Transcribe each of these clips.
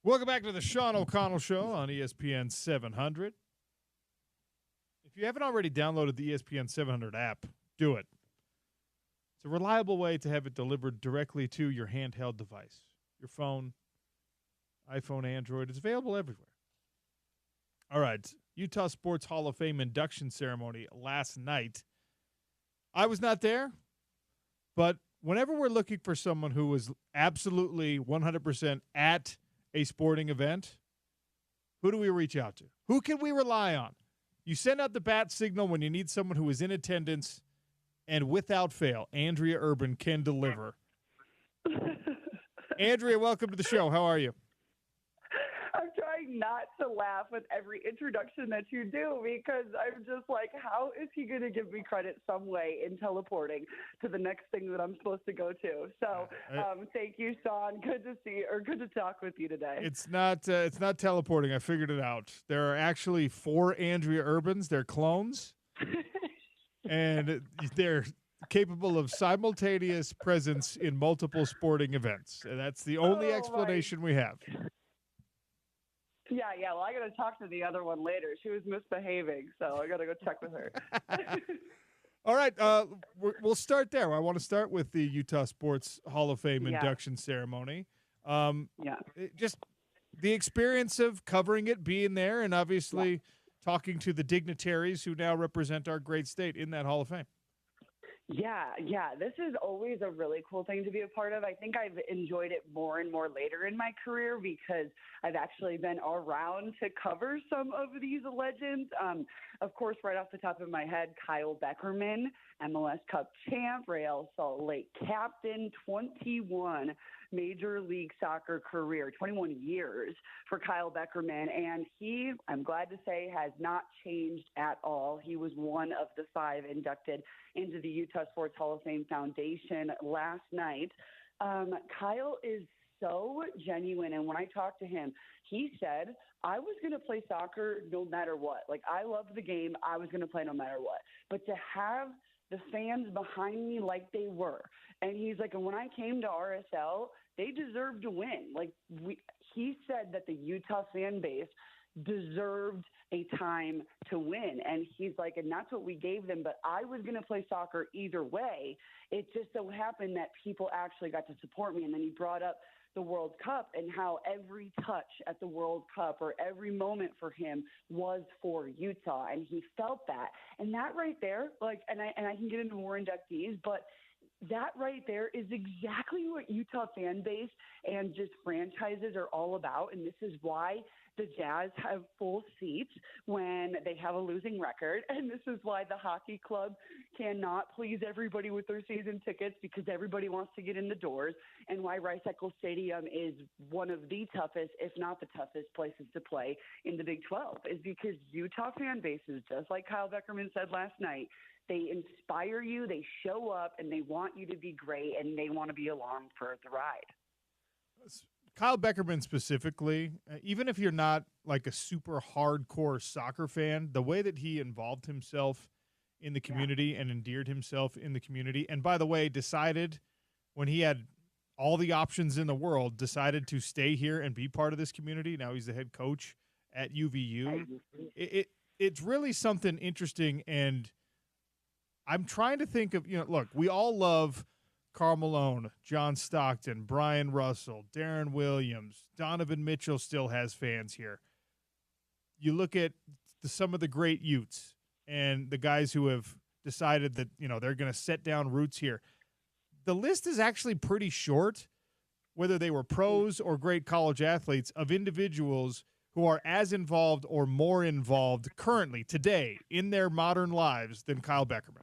Welcome back to the Sean O'Connell Show on ESPN 700. If you haven't already downloaded the ESPN 700 app, do it. It's a reliable way to have it delivered directly to your handheld device, your phone, iPhone, Android. It's available everywhere. All right, Utah Sports Hall of Fame induction ceremony last night. I was not there, but whenever we're looking for someone who was absolutely 100% at a sporting event, who do we reach out to? Who can we rely on? You send out the bat signal when you need someone who is in attendance, and without fail, Andrea Urban can deliver. Andrea, welcome to the show. How are you? I'm trying not to laugh with every introduction that you do because I'm just like, how is he going to give me credit some way in teleporting to the next thing that I'm supposed to go to? So thank you, Sean. Good to see or good to talk with you today. It's not teleporting. I figured it out. There are actually 4 Andrea Urbans. They're clones, and they're capable of simultaneous presence in multiple sporting events. And that's the only explanation we have. Yeah. Well, I got to talk to the other one later. She was misbehaving, so I got to go check with her. All right. We'll start there. I want to start with the Utah Sports Hall of Fame induction ceremony. Just the experience of covering it, being there, and obviously talking to the dignitaries who now represent our great state in that Hall of Fame. Yeah. This is always a really cool thing to be a part of. I think I've enjoyed it more and more later in my career because I've actually been around to cover some of these legends. Of course, right off the top of my head, Kyle Beckerman, MLS Cup champ, Real Salt Lake captain, 21 Major League Soccer career, 21 years for Kyle Beckerman. And he, I'm glad to say, has not changed at all. He was one of the 5 inducted into the Utah Sports Hall of Fame Foundation last night. Kyle is so genuine. And when I talked to him, he said, I was going to play soccer no matter what. Like, I loved the game. I was going to play no matter what. But to have the fans behind me like they were. And he's like, and when I came to RSL, they deserved to win. Like, he said that the Utah fan base deserved a time to win. And he's like, and that's what we gave them. But I was going to play soccer either way. It just so happened that people actually got to support me. And then he brought up the World Cup and how every touch at the World Cup or every moment for him was for Utah. And he felt that. And that right there, like, and I can get into more inductees, but that right there is exactly what Utah fan base and just franchises are all about. And this is why the Jazz have full seats when they have a losing record. And this is why the hockey club cannot please everybody with their season tickets because everybody wants to get in the doors. And why Rice-Eccles Stadium is one of the toughest, if not the toughest places to play in the Big 12 is because Utah fan bases, just like Kyle Beckerman said last night, they inspire you, they show up, and they want you to be great, and they want to be along for the ride. Kyle Beckerman specifically, even if you're not like a super hardcore soccer fan, the way that he involved himself in the community and endeared himself in the community, and by the way, decided when he had all the options in the world, decided to stay here and be part of this community. Now he's the head coach at UVU. It's really something interesting, and I'm trying to think of, look, we all love Karl Malone, John Stockton, Brian Russell, Darren Williams, Donovan Mitchell still has fans here. You look at some of the great Utes and the guys who have decided that, they're going to set down roots here. The list is actually pretty short, whether they were pros or great college athletes, of individuals who are as involved or more involved currently, today, in their modern lives than Kyle Beckerman.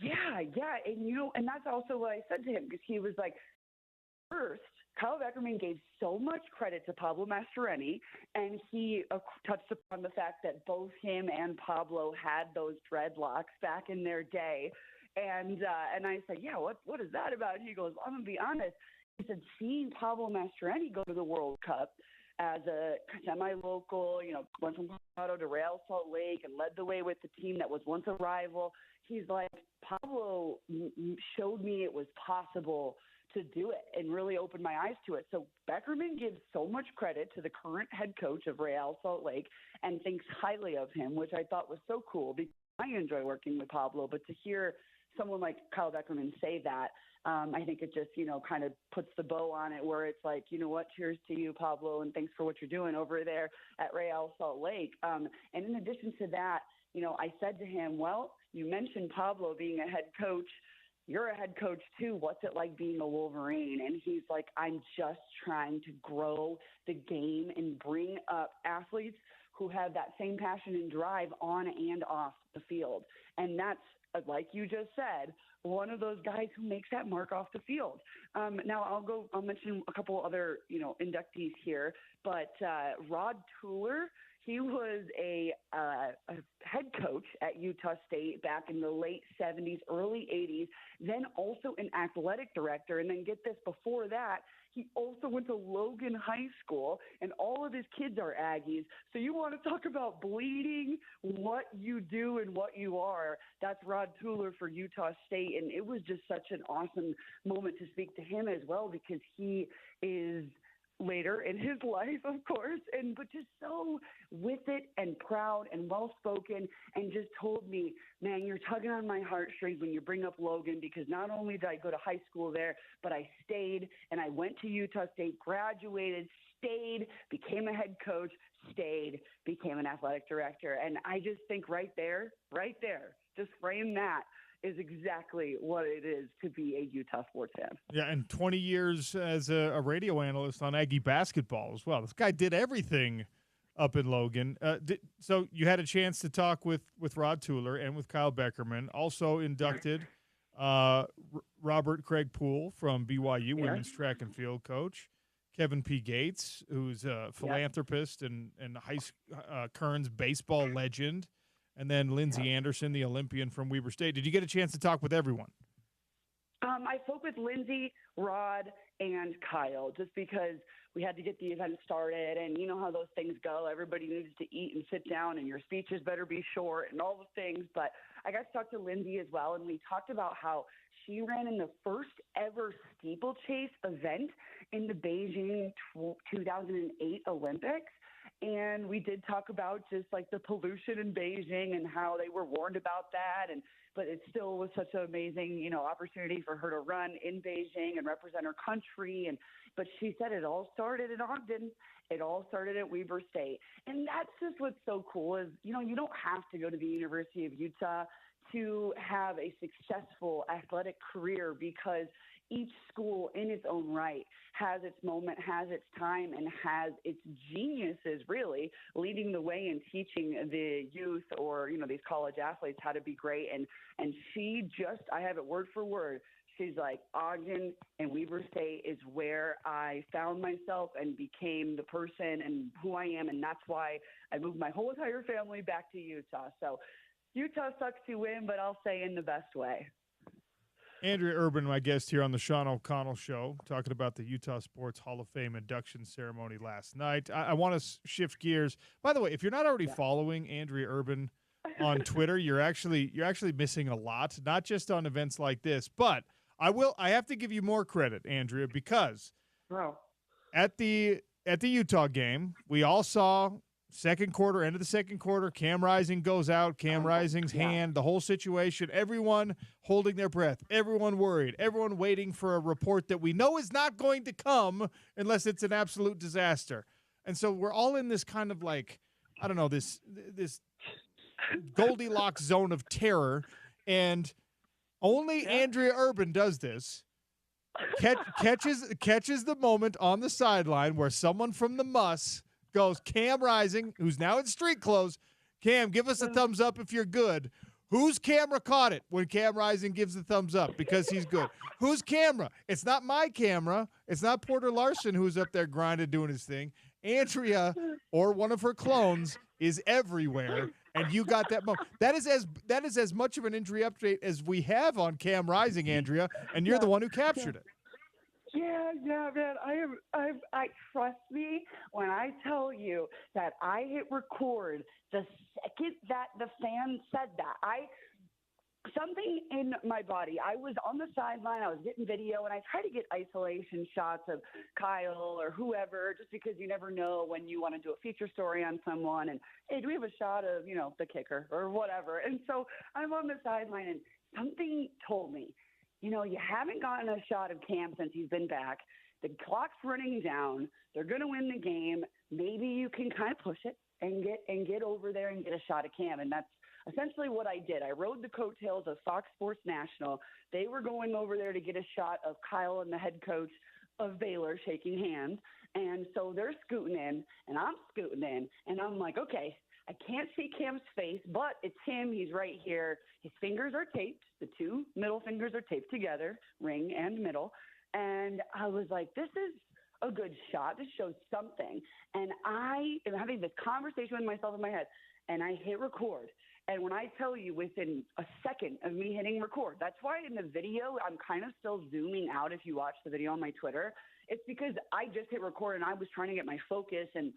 Yeah. And that's also what I said to him because he was like, first, Kyle Beckerman gave so much credit to Pablo Mastroeni, and he touched upon the fact that both him and Pablo had those dreadlocks back in their day. And I said, yeah, what is that about? He goes, I'm going to be honest. He said, seeing Pablo Mastroeni go to the World Cup as a semi-local, went from Colorado to Real Salt Lake and led the way with the team that was once a rival. He's like, Pablo showed me it was possible to do it and really open my eyes to it. So Beckerman gives so much credit to the current head coach of Real Salt Lake and thinks highly of him, which I thought was so cool because I enjoy working with Pablo. But to hear someone like Kyle Beckerman say that, I think it just, kind of puts the bow on it where it's like, you know what, cheers to you, Pablo, and thanks for what you're doing over there at Real Salt Lake. And in addition to that, I said to him, well, you mentioned Pablo being a head coach. You're a head coach too. What's it like being a Wolverine? And he's like, I'm just trying to grow the game and bring up athletes who have that same passion and drive on and off the field. And that's, like you just said, one of those guys who makes that mark off the field. Now I'll mention a couple other, inductees here, but Rod Tueller, he was a head coach at Utah State back in the late 70s, early 80s, then also an athletic director. And then get this, before that, he also went to Logan High School, and all of his kids are Aggies. So you want to talk about bleeding what you do and what you are. That's Rod Tueller for Utah State. And it was just such an awesome moment to speak to him as well, because he is later in his life, of course, but just so with it and proud and well-spoken, and just told me, man, you're tugging on my heartstrings when you bring up Logan, because not only did I go to high school there, but I stayed and I went to Utah State, graduated, stayed, became a head coach, stayed, became an athletic director. And I just think right there, just frame that is exactly what it is to be a Utah sports fan. Yeah, and 20 years as a radio analyst on Aggie basketball as well. This guy did everything up in Logan. So you had a chance to talk with Rod Tueller and with Kyle Beckerman. Also inducted Robert Craig Poole from BYU, women's track and field coach. Kevin P. Gates, who's a philanthropist and Kearns baseball legend. And then Lindsay Anderson, the Olympian from Weber State. Did you get a chance to talk with everyone? I spoke with Lindsay, Rod, and Kyle just because we had to get the event started, and you know how those things go. Everybody needs to eat and sit down, and your speeches better be short and all the things. But I got to talk to Lindsay as well, and we talked about how she ran in the first ever steeplechase event in the Beijing 2008 Olympics. And we did talk about just like the pollution in Beijing and how they were warned about that. But it still was such an amazing, opportunity for her to run in Beijing and represent her country. But she said it all started in Ogden. It all started at Weber State. And that's just what's so cool is, you don't have to go to the University of Utah to have a successful athletic career, because each school in its own right has its moment, has its time, and has its geniuses really leading the way in teaching the youth or, these college athletes how to be great. And she just, I have it word for word. She's like, Ogden and Weber State is where I found myself and became the person and who I am. And that's why I moved my whole entire family back to Utah. So Utah sucks to win, but I'll say in the best way. Andrea Urban, my guest here on the Sean O'Connell Show, talking about the Utah Sports Hall of Fame induction ceremony last night. I want to shift gears. By the way, if you're not already following Andrea Urban on Twitter, you're actually missing a lot, not just on events like this. But I have to give you more credit, Andrea, because at the Utah game, we all saw end of the second quarter, Cam Rising goes out, Cam Rising's hand, the whole situation, everyone holding their breath, everyone worried, everyone waiting for a report that we know is not going to come unless it's an absolute disaster. And so we're all in this kind of like, I don't know, this Goldilocks zone of terror, and only Andrea Urban does this. Catches the moment on the sideline where someone from the Muss goes, Cam Rising, who's now in street clothes. Cam, give us a thumbs up if you're good. Whose camera caught it when Cam Rising gives the thumbs up because he's good? Whose camera? It's not my camera. It's not Porter Larson who's up there grinding doing his thing. Andrea or one of her clones is everywhere, and you got that moment. That is as much of an injury update as we have on Cam Rising, Andrea, and you're the one who captured it. Yeah, man. I trust me when I tell you that I hit record the second that the fan said that. something in my body. I was on the sideline. I was getting video, and I try to get isolation shots of Kyle or whoever, just because you never know when you want to do a feature story on someone. And, hey, do we have a shot of, the kicker or whatever? And so I'm on the sideline, and something told me, you haven't gotten a shot of Cam since he's been back. The clock's running down. They're going to win the game. Maybe you can kind of push it and get over there and get a shot of Cam. And that's essentially what I did. I rode the coattails of Fox Sports National. They were going over there to get a shot of Kyle and the head coach of Baylor shaking hands. And so they're scooting in, and I'm scooting in, and I'm like, okay, I can't see Cam's face, but it's him. He's right here. His fingers are taped. The two middle fingers are taped together, ring and middle. And I was like, this is a good shot. This shows something. And I am having this conversation with myself in my head, and I hit record. And when I tell you within a second of me hitting record, that's why in the video I'm kind of still zooming out if you watch the video on my Twitter. It's because I just hit record and I was trying to get my focus and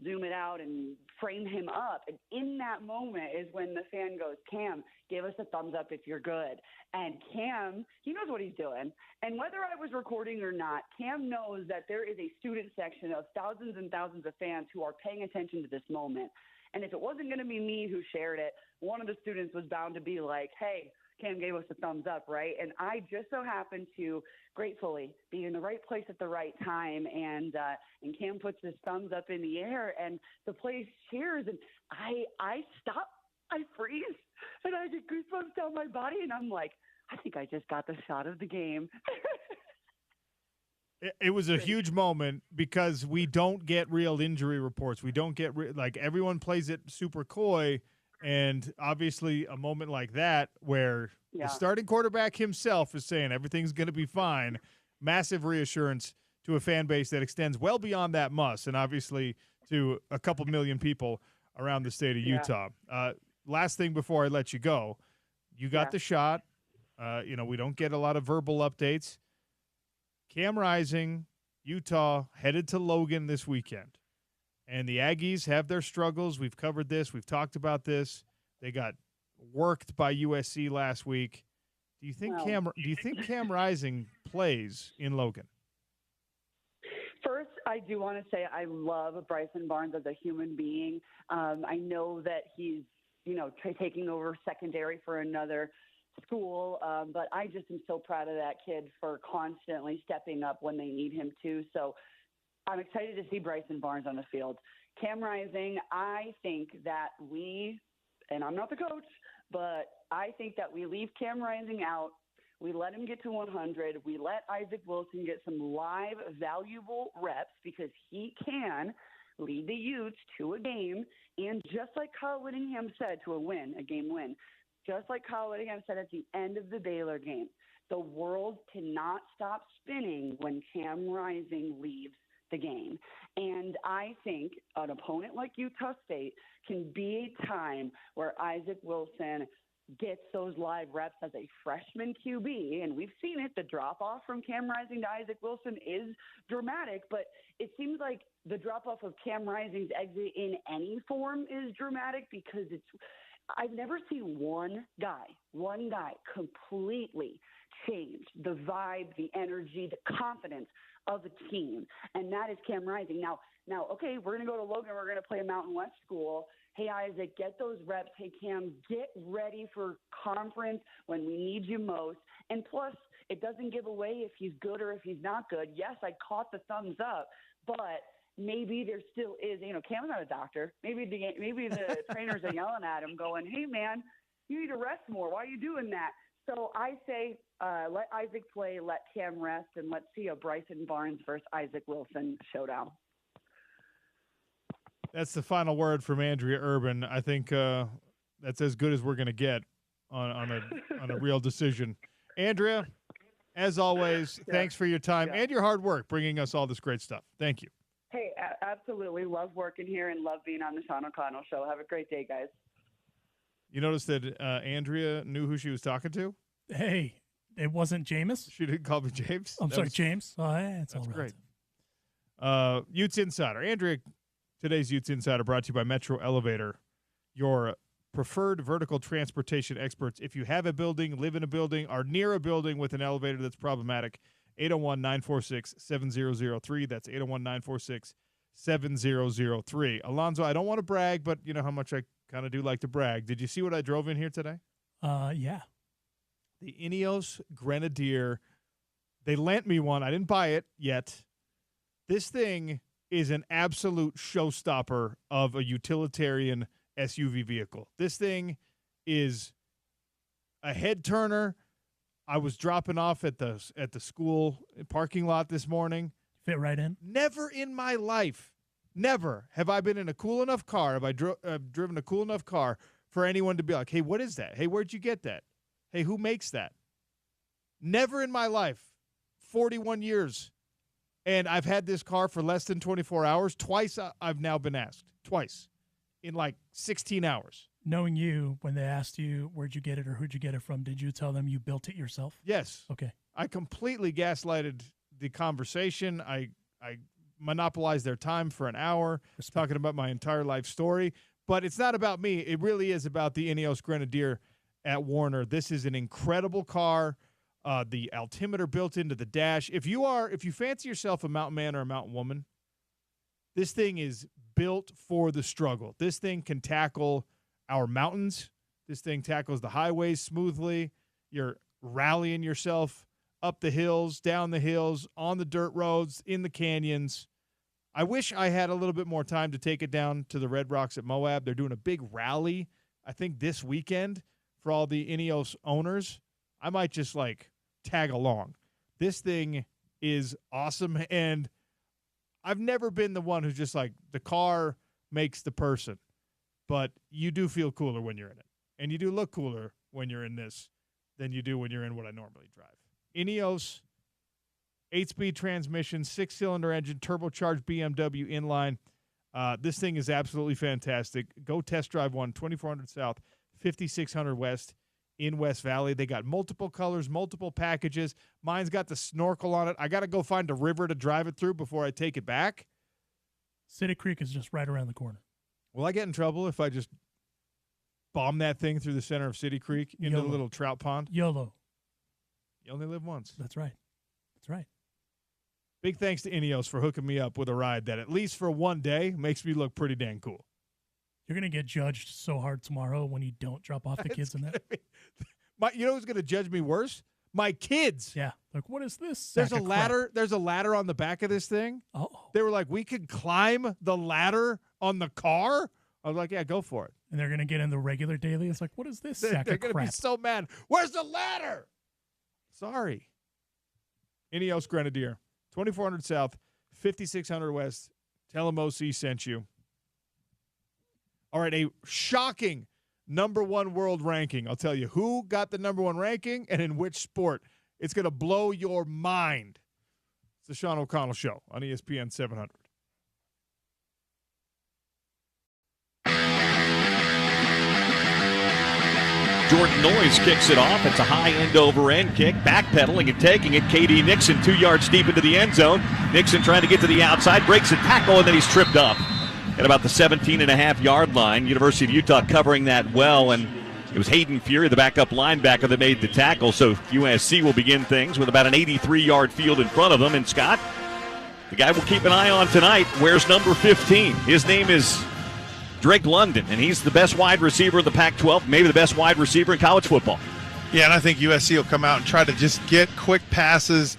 zoom it out and frame him up. And in that moment is when the fan goes, Cam, give us a thumbs up if you're good. And Cam, he knows what he's doing. And whether I was recording or not, Cam knows that there is a student section of thousands and thousands of fans who are paying attention to this moment. And if it wasn't going to be me who shared it, one of the students was bound to be like, hey, Cam gave us a thumbs up, right? And I just so happened to gratefully be in the right place at the right time. And Cam puts his thumbs up in the air and the place cheers. And I stop, I freeze, and I get goosebumps down my body. And I'm like, I think I just got the shot of the game. It was a huge moment because we don't get real injury reports. We don't get everyone plays it super coy, and obviously a moment like that where the starting quarterback himself is saying everything's going to be fine, massive reassurance to a fan base that extends well beyond that must, and obviously to a couple million people around the state of Utah. Last thing before I let you go, you got the shot. We don't get a lot of verbal updates. Cam Rising, Utah, headed to Logan this weekend. And the Aggies have their struggles. We've covered this. We've talked about this. They got worked by USC last week. Do you think Cam Rising plays in Logan? First, I do want to say I love Bryson Barnes as a human being. I know that he's, taking over secondary for another school, but I just am so proud of that kid for constantly stepping up when they need him to. So I'm excited to see Bryson Barnes on the field. Cam Rising, I think that and I'm not the coach, but I think that we leave Cam Rising out. We let him get to 100. We let Isaac Wilson get some live, valuable reps because he can lead the Utes to a game. And just like Kyle Whittingham said, to a game win, just like Kyle Whittingham said at the end of the Baylor game, the world cannot stop spinning when Cam Rising leaves the game. And I think an opponent like Utah State can be a time where Isaac Wilson gets those live reps as a freshman QB. And we've seen it. The drop-off from Cam Rising to Isaac Wilson is dramatic, but it seems like the drop-off of Cam Rising's exit in any form is dramatic because I've never seen one guy completely change the vibe, the energy, the confidence of a team. And that is Cam Rising. Now, okay, we're going to go to Logan. We're going to play a Mountain West school. Hey, Isaac, get those reps. Hey, Cam, get ready for conference when we need you most. And plus, it doesn't give away if he's good or if he's not good. Yes, I caught the thumbs up, but maybe there still is, Cam's not a doctor. Maybe the trainers are yelling at him going, hey, man, you need to rest more. Why are you doing that? So I say let Isaac play, let Cam rest, and let's see a Bryson Barnes versus Isaac Wilson showdown. That's the final word from Andrea Urban. I think that's as good as we're going to get on a real decision. Andrea, as always, thanks for your time and your hard work bringing us all this great stuff. Thank you. Hey, absolutely. Love working here and love being on the Sean O'Connell Show. Have a great day, guys. You notice that Andrea knew who she was talking to? Hey, it wasn't Jameis? She didn't call me James? I'm sorry, James. Oh, yeah, that's all great. Utes Insider. Andrea, today's Utes Insider brought to you by Metro Elevator, your preferred vertical transportation experts. If you have a building, live in a building, are near a building with an elevator that's problematic, 801-946-7003. That's 801-946-7003. Alonzo, I don't want to brag, but you know how much I kind of do like to brag. Did you see what I drove in here today? Yeah. The Ineos Grenadier. They lent me one. I didn't buy it yet. This thing is an absolute showstopper of a utilitarian SUV vehicle. This thing is a head turner. I was dropping off at the school parking lot this morning. Fit right in? Never in my life, never have I been in a cool enough car, have I driven a cool enough car for anyone to be like, hey, what is that? Hey, where'd you get that? Hey, who makes that? Never in my life, 41 years, and I've had this car for less than 24 hours. Twice I've now been asked. Twice in like 16 hours. Knowing you, when they asked you where'd you get it or who'd you get it from, did you tell them you built it yourself? Yes. Okay. I completely gaslighted the conversation. I monopolized their time for an hour talking about my entire life story. But it's not about me. It really is about the Ineos Grenadier at Warner. This is an incredible car. The altimeter built into the dash. If you fancy yourself a mountain man or a mountain woman, this thing is built for the struggle. This thing can tackle our mountains. This thing tackles the highways smoothly. You're rallying yourself up the hills, down the hills, on the dirt roads, in the canyons. I wish I had a little bit more time to take it down to the Red Rocks at Moab. They're doing a big rally, I think, this weekend for all the Ineos owners. I might just, tag along. This thing is awesome, and I've never been the one who's just the car makes the person. But you do feel cooler when you're in it. And you do look cooler when you're in this than you do when you're in what I normally drive. Ineos, 8-speed transmission, 6-cylinder engine, turbocharged BMW inline. This thing is absolutely fantastic. Go test drive one, 2400 South, 5600 West in West Valley. They got multiple colors, multiple packages. Mine's got the snorkel on it. I got to go find a river to drive it through before I take it back. City Creek is just right around the corner. Will I get in trouble if I just bomb that thing through the center of City Creek into the little trout pond? YOLO. You only live once. That's right. That's right. Big thanks to Ineos for hooking me up with a ride that, at least for one day, makes me look pretty dang cool. You're going to get judged so hard tomorrow when you don't drop off the kids in that. You know who's going to judge me worse? My kids. Yeah. What is this? There's a ladder. There's a ladder on the back of this thing. Oh. They were like, we could climb the ladder on the car. I was like, yeah, go for it. And they're going to get in the regular daily. It's like, what is this sack They're of going to be crap? so mad. Where's the ladder? Sorry. Ineos Grenadier, 2400 South, 5600 West. Tell them OC sent you. All right, a shocking number one world ranking. I'll tell you who got the number one ranking and in which sport. It's going to blow your mind. It's the Sean O'Connell Show on ESPN 700. Jordan Noyes kicks it off. It's a high end-over-end kick. Backpedaling and taking it. K.D. Nixon 2 yards deep into the end zone. Nixon trying to get to the outside. Breaks a tackle, and then he's tripped up at about the 17.5-yard line. University of Utah covering that well, and it was Hayden Fury, the backup linebacker, that made the tackle. So USC will begin things with about an 83-yard field in front of them. And Scott, the guy we'll keep an eye on tonight, wears number 15. His name is Drake London, and he's the best wide receiver in the Pac-12, maybe the best wide receiver in college football. Yeah, and I think USC will come out and try to just get quick passes,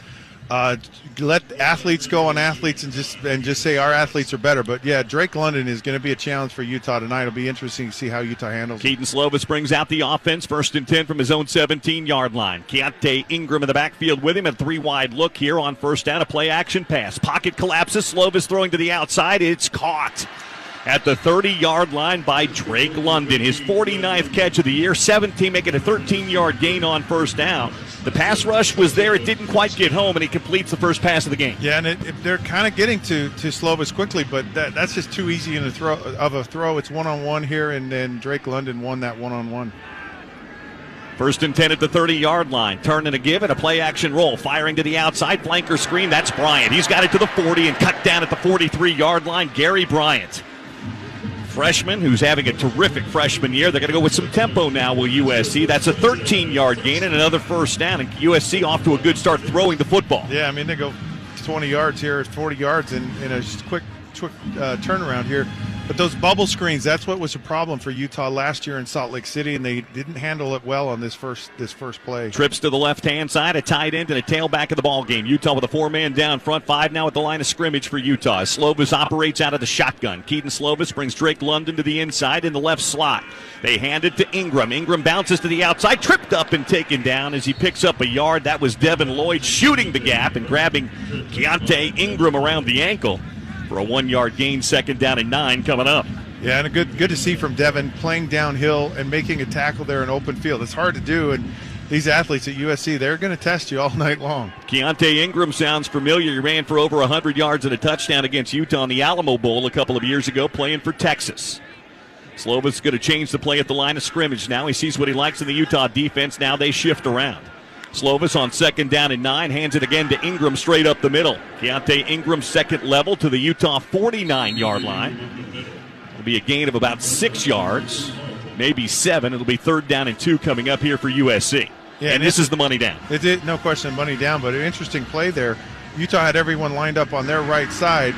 let athletes go on athletes, and just say our athletes are better. But, yeah, Drake London is going to be a challenge for Utah tonight. It'll be interesting to see how Utah handles it. Keaton Slovis brings out the offense, 1st and 10 from his own 17-yard line. Keontae Ingram in the backfield with him, a 3-wide look here on 1st down, a play-action pass. Pocket collapses, Slovis throwing to the outside. It's caught at the 30-yard line by Drake London. His 49th catch of the year, 17, making a 13-yard gain on 1st down. The pass rush was there. It didn't quite get home, and he completes the first pass of the game. Yeah, and they're kind of getting to Slovis quickly, but that's just too easy of a throw. It's one-on-one here, and then Drake London won that one-on-one. 1st and 10 at the 30-yard line. Turn and a give and a play-action roll. Firing to the outside. Flanker screen. That's Bryant. He's got it to the 40 and cut down at the 43-yard line. Gary Bryant. freshman who's having a terrific freshman year. They're going to go with some tempo now with USC. That's a 13-yard gain and another first down. And USC off to a good start throwing the football. Yeah, I mean, they go 20 yards here, 40 yards in a quick turnaround here. But those bubble screens, that's what was a problem for Utah last year in Salt Lake City, and they didn't handle it well on this first play. Trips to the left-hand side, a tight end and a tailback of the ball game. Utah with a 4-man down front, 5 now at the line of scrimmage for Utah. Slovis operates out of the shotgun. Keaton Slovis brings Drake London to the inside in the left slot. They hand it to Ingram. Ingram bounces to the outside, tripped up and taken down as he picks up a yard. That was Devin Lloyd shooting the gap and grabbing Keontae Ingram around the ankle for a 1-yard gain. 2nd down and 9 coming up. Yeah, and good to see from Devin playing downhill and making a tackle there in open field. It's hard to do, and these athletes at USC, they're going to test you all night long. Keontae Ingram sounds familiar. He ran for over 100 yards and a touchdown against Utah in the Alamo Bowl a couple of years ago, playing for Texas. Slovis going to change the play at the line of scrimmage now. He sees what he likes in the Utah defense. Now they shift around. Slovis on 2nd down and 9, hands it again to Ingram straight up the middle. Keontae Ingram second level to the Utah 49-yard line. It'll be a gain of about 6 yards, maybe 7. It'll be 3rd down and 2 coming up here for USC. Yeah, and this is the money down. It did, no question, money down, but an interesting play there. Utah had everyone lined up on their right side,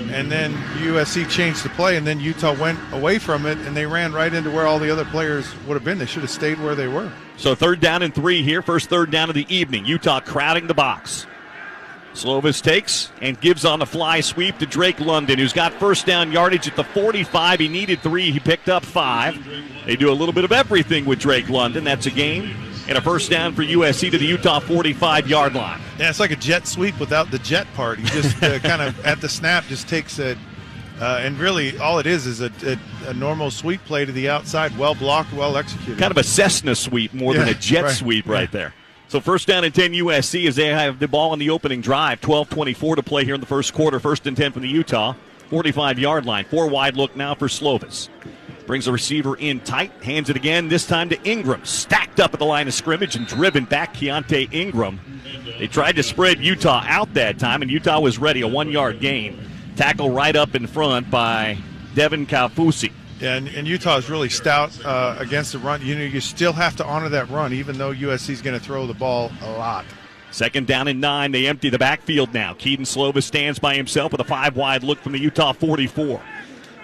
and then USC changed the play, and then Utah went away from it, and they ran right into where all the other players would have been. They should have stayed where they were. So 3rd down and 3 here, first 3rd down of the evening. Utah crowding the box. Slovis takes and gives on the fly sweep to Drake London, who's got first down yardage at the 45. He needed 3. He picked up 5. They do a little bit of everything with Drake London. That's a gain and a first down for USC to the Utah 45-yard line. Yeah, it's like a jet sweep without the jet part. He just kind of at the snap just takes it. And really, all it is a normal sweep play to the outside, well blocked, well executed. Kind of a Cessna sweep more than a jet sweep right there. So 1st down and 10 USC as they have the ball on the opening drive. 12:24 to play here in the first quarter. 1st and 10 from the Utah 45-yard line. 4 wide look now for Slovis. Brings the receiver in tight, hands it again, this time to Ingram. Stacked up at the line of scrimmage and driven back Keontae Ingram. They tried to spread Utah out that time, and Utah was ready. A 1-yard gain. Tackle right up in front by Devin Kaufusi. Yeah, and Utah is really stout against the run. You know, you still have to honor that run, even though USC is going to throw the ball a lot. 2nd down and 9. They empty the backfield now. Keaton Slovis stands by himself with a 5-wide look from the Utah 44.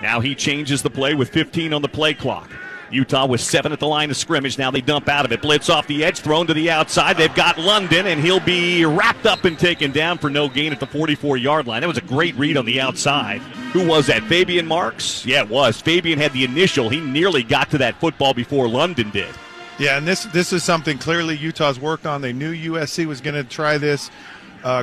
Now he changes the play with 15 on the play clock. Utah with 7 at the line of scrimmage. Now they dump out of it. Blitz off the edge, thrown to the outside. They've got London, and he'll be wrapped up and taken down for no gain at the 44-yard line. That was a great read on the outside. Who was that, Fabian Marks? Yeah, it was. Fabian had the initial. He nearly got to that football before London did. Yeah, and this is something clearly Utah's worked on. They knew USC was going to try this.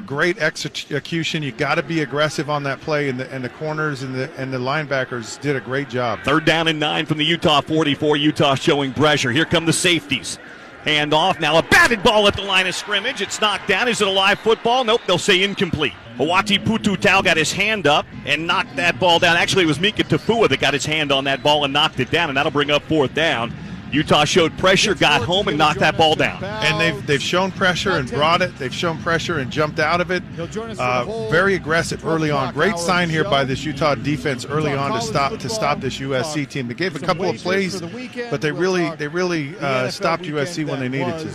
Great execution. You got to be aggressive on that play, and the corners and the linebackers did a great job. 3rd down and 9 from the Utah 44. Utah showing pressure. Here come the safeties. Hand off. Now a batted ball at the line of scrimmage. It's knocked down. Is it a live football? Nope. They'll say incomplete. Hawati Pututau got his hand up and knocked that ball down. Actually, it was Mika Tafua that got his hand on that ball and knocked it down, and that'll bring up 4th down. Utah showed pressure, got home, and knocked that ball down. And they've shown pressure and brought it. They've shown pressure and jumped out of it. Very aggressive early on. Great sign here by this Utah defense early on to stop this USC team. They gave a couple of plays, but they really stopped USC when they needed to.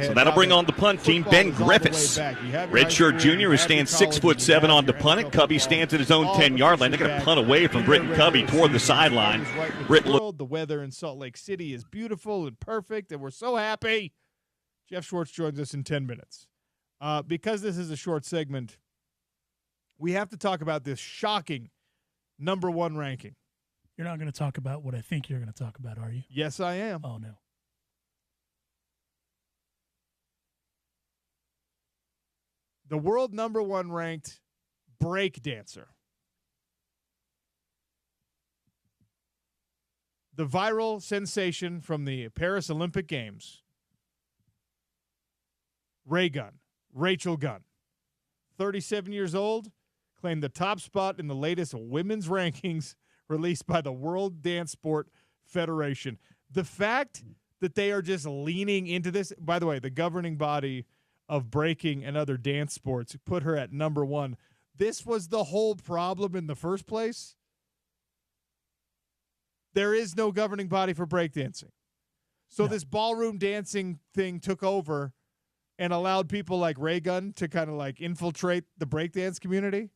So that'll bring on the punt team, Ben Griffiths. Redshirt junior who stands 6'7" on to punt it. Covey stands at his own 10-yard line. They're going to punt away from Britton Covey toward the sideline. The weather in Salt Lake City is beautiful and perfect, and we're so happy. Jeff Schwartz joins us in 10 minutes. Because this is a short segment, we have to talk about this shocking number 1 ranking. You're not going to talk about what I think you're going to talk about, are you? Yes, I am. Oh, no. The world number 1 ranked break dancer. The viral sensation from the Paris Olympic Games, Rachel Gunn, 37 years old, claimed the top spot in the latest women's rankings released by the World Dance Sport Federation. The fact that they are just leaning into this, by the way, the governing body of breaking and other dance sports put her at number 1. This was the whole problem in the first place. there is no governing body for breakdancing. So this ballroom dancing thing took over and allowed people like Ray Gunn to kind of like infiltrate the breakdance community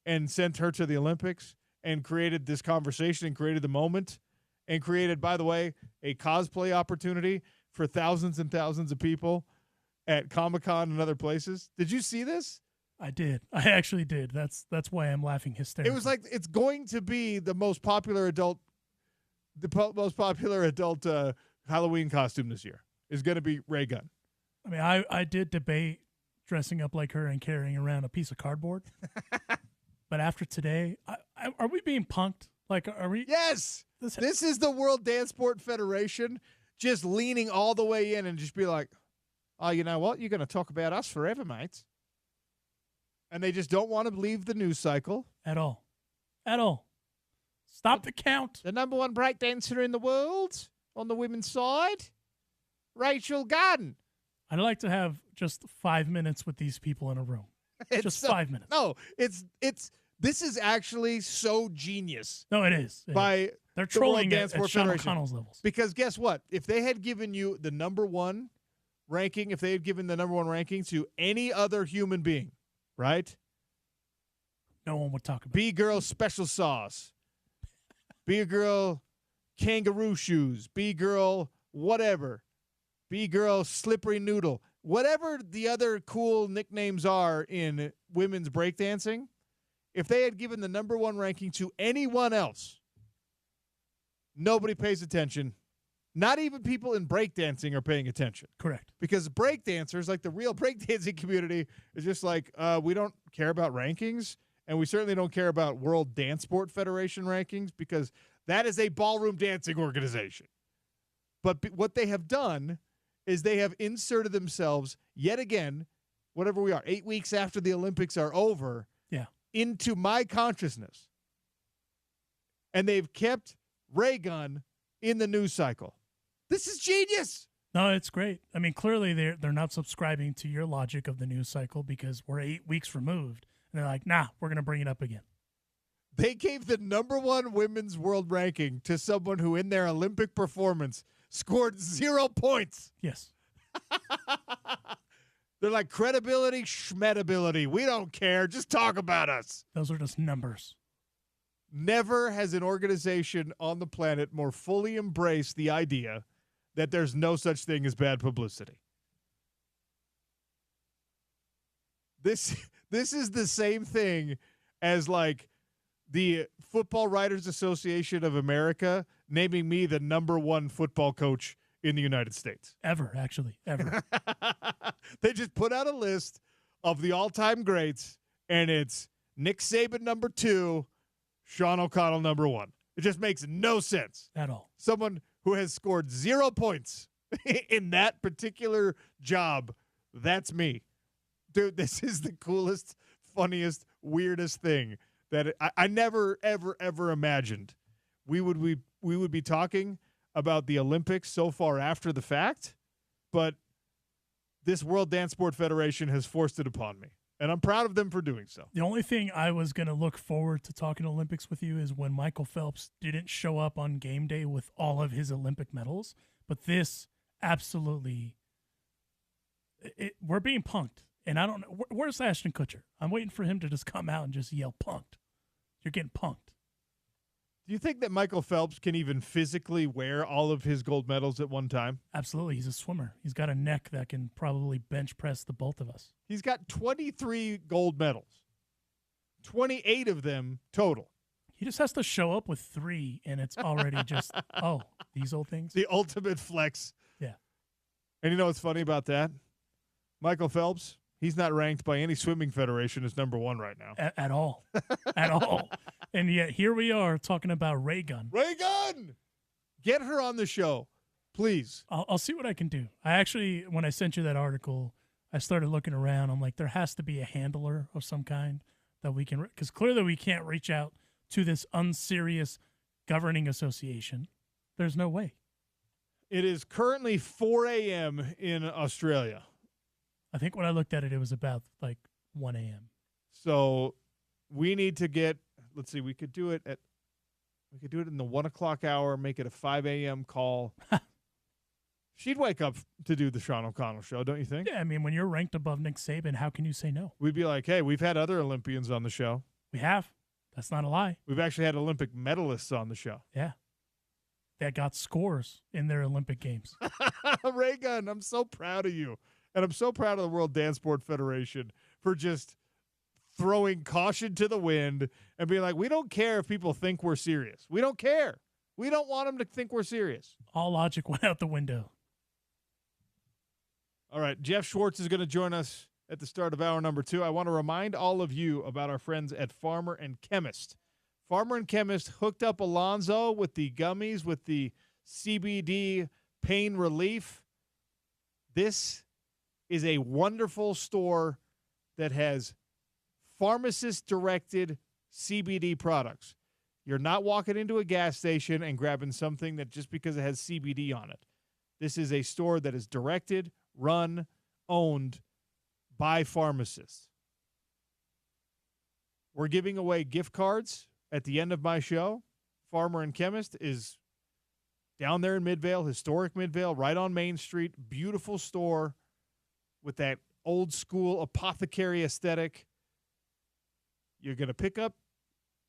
and sent her to the Olympics and created this conversation and created the moment and created, by the way, a cosplay opportunity for thousands and thousands of people at Comic-Con and other places. Did you see this? I did. I actually did. That's why I'm laughing hysterically. It was like it's going to be the most popular adult Halloween costume this year is going to be Ray Gunn. I mean, I did debate dressing up like her and carrying around a piece of cardboard. But after today, are we being punked? Like, are we? Yes. This is the World Dance Sport Federation just leaning all the way in and just be like, oh, you know what? You're going to talk about us forever, mates. And they just don't want to leave the news cycle. At all. At all. Stop the count. The number one breakdancer in the world on the women's side, Rachel Garden. I'd like to have just 5 minutes with these people in a room. Just 5 minutes. No, this is actually so genius. No, it is. They're trolling the at Sean O'Connell's levels. Because guess what? If they had given you the number one ranking, if they had given the number one ranking to any other human being, right? No one would talk about it. B-girl special sauce. B-girl kangaroo shoes. B-girl whatever. B-girl slippery noodle. Whatever the other cool nicknames are in women's breakdancing, if they had given the number one ranking to anyone else, nobody pays attention. Not even people in breakdancing are paying attention. Correct. Because breakdancers, like the real breakdancing community, is just like, we don't care about rankings, and we certainly don't care about World Dance Sport Federation rankings because that is a ballroom dancing organization. But what they have done is they have inserted themselves yet again, whatever we are, 8 weeks after the Olympics are over, into my consciousness. And they've kept Ray Gunn in the news cycle. This is genius. No, it's great. I mean, clearly they're not subscribing to your logic of the news cycle because we're 8 weeks removed. And they're like, nah, we're going to bring it up again. They gave the number one women's world ranking to someone who in their Olympic performance scored 0 points. Yes. They're like credibility, schmedibility. We don't care. Just talk about us. Those are just numbers. Never has an organization on the planet more fully embraced the idea that there's no such thing as bad publicity. This is the same thing as like the Football Writers Association of America naming me the number one football coach in the United States. Ever. They just put out a list of the all-time greats, and it's Nick Saban number 2, Sean O'Connell number 1. It just makes no sense. At all. Someone who has scored 0 points in that particular job, that's me. Dude, this is the coolest, funniest, weirdest thing that I never, ever, ever imagined we would be talking about the Olympics so far after the fact, but this World Dance Sport Federation has forced it upon me, and I'm proud of them for doing so. The only thing I was going to look forward to talking Olympics with you is when Michael Phelps didn't show up on game day with all of his Olympic medals, but this absolutely, we're being punked, and I don't know, where's Ashton Kutcher? I'm waiting for him to just come out and just yell punked. You're getting punked. Do you think that Michael Phelps can even physically wear all of his gold medals at one time? Absolutely. He's a swimmer. He's got a neck that can probably bench press the both of us. He's got 23 gold medals, 28 of them total. He just has to show up with 3, and it's already just, these old things. The ultimate flex. Yeah. And you know what's funny about that? Michael Phelps, he's not ranked by any swimming federation as number 1 right now. At all. At all. And yet here we are talking about Ray Gunn. Ray Gunn! Get her on the show, please. I'll see what I can do. I actually, when I sent you that article, I started looking around. I'm like, there has to be a handler of some kind that we can, because clearly we can't reach out to this unserious governing association. There's no way. It is currently 4 a.m. in Australia. I think when I looked at it, it was about like 1 a.m. So we need to get, let's see, we could do it at We could do it in the 1 o'clock hour, make it a 5 a.m. call. She'd wake up to do the Sean O'Connell show, don't you think? Yeah, I mean, when you're ranked above Nick Saban, how can you say no? We'd be like, hey, we've had other Olympians on the show. We have. That's not a lie. We've actually had Olympic medalists on the show. Yeah. That got scores in their Olympic games. Ray Gunn, I'm so proud of you. And I'm so proud of the World Dance Sport Federation for just throwing caution to the wind and being like, we don't care if people think we're serious. We don't care. We don't want them to think we're serious. All logic went out the window. All right, Jeff Schwartz is going to join us at the start of hour number 2. I want to remind all of you about our friends at Farmer and Chemist. Farmer and Chemist hooked up Alonzo with the gummies, with the CBD pain relief. This is a wonderful store that has pharmacist-directed CBD products. You're not walking into a gas station and grabbing something that just because it has CBD on it. This is a store that is directed, run, owned by pharmacists. We're giving away gift cards at the end of my show. Farmer and Chemist is down there in Midvale, historic Midvale, right on Main Street. Beautiful store with that old school apothecary aesthetic. You're going to pick up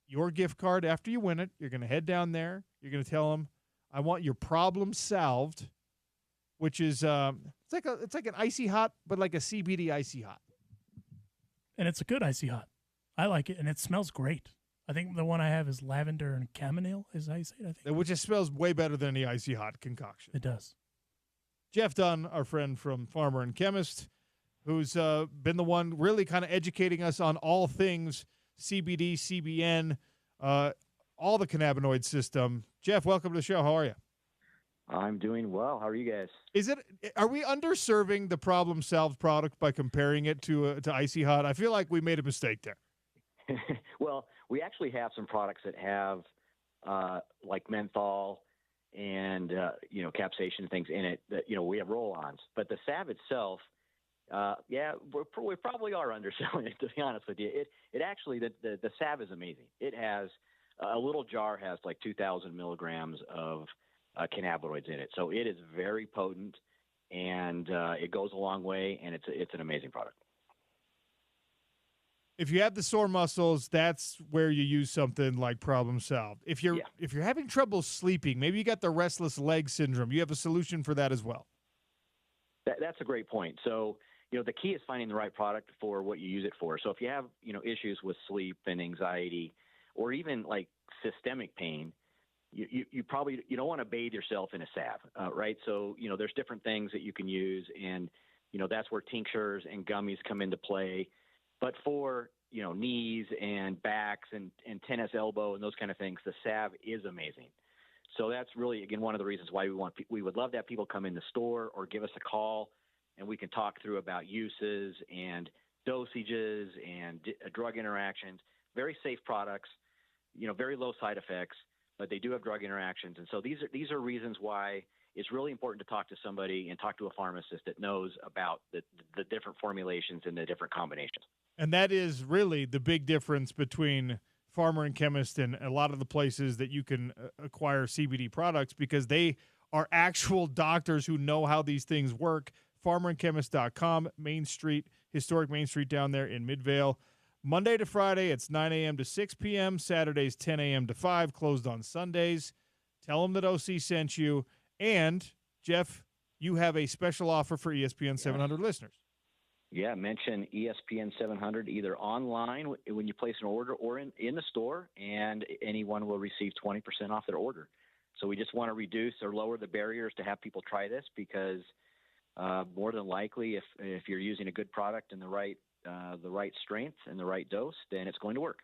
your gift card after you win it. You're going to head down there. You're going to tell them, I want your problem solved, which is it's like an icy hot, but like a CBD icy hot. And it's a good icy hot. I like it, and it smells great. I think the one I have is lavender and chamomile, is how you say it, I think. Which just smells way better than the icy hot concoction. It does. Jeff Dunn, our friend from Farmer and Chemist, who's been the one really kind of educating us on all things CBD, CBN, all the cannabinoid system. Jeff, welcome to the show. How are you? I'm doing well. How are you guys? Are we underserving the problem solved product by comparing it to icy hot? I feel like we made a mistake there. Well, we actually have some products that have like menthol and capsaicin things in it that we have roll-ons, but the salve itself, we probably are underselling it, to be honest with you. It actually the salve is amazing. It has a little jar has like 2,000 milligrams of cannabinoids in it, so it is very potent, and it goes a long way, and it's an amazing product. If you have the sore muscles, that's where you use something like Problem Solved. If you're having trouble sleeping, maybe you got the restless leg syndrome, you have a solution for that as well. That's a great point. So, the key is finding the right product for what you use it for. So if you have, issues with sleep and anxiety, or even like systemic pain, you probably don't want to bathe yourself in a salve, right? So, there's different things that you can use, and, that's where tinctures and gummies come into play. But for, knees and backs and tennis elbow and those kind of things, the salve is amazing. So that's really, again, one of the reasons why we would love to have people come in the store or give us a call, and we can talk through about uses and dosages and drug interactions. Very safe products, very low side effects, but they do have drug interactions. And so these are reasons why it's really important to talk to somebody and talk to a pharmacist that knows about the different formulations and the different combinations. And that is really the big difference between Farmer and Chemist and a lot of the places that you can acquire CBD products, because they are actual doctors who know how these things work. FarmerandChemist.com, Main Street, historic Main Street down there in Midvale. Monday to Friday, it's 9 a.m. to 6 p.m. Saturdays, 10 a.m. to 5, closed on Sundays. Tell them that OC sent you. And, Jeff, you have a special offer for ESPN 700 listeners. Yeah, mention ESPN 700 either online when you place an order or in the store, and anyone will receive 20% off their order. So we just want to reduce or lower the barriers to have people try this, because more than likely, if you're using a good product and the right strength and the right dose, then it's going to work.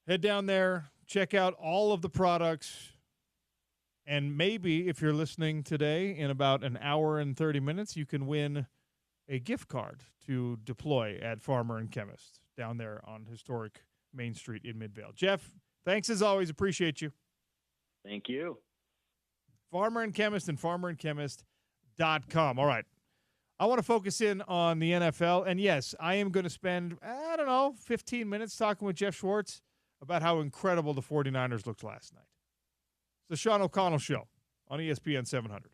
Head down there, check out all of the products, and maybe if you're listening today, in about an hour and 30 minutes, you can win a gift card to deploy at Farmer and Chemist down there on historic Main Street in Midvale. Jeff, thanks as always. Appreciate you. Thank you. Farmer and Chemist and farmerandchemist.com. All right. I want to focus in on the NFL. And yes, I am going to spend, 15 minutes talking with Jeff Schwartz about how incredible the 49ers looked last night. It's the Sean O'Connell Show on ESPN 700.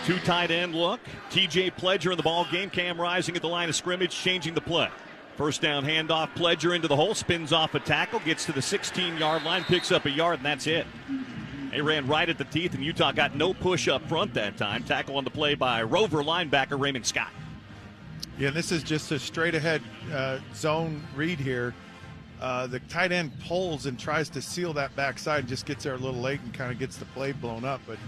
Two tight end look. TJ Pledger in the ball game. Cam Rising at the line of scrimmage, changing the play. First down handoff. Pledger into the hole, spins off a tackle, gets to the 16-yard line, picks up a yard, and that's it. They ran right at the teeth, and Utah got no push up front that time. Tackle on the play by Rover linebacker Raymond Scott. Yeah, this is just a straight-ahead zone read here. The tight end pulls and tries to seal that backside, just gets there a little late and kind of gets the play blown up. But,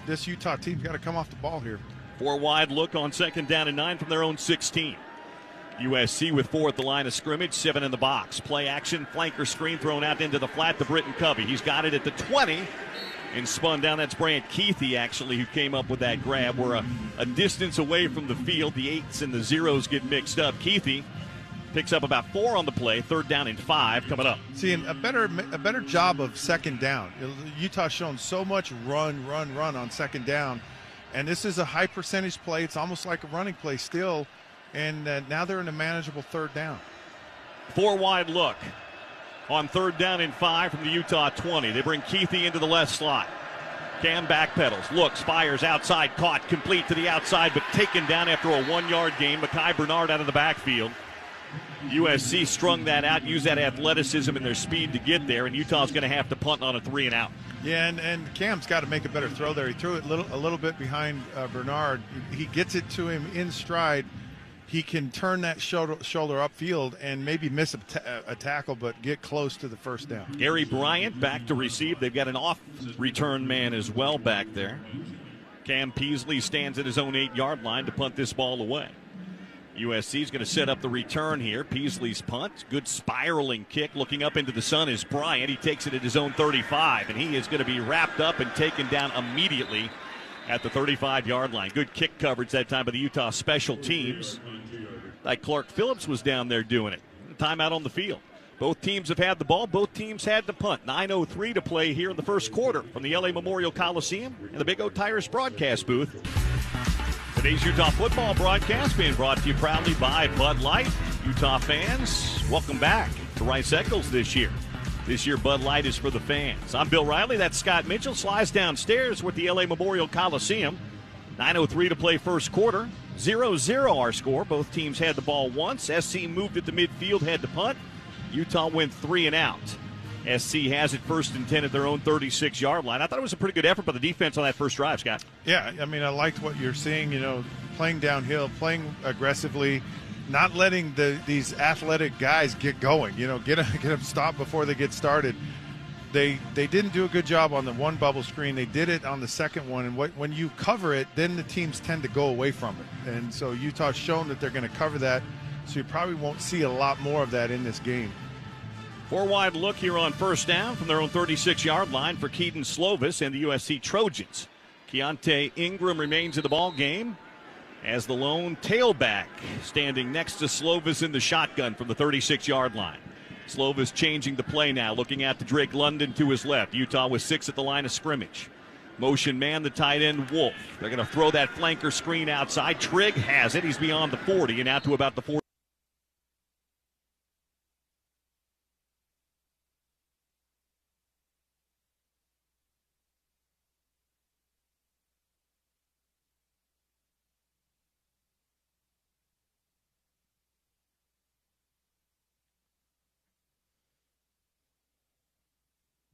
this Utah team's got to come off the ball here. 4 wide look on 2nd down and 9 from their own 16. USC with 4 at the line of scrimmage, 7 in the box. Play action, flanker screen thrown out into the flat to Britton Covey. He's got it at the 20 and spun down. That's Brant Keithy, actually, who came up with that grab. We're a distance away from the field. The 8s and the 0s get mixed up. Keithy picks up about 4 on the play. 3rd down and 5 coming up. Seeing a better job of 2nd down. Utah's shown so much run on 2nd down. And this is a high percentage play. It's almost like a running play still. And now they're in a manageable 3rd down. 4 wide look on 3rd down and 5 from the Utah 20. They bring Keithy into the left slot. Cam backpedals, looks, fires outside, caught, complete to the outside, but taken down after a 1-yard gain. Mekhi Bernard out of the backfield. USC strung that out, used that athleticism and their speed to get there, and Utah's going to have to punt on a 3-and-out. Yeah, and Cam's got to make a better throw there. He threw it a little bit behind Bernard. He gets it to him in stride. He can turn that shoulder upfield and maybe miss a tackle, but get close to the 1st down. Gary Bryant back to receive. They've got an off-return man as well back there. Cam Peasley stands at his own 8-yard line to punt this ball away. USC's going to set up the return here. Peasley's punt. Good spiraling kick. Looking up into the sun is Bryant. He takes it at his own 35, and he is going to be wrapped up and taken down immediately at the 35-yard line. Good kick coverage that time by the Utah special teams. Like Clark Phillips was down there doing it. Timeout on the field. Both teams have had the ball. Both teams had the punt. 9:03 to play here in the first quarter from the LA Memorial Coliseum in the Big O Tires broadcast booth. Today's Utah football broadcast being brought to you proudly by Bud Light. Utah fans, welcome back to Rice Eccles this year. This year, Bud Light is for the fans. I'm Bill Riley. That's Scott Mitchell. Slides downstairs with the LA Memorial Coliseum. 9:03 to play first quarter. 0-0 our score. Both teams had the ball once. SC moved it to midfield, had to punt. Utah went 3 and out. SC has it 1st and 10 at their own 36-yard line. I thought it was a pretty good effort by the defense on that first drive, Scott. Yeah, I mean, I liked what you're seeing, playing downhill, playing aggressively, not letting these athletic guys get going, get them stopped before they get started. They didn't do a good job on the one bubble screen. They did it on the second one, and when you cover it, then the teams tend to go away from it. And so Utah's shown that they're going to cover that, so you probably won't see a lot more of that in this game. 4 wide look here on 1st down from their own 36-yard line for Keaton Slovis and the USC Trojans. Keontae Ingram remains in the ball game as the lone tailback, standing next to Slovis in the shotgun from the 36-yard line. Slovis changing the play now, looking out to Drake London to his left. Utah with 6 at the line of scrimmage. Motion man, the tight end, Wolf. They're going to throw that flanker screen outside. Trigg has it. He's beyond the 40 and out to about the 40.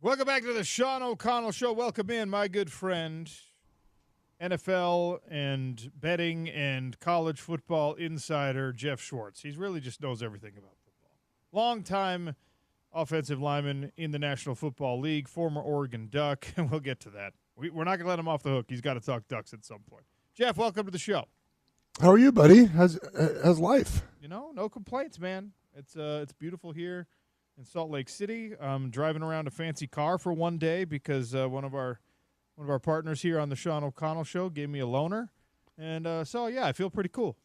Welcome back to the Sean O'Connell Show. Welcome in, my good friend NFL and betting and college football insider Jeff Schwartz. He really just knows everything about football. Longtime offensive lineman in the National Football League, former Oregon Duck, and we'll get to that. We're not going to let him off the hook. He's got to talk Ducks at some point. Jeff, welcome to the show. How are you, buddy? How's life? No complaints, man. It's beautiful here in Salt Lake City. I'm driving around a fancy car for one day because one of our partners here on the Sean O'Connell Show gave me a loaner, and I feel pretty cool.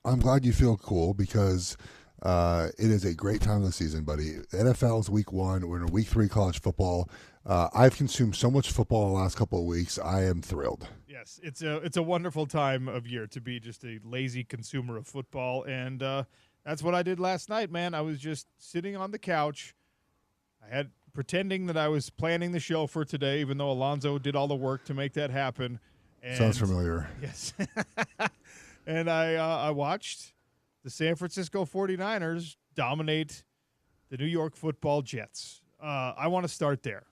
I'm glad you feel cool because it is a great time of the season, buddy. NFL's week 1. We're in week 3 college football. I've consumed so much football in the last couple of weeks. I am thrilled. Yes, it's a wonderful time of year to be just a lazy consumer of football, and that's what I did last night, man. I was just sitting on the couch. I had pretending that I was planning the show for today, even though Alonzo did all the work to make that happen. And, sounds familiar. Yes. And I watched the San Francisco 49ers dominate the New York Football Jets. I want to start there.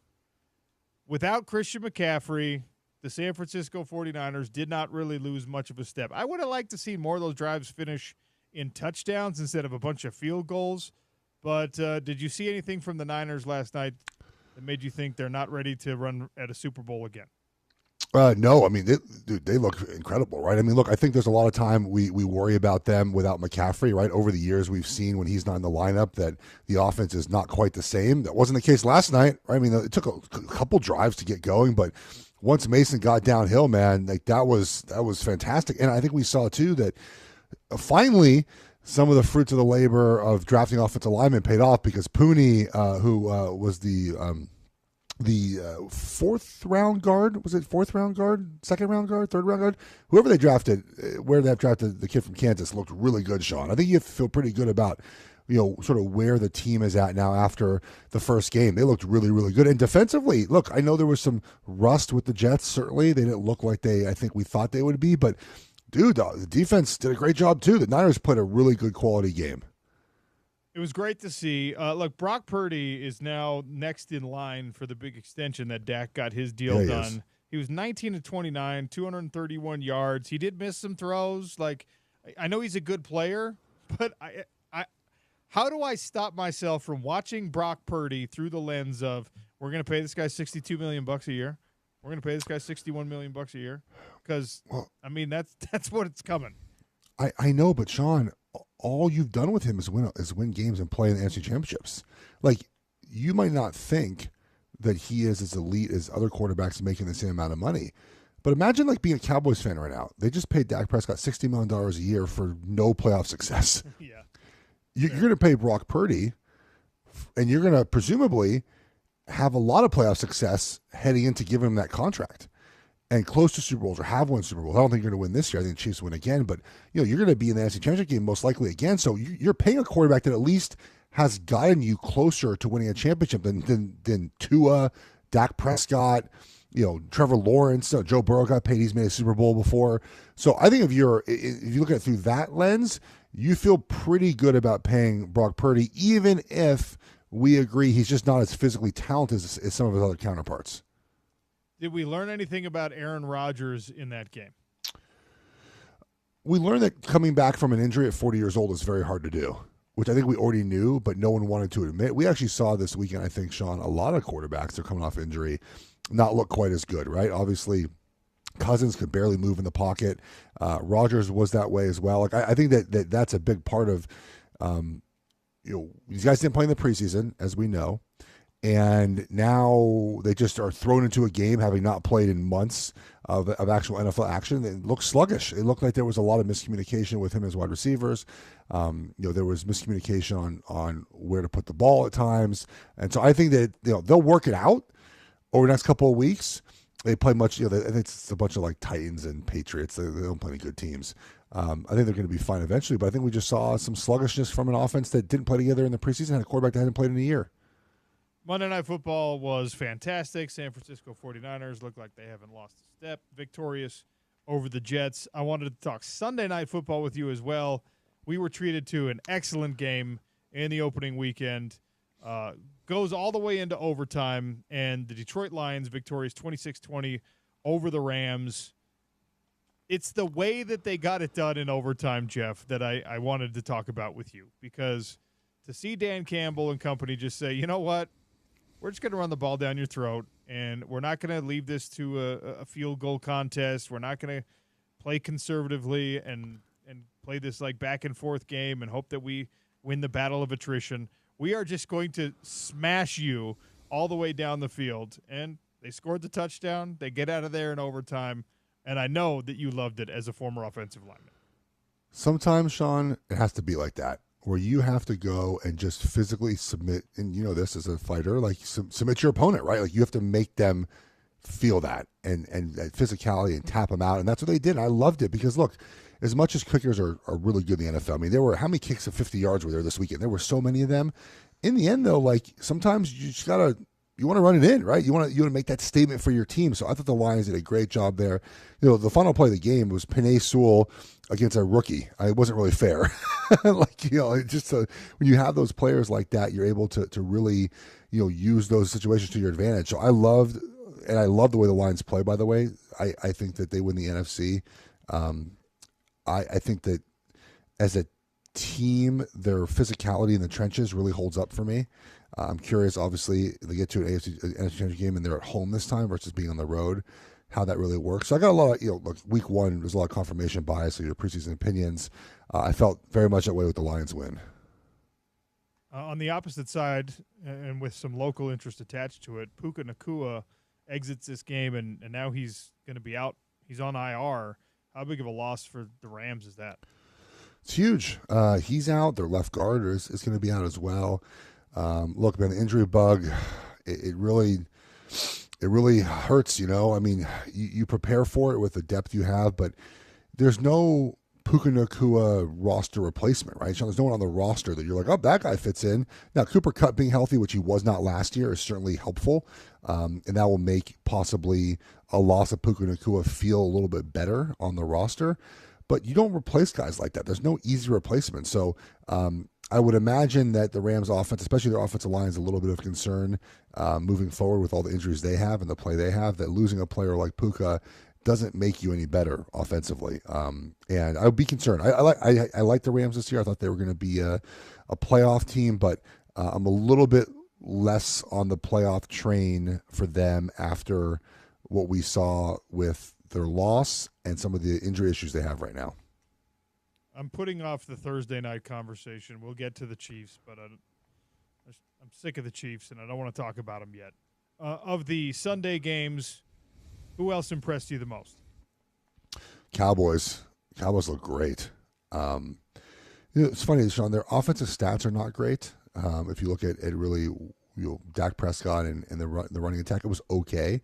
Without Christian McCaffrey, the San Francisco 49ers did not really lose much of a step. I would have liked to see more of those drives finish in touchdowns instead of a bunch of field goals. But did you see anything from the Niners last night that made you think they're not ready to run at a Super Bowl again? No, I mean, they look incredible, right? I mean, look, I think there's a lot of time we worry about them without McCaffrey, right? Over the years, we've seen when he's not in the lineup that the offense is not quite the same. That wasn't the case last night, right? I mean, it took a couple drives to get going, but once Mason got downhill, man, like that was fantastic. And I think we saw too that finally some of the fruits of the labor of drafting offensive linemen paid off because Pooney, who was the fourth round guard, was it fourth round guard, second round guard, third round guard, whoever they drafted, where they drafted the kid from Kansas looked really good, Sean. I think you have to feel pretty good about, sort of where the team is at now after the first game. They looked really, really good. And defensively, look, I know there was some rust with the Jets, certainly. They didn't look like I think we thought they would be, but dude, the defense did a great job too. The Niners played a really good quality game. It was great to see. Look, Brock Purdy is now next in line for the big extension that Dak got his deal done. He was 19-29, 231 yards. He did miss some throws. Like, I know he's a good player, but how do I stop myself from watching Brock Purdy through the lens of we're going to pay this guy $62 million a year? We're going to pay this guy $61 million a year? Because, I mean, that's what it's coming. I know, but Sean, all you've done with him is win games and play in the NFC championships. Like, you might not think that he is as elite as other quarterbacks making the same amount of money. But imagine like being a Cowboys fan right now. They just paid Dak Prescott $60 million a year for no playoff success. Yeah. You're going to pay Brock Purdy, and you're going to presumably have a lot of playoff success heading into giving him that contract and close to Super Bowls or have won Super Bowls. I don't think you're going to win this year. I think the Chiefs win again, but you're going to be in the NFC Championship game most likely again. So you're paying a quarterback that at least has gotten you closer to winning a championship than Tua, Dak Prescott, Trevor Lawrence, Joe Burrow got paid. He's made a Super Bowl before. So I think if you look at it through that lens, you feel pretty good about paying Brock Purdy, even if we agree he's just not as physically talented as some of his other counterparts. Did we learn anything about Aaron Rodgers in that game? We learned that coming back from an injury at 40 years old is very hard to do, which I think we already knew, but no one wanted to admit. We actually saw this weekend, I think, Sean, a lot of quarterbacks that are coming off injury not look quite as good, right? Obviously, Cousins could barely move in the pocket. Rodgers was that way as well. Like I think that's a big part of, these guys didn't play in the preseason, as we know, and now they just are thrown into a game having not played in months of actual NFL action. It looked sluggish. It looked like there was a lot of miscommunication with him as wide receivers. There was miscommunication on where to put the ball at times, and so I think that they'll work it out over the next couple of weeks. They play much, I think it's a bunch of like Titans and Patriots. They don't play any good teams. I think they're going to be fine eventually, but I think we just saw some sluggishness from an offense that didn't play together in the preseason, had a quarterback that hadn't played in a year. Monday Night Football was fantastic. San Francisco 49ers look like they haven't lost a step. Victorious over the Jets. I wanted to talk Sunday Night Football with you as well. We were treated to an excellent game in the opening weekend. Goes all the way into overtime, and the Detroit Lions victorious 26-20 over the Rams. It's the way that they got it done in overtime, Jeff, that I wanted to talk about with you, because to see Dan Campbell and company just say, you know what, we're just going to run the ball down your throat, and we're not going to leave this to a field goal contest. We're not going to play conservatively and play this like back and forth game and hope that we win the battle of attrition. We are just going to smash you all the way down the field. And they scored the touchdown. They get out of there in overtime. And I know that you loved it as a former offensive lineman. Sometimes, Sean, it has to be like that, where you have to go and just physically submit. And you know this as a fighter, like submit your opponent, right? Like you have to make them feel that and that physicality and tap them out. And that's what they did. And I loved it because, look, as much as kickers are really good in the NFL, I mean, there were, how many kicks of 50 yards were there this weekend? There were so many of them. In the end, though, like sometimes you just you want to run it in, right? You want to make that statement for your team. So I thought the Lions did a great job there. You know, the final play of the game was Penei Sewell against a rookie. It wasn't really fair. Like, you know, it just when you have those players like that, you're able to really, you know, use those situations to your advantage. So I love the way the Lions play, by the way. I think that they win the NFC. I think that as a team, their physicality in the trenches really holds up for me. I'm curious, obviously, they get to an NFC Championship game and they're at home this time versus being on the road, how that really works. So I got a lot of, you know, look, week one, there's a lot of confirmation bias, so your preseason opinions. I felt very much that way with the Lions win. On the opposite side, and with some local interest attached to it, Puka Nacua exits this game, and now he's going to be out. He's on IR. How big of a loss for the Rams is that? It's huge. He's out. Their left guard is going to be out as well. Look, man, the injury bug, it really hurts, you know. I mean, you prepare for it with the depth you have, but there's no Puka Nacua roster replacement, right? Sean, there's no one on the roster that you're like, oh, that guy fits in. Now, Cooper Kupp being healthy, which he was not last year, is certainly helpful, and that will make possibly a loss of Puka Nacua feel a little bit better on the roster. But you don't replace guys like that. There's no easy replacement. So I would imagine that the Rams offense, especially their offensive line, is a little bit of concern moving forward with all the injuries they have and the play they have, that losing a player like Puka doesn't make you any better offensively. And I would be concerned. I like the Rams this year. I thought they were going to be a playoff team, but I'm a little bit less on the playoff train for them after what we saw with their loss and some of the injury issues they have right now. I'm putting off the Thursday night conversation. We'll get to the Chiefs, but I'm sick of the Chiefs, and I don't want to talk about them yet. Of the Sunday games, who else impressed you the most? Cowboys. Cowboys look great. You know, it's funny, Sean, their offensive stats are not great. If you look at really, you know, Dak Prescott and the running attack, it was okay.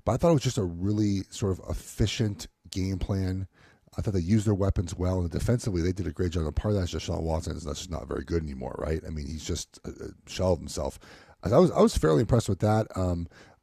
But I thought it was just a really sort of efficient game plan. I thought they used their weapons well, and defensively they did a great job. And part of that's just Deshaun Watson is just not very good anymore, right? I mean, he's just a shell of himself. I was fairly impressed with that.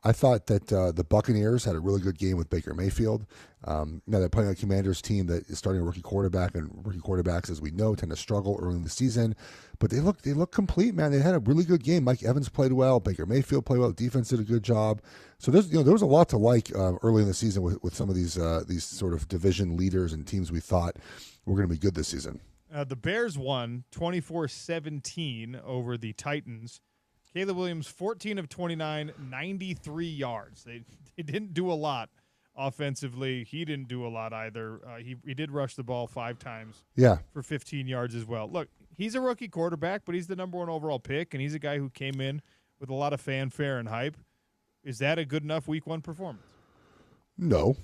I thought that the Buccaneers had a really good game with Baker Mayfield. Now they're playing a Commanders team that is starting a rookie quarterback, and rookie quarterbacks, as we know, tend to struggle early in the season. But they look complete, man. They had a really good game. Mike Evans played well. Baker Mayfield played well. Defense did a good job. So there was a lot to like early in the season with some of these sort of division leaders and teams we thought were going to be good this season. The Bears won 24-17 over the Titans. Caleb Williams, 14 of 29, 93 yards. They didn't do a lot offensively. He didn't do a lot either. He did rush the ball 5 times for 15 yards as well. Look, he's a rookie quarterback, but he's the number 1 overall pick, and he's a guy who came in with a lot of fanfare and hype. Is that a good enough week 1 performance? No.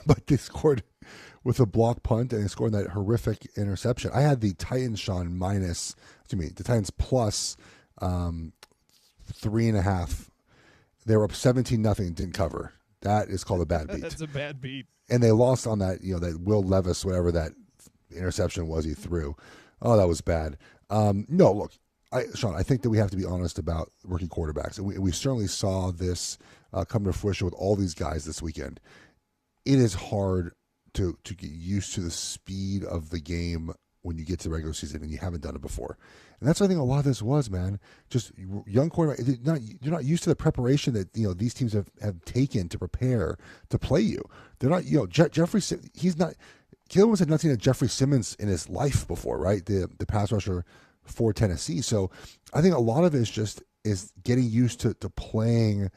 But they scored with a block punt, and they scored that horrific interception. I had the Titans, Sean, the Titans plus 3.5. They were up 17-0 and didn't cover. That is called a bad beat. That's a bad beat. And they lost on that, you know, that Will Levis, whatever that interception was he threw. Oh, that was bad. No, look, Sean, I think that we have to be honest about rookie quarterbacks. And we certainly saw this come to fruition with all these guys this weekend. It is hard to get used to the speed of the game when you get to the regular season and you haven't done it before. And that's what I think a lot of this was, man. Just young quarterback. You're not used to the preparation that these teams have taken to prepare to play you. They're not. Jeffrey. He's not. Caleb had not seen a Jeffrey Simmons in his life before, right? The pass rusher for Tennessee. So I think a lot of it is getting used to playing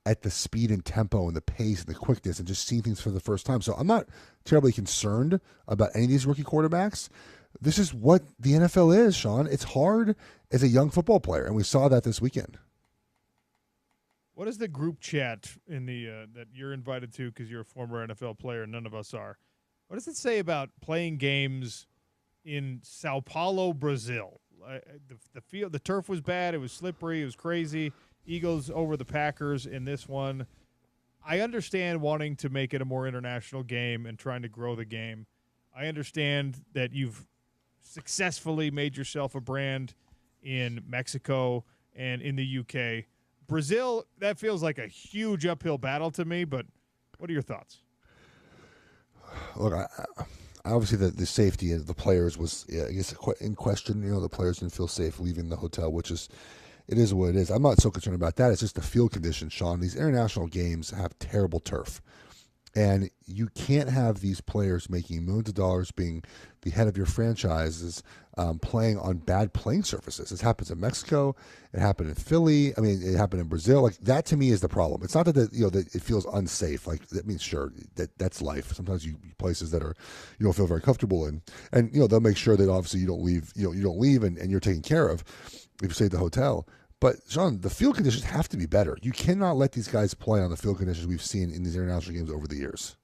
at the speed and tempo and the pace and the quickness and just seeing things for the first time. So I'm not terribly concerned about any of these rookie quarterbacks. This is what the NFL is, Sean. It's hard as a young football player, and we saw that this weekend. What is the group chat in the that you're invited to because you're a former NFL player and none of us are? What does it say about playing games in Sao Paulo, Brazil? The field, the turf was bad. It was slippery. It was crazy. Eagles over the Packers in this one. I understand wanting to make it a more international game and trying to grow the game. I understand that you've successfully made yourself a brand in Mexico and in the UK. Brazil, that feels like a huge uphill battle to me, but what are your thoughts? Look, obviously the safety of the players was, I guess, in question. The players didn't feel safe leaving the hotel, it is what it is. I'm not so concerned about that. It's just the field conditions, Sean. These international games have terrible turf. And you can't have these players making millions of dollars, being the head of your franchises, playing on bad playing surfaces. This happens in Mexico. It happened in Philly. I mean, it happened in Brazil. Like, that to me is the problem. It's not that that it feels unsafe. Like, that means, sure, that's life. Sometimes you places that you don't feel very comfortable in, and they'll make sure that obviously you don't leave and you're taken care of if you stay at the hotel. But, Sean, the field conditions have to be better. You cannot let these guys play on the field conditions we've seen in these international games over the years.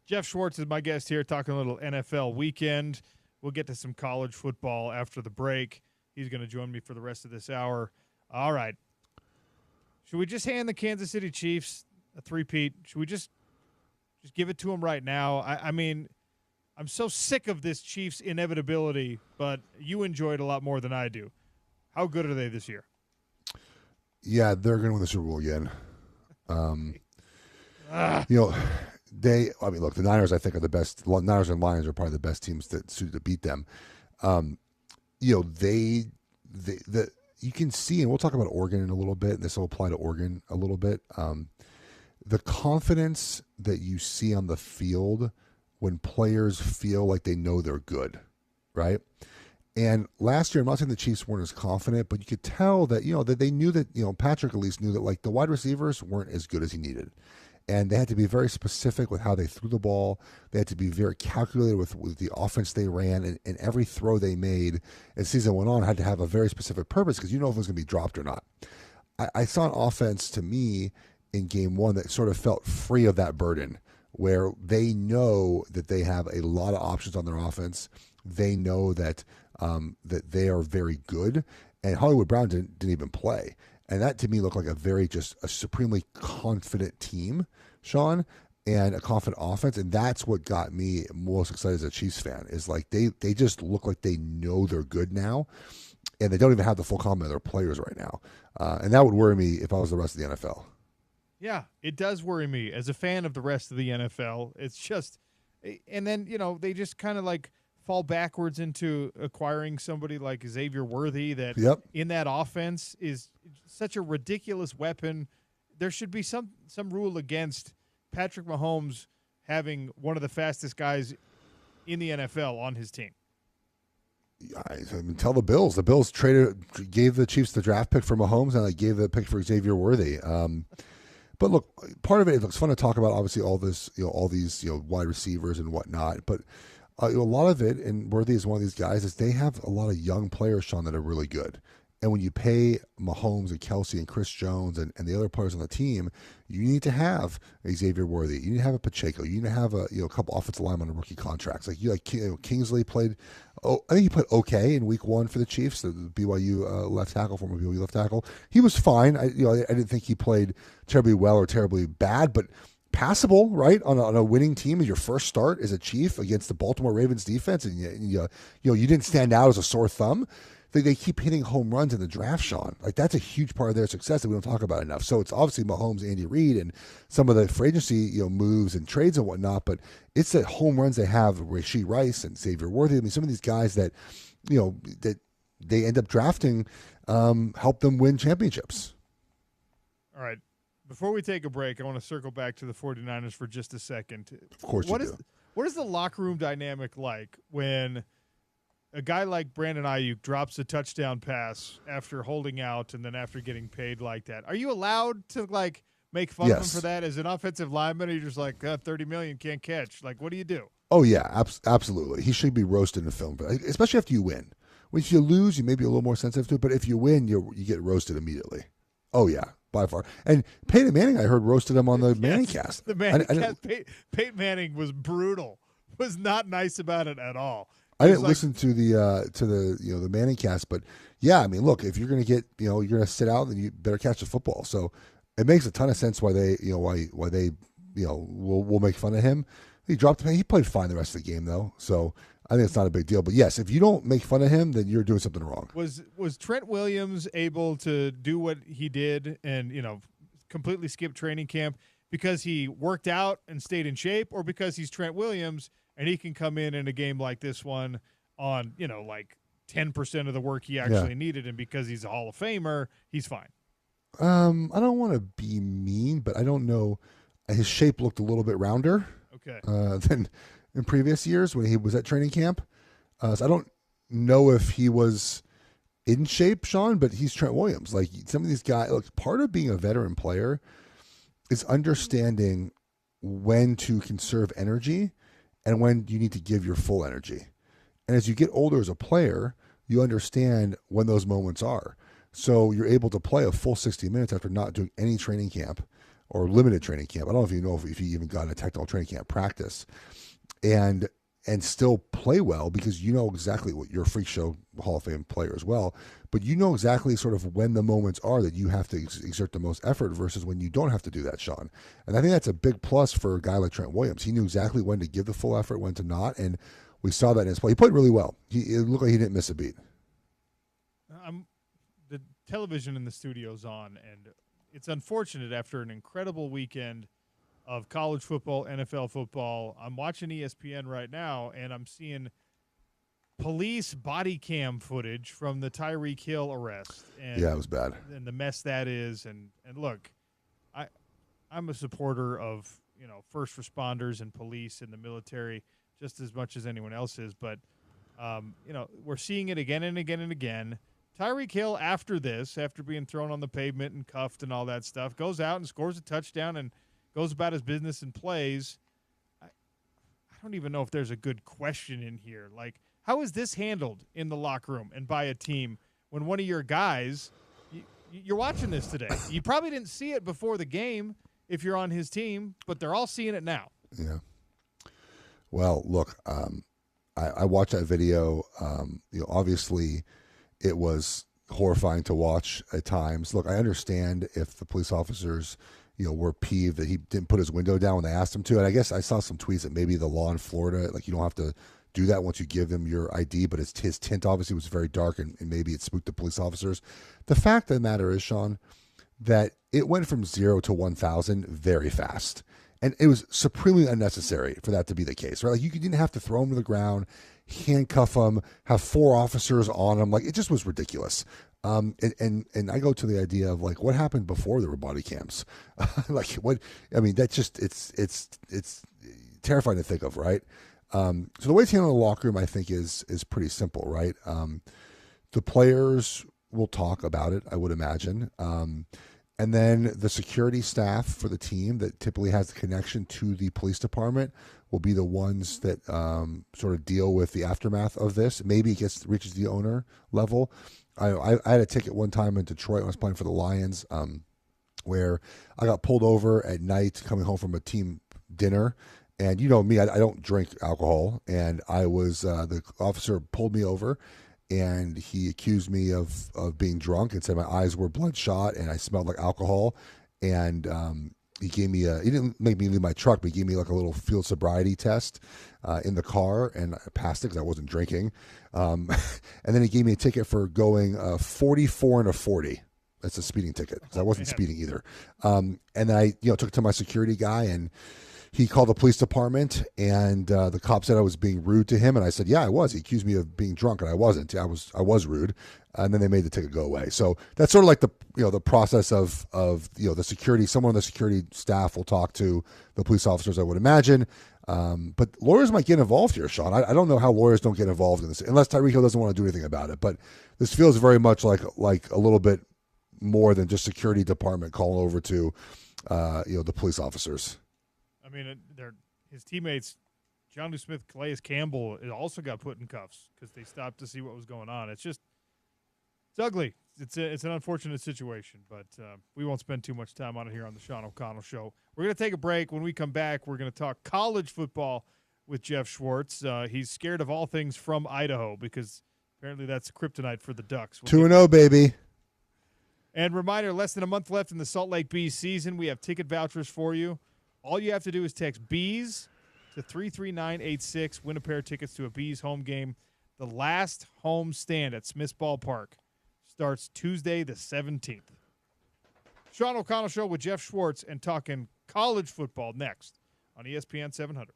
Jeff Schwartz is my guest here, talking a little NFL weekend. We'll get to some college football after the break. He's going to join me for the rest of this hour. All right. Should we just hand the Kansas City Chiefs a three-peat? Should we just give it to them right now? I mean, I'm so sick of this Chiefs inevitability, but you enjoy it a lot more than I do. How good are they this year? Yeah, they're going to win the Super Bowl again. Look, the Niners, I think, are the best. Niners and Lions are probably the best teams that suited to beat them. You can see, and we'll talk about Oregon in a little bit, and this will apply to Oregon a little bit. The confidence that you see on the field when players feel like they know they're good, right? And last year, I'm not saying the Chiefs weren't as confident, but you could tell that, that they knew that, Patrick at least knew that, like, the wide receivers weren't as good as he needed. And they had to be very specific with how they threw the ball. They had to be very calculated with the offense they ran. And every throw they made as season went on had to have a very specific purpose because you know if it was going to be dropped or not. I saw an offense, to me, in game one that sort of felt free of that burden, where they know that they have a lot of options on their offense. They know that that they are very good, and Hollywood Brown didn't even play, and that to me looked like a supremely confident team, Sean, and a confident offense, and that's what got me most excited as a Chiefs fan. Is like they just look like they know they're good now, and they don't even have the full complement of their players right now, and that would worry me if I was the rest of the NFL. Yeah, it does worry me as a fan of the rest of the NFL. It's just, and then they just kind of like fall backwards into acquiring somebody like Xavier Worthy that in that offense is such a ridiculous weapon. There should be some rule against Patrick Mahomes having one of the fastest guys in the NFL on his team. I mean, tell the Bills. The Bills gave the Chiefs the draft pick for Mahomes, and they gave the pick for Xavier Worthy. But look, part of it looks fun to talk about. Obviously, all this, all these, wide receivers and whatnot. But a lot of it, and Worthy is one of these guys, is they have a lot of young players, Sean, that are really good. And when you pay Mahomes and Kelsey and Chris Jones and the other players on the team, you need to have a Xavier Worthy. You need to have a Pacheco. You need to have a couple offensive linemen on rookie contracts. Kingsley played. I think he played okay in week one for the Chiefs. The BYU left tackle, former BYU left tackle. He was fine. I didn't think he played terribly well or terribly bad, but passable, right? On a winning team, your first start as a Chief against the Baltimore Ravens defense, and you didn't stand out as a sore thumb. they keep hitting home runs in the draft, Sean. Like, that's a huge part of their success that we don't talk about enough. So it's obviously Mahomes, Andy Reid, and some of the free agency moves and trades and whatnot, but it's the home runs they have, Rashee Rice and Xavier Worthy. I mean, some of these guys that, that they end up drafting help them win championships. All right. Before we take a break, I want to circle back to the 49ers for just a second. Of course you do. What is the locker room dynamic like when a guy like Brandon Ayuk drops a touchdown pass after holding out and then after getting paid like that? Are you allowed to, like, make fun of him for that as an offensive lineman? Or you're just like, $30 million, can't catch. Like, what do you do? Oh, yeah, absolutely. He should be roasted in the film, especially after you win. If you lose, you may be a little more sensitive to it, but if you win, you get roasted immediately. Oh, yeah, by far. And Peyton Manning, I heard, roasted him on the Manning cast. The Manning cast. Peyton Manning was brutal, was not nice about it at all. I didn't listen to the Manning cast, but yeah, I mean, look, if you're going to get, you're going to sit out, then you better catch the football. So it makes a ton of sense why they will make fun of him. He played fine the rest of the game though. So I think it's not a big deal. But yes, if you don't make fun of him, then you're doing something wrong. Was Trent Williams able to do what he did and, completely skip training camp because he worked out and stayed in shape, or because he's Trent Williams and he can come in a game like this one on, like 10% of the work he actually needed, and because he's a Hall of Famer, he's fine? I don't want to be mean, but I don't know. His shape looked a little bit rounder than in previous years when he was at training camp. So I don't know if he was in shape, Sean, but he's Trent Williams. Like, some of these guys, look, part of being a veteran player is understanding when to conserve energy and when you need to give your full energy. And as you get older as a player, you understand when those moments are. So you're able to play a full 60 minutes after not doing any training camp or limited training camp. I don't know if you even got a technical training camp practice, and still play well, because you know exactly what you're a freak show Hall of Fame player as well, but you know exactly sort of when the moments are that you have to exert the most effort versus when you don't have to do that, Sean. And I think that's a big plus for a guy like Trent Williams. He knew exactly when to give the full effort, when to not, and we saw that in his play. He played really well. It looked like he didn't miss a beat. The television in the studio's on, and it's unfortunate after an incredible weekend of college football, NFL football. I'm watching ESPN right now, and I'm seeing police body cam footage from the Tyreek Hill arrest. And, yeah, it was bad. And the mess that is. And look, I'm a supporter of, first responders and police and the military just as much as anyone else is. But, we're seeing it again and again and again. Tyreek Hill, after being thrown on the pavement and cuffed and all that stuff, goes out and scores a touchdown and goes about his business and plays. I don't even know if there's a good question in here. Like, how is this handled in the locker room and by a team when one of your guys, you're watching this today. You probably didn't see it before the game if you're on his team, but they're all seeing it now. Yeah. Well, look, I watched that video. Obviously it was horrifying to watch at times. Look, I understand if the police officers were peeved that he didn't put his window down when they asked him to. And I guess I saw some tweets that maybe the law in Florida, like, you don't have to do that once you give them your ID, but his tint obviously was very dark, and maybe it spooked the police officers. The fact of the matter is, Sean, that it went from 0 to 1,000 very fast. And it was supremely unnecessary for that to be the case, right? Like, you didn't have to throw him to the ground, handcuff him, have 4 officers on him. Like, it just was ridiculous. And I go to the idea of, like, what happened before there were body cams? Like, what? I mean, that's just it's terrifying to think of, right? So the way it's handled in the locker room, I think, is pretty simple, right? The players will talk about it, I would imagine. And then the security staff for the team that typically has the connection to the police department will be the ones that sort of deal with the aftermath of this. Maybe it reaches the owner level. I had a ticket one time in Detroit when I was playing for the Lions, where I got pulled over at night coming home from a team dinner. And you know me, I don't drink alcohol. And I was the officer pulled me over, and he accused me of being drunk and said my eyes were bloodshot and I smelled like alcohol. And he didn't make me leave my truck, but he gave me like a little field sobriety test in the car, and I passed it because I wasn't drinking. And then he gave me a ticket for going 44 and a 40. That's a speeding ticket because I wasn't speeding either. And then I took it to my security guy, and he called the police department, and the cop said I was being rude to him, and I said, yeah, I was. He accused me of being drunk, and I wasn't. I was rude, and then they made the ticket go away. So that's sort of like the process of the security. Someone on the security staff will talk to the police officers, I would imagine. But lawyers might get involved here, Sean. I don't know how lawyers don't get involved in this, unless Tyreek Hill doesn't want to do anything about it. But this feels very much like a little bit more than just security department calling over to the police officers. I mean, his teammates, Jonnu Smith, Calais Campbell, also got put in cuffs because they stopped to see what was going on. It's ugly. It's an unfortunate situation, but we won't spend too much time on it here on the Sean O'Connell Show. We're going to take a break. When we come back, we're going to talk college football with Jeff Schwartz. He's scared of all things from Idaho because apparently that's kryptonite for the Ducks. 2-0, baby. And reminder, less than a month left in the Salt Lake Bees season. We have ticket vouchers for you. All you have to do is text Bees to 33986. Win a pair of tickets to a Bees home game. The last home stand at Smith's Ballpark starts Tuesday the 17th. Sean O'Connell Show with Jeff Schwartz and talking college football next on ESPN 700.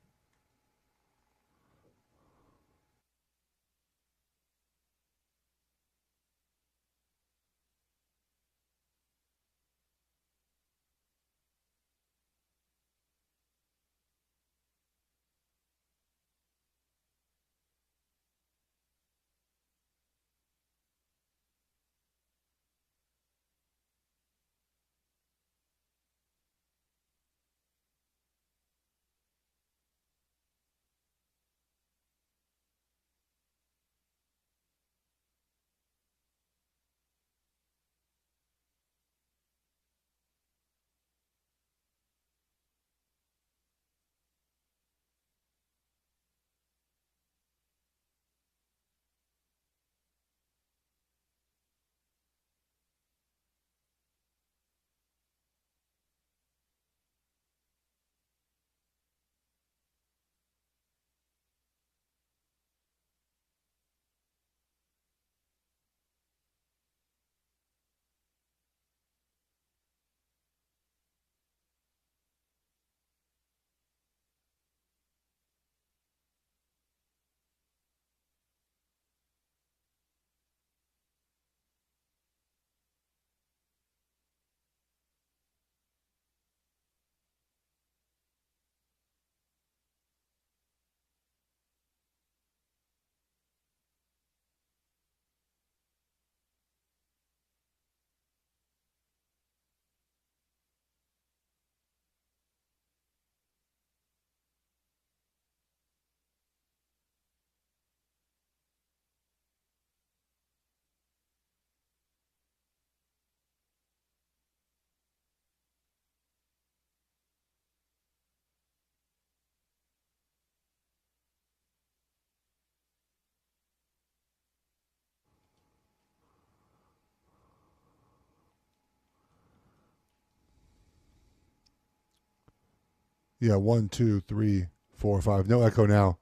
Yeah, 1, 2, 3, 4, 5. No echo now.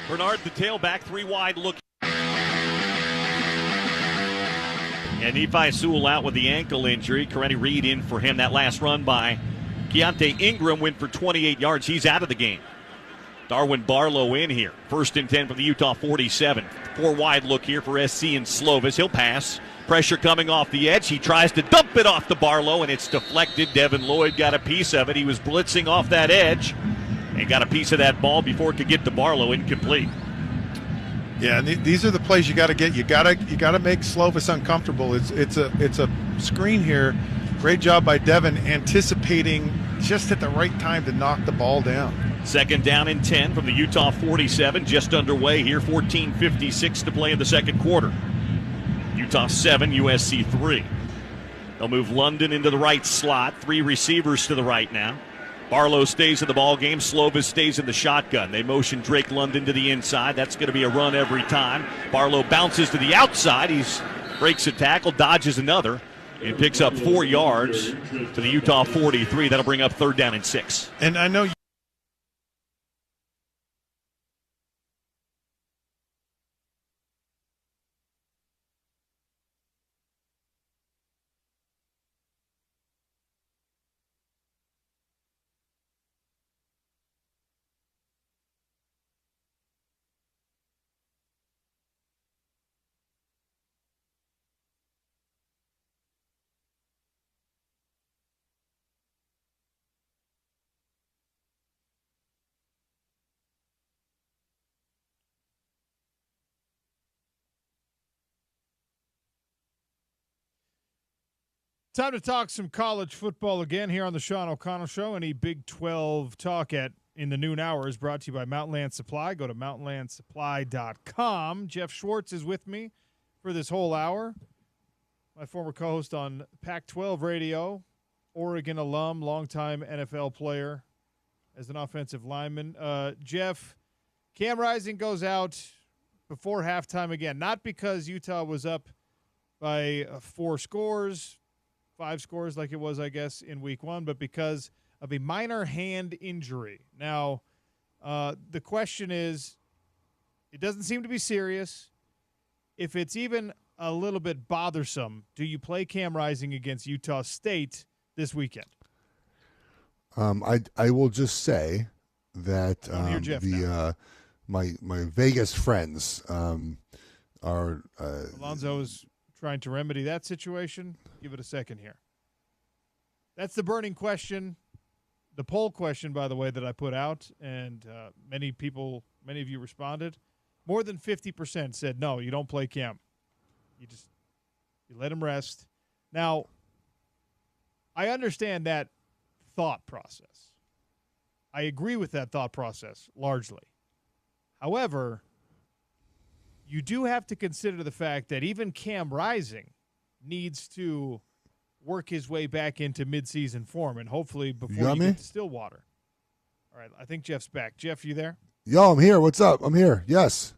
Bernard, the tailback, 3 wide look. And Nephi Sewell out with the ankle injury. Corretti Reed in for him. That last run by Keontae Ingram went for 28 yards. He's out of the game. Darwin Barlow in here. 1st and 10 from the Utah 47. 4 wide look here for SC and Slovis. He'll pass. Pressure coming off the edge. He tries to dump it off to Barlow, and it's deflected. Devin Lloyd got a piece of it. He was blitzing off that edge and got a piece of that ball before it could get to Barlow. Incomplete. Yeah, and these are the plays you got to get. You got to make Slovis uncomfortable. It's a screen here. Great job by Devin, anticipating just at the right time to knock the ball down. 2nd down and 10 from the Utah 47, just underway here. 14:56 to play in the second quarter. Utah 7, USC 3. They'll move London into the right slot. 3 receivers to the right now. Barlow stays in the ball game. Slovis stays in the shotgun. They motion Drake London to the inside. That's going to be a run every time. Barlow bounces to the outside. He breaks a tackle, dodges another, and picks up 4 yards to the Utah 43. That'll bring up 3rd down and 6. And I know Time to talk some college football again here on the Sean O'Connell Show. Any Big 12 talk in the noon hour is brought to you by Mountainland Supply. Go to mountainlandsupply.com. Jeff Schwartz is with me for this whole hour. My former co-host on Pac-12 Radio, Oregon alum, longtime NFL player as an offensive lineman. Jeff, Cam Rising goes out before halftime again, not because Utah was up by 4 scores, 5 scores like it was, I guess, in week 1, but because of a minor hand injury. Now, the question is, it doesn't seem to be serious. If it's even a little bit bothersome, do you play Cam Rising against Utah State this weekend? I will just say that my Vegas friends are Alonzo is trying to remedy that situation. Give it a second here. That's the burning question. The poll question, by the way, that I put out, and many of you responded. More than 50% said, no, you don't play Cam. You let him rest. Now, I understand that thought process. I agree with that thought process largely. However, you do have to consider the fact that even Cam Rising needs to work his way back into midseason form, and hopefully before you get to Stillwater. All right, I think Jeff's back. Jeff, you there? Yo, I'm here. What's up? I'm here. Yes.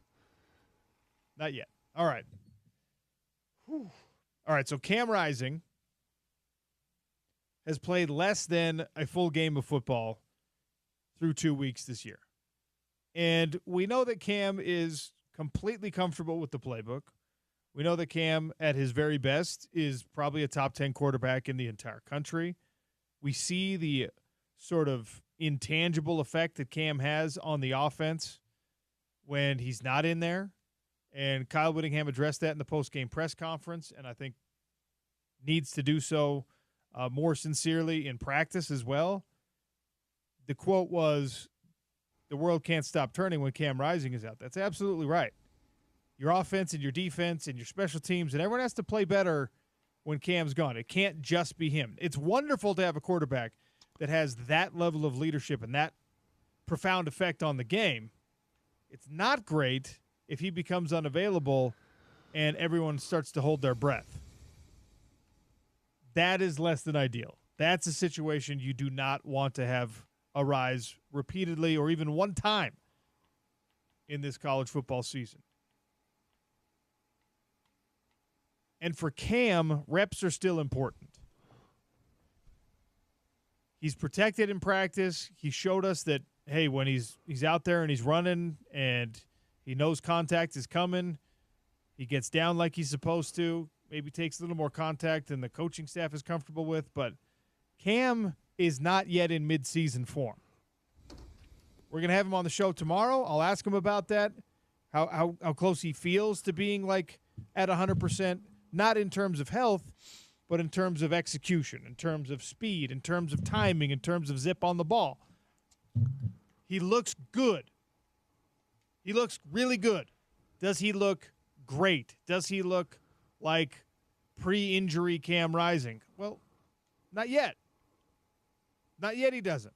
Not yet. All right. Whew. All right, so Cam Rising has played less than a full game of football through 2 weeks this year. And we know that Cam is completely comfortable with the playbook. We know that Cam, at his very best, is probably a top 10 quarterback in the entire country. We see the sort of intangible effect that Cam has on the offense when he's not in there. And Kyle Whittingham addressed that in the post-game press conference, and I think needs to do so more sincerely in practice as well. The quote was, "The world can't stop turning when Cam Rising is out." That's absolutely right. Your offense and your defense and your special teams, and everyone has to play better when Cam's gone. It can't just be him. It's wonderful to have a quarterback that has that level of leadership and that profound effect on the game. It's not great if he becomes unavailable and everyone starts to hold their breath. That is less than ideal. That's a situation you do not want to have arise repeatedly or even one time in this college football season. And for Cam, reps are still important. He's protected in practice. He showed us that, hey, when he's out there and he's running and he knows contact is coming, he gets down like he's supposed to, maybe takes a little more contact than the coaching staff is comfortable with. But Cam is not yet in midseason form. We're going to have him on the show tomorrow. I'll ask him about that, how close he feels to being like at 100%, not in terms of health, but in terms of execution, in terms of speed, in terms of timing, in terms of zip on the ball. He looks good. He looks really good. Does he look great? Does he look like pre-injury Cam Rising? Well, not yet. Not yet he doesn't.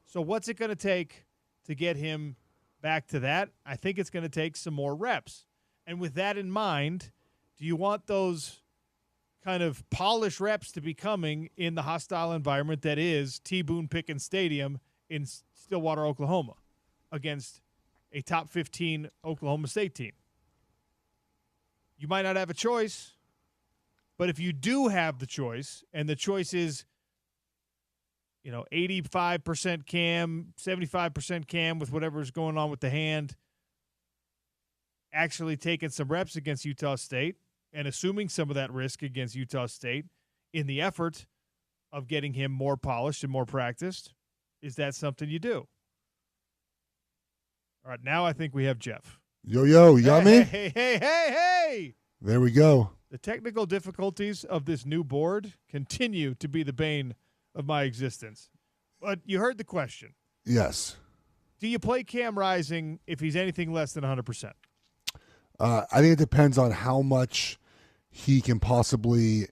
So what's it going to take to get him back to that? I think it's going to take some more reps. And with that in mind, do you want those kind of polished reps to be coming in the hostile environment that is T. Boone Pickens Stadium in Stillwater, Oklahoma, against a top 15 Oklahoma State team? You might not have a choice, but if you do have the choice, and the choice is, 85% Cam, 75% Cam with whatever's going on with the hand, actually taking some reps against Utah State and assuming some of that risk against Utah State in the effort of getting him more polished and more practiced, is that something you do? All right, now I think we have Jeff. Yo, you got me? Hey. There we go. The technical difficulties of this new board continue to be the bane of my existence. But you heard the question. Yes. Do you play Cam Rising if he's anything less than 100%? I think it depends on how much he can possibly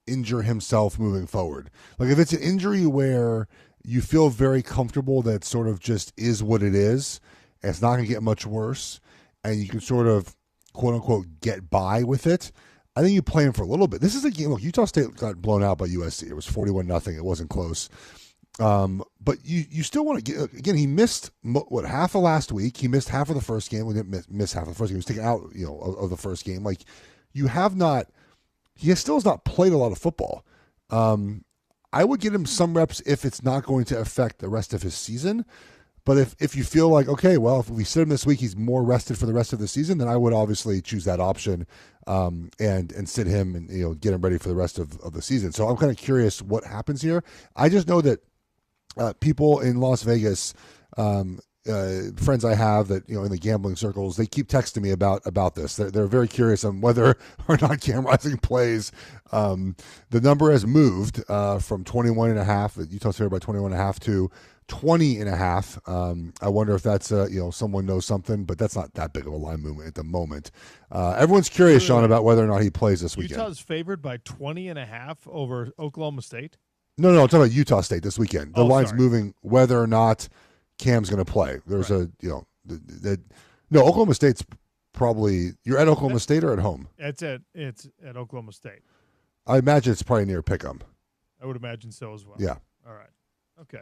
injure himself moving forward. Like if it's an injury where you feel very comfortable that sort of just is what it is, and it's not going to get much worse, and you can sort of, quote unquote, get by with it, I think you play him for a little bit. This is a game. Look, Utah State got blown out by USC. It was 41-0. It wasn't close. But you still want to get, again, he missed half of last week. He missed half of the first game. We didn't miss half of the first game. He was taken out, of the first game. Like he still has not played a lot of football. I would get him some reps if it's not going to affect the rest of his season. But if you feel like, okay, well, if we sit him this week, he's more rested for the rest of the season, then I would obviously choose that option and sit him and get him ready for the rest of the season. So I'm kind of curious what happens here. I just know that people in Las Vegas, friends I have that in the gambling circles, they keep texting me about this. They're very curious on whether or not Cam Rising plays. The number has moved from 21.5, Utah's favored by 21.5 to 20.5. I wonder if that's someone knows something, but that's not that big of a line movement at the moment. Everyone's curious, Sean, about whether or not he plays this weekend. Utah's favored by 20.5 over Oklahoma State. No, I'm talking about Utah State this weekend. The line's moving whether or not Cam's going to play. There's no, Oklahoma State's probably, you're at Oklahoma State or at home? It's at Oklahoma State. I imagine it's probably near Pick'em. I would imagine so as well. Yeah. All right. Okay.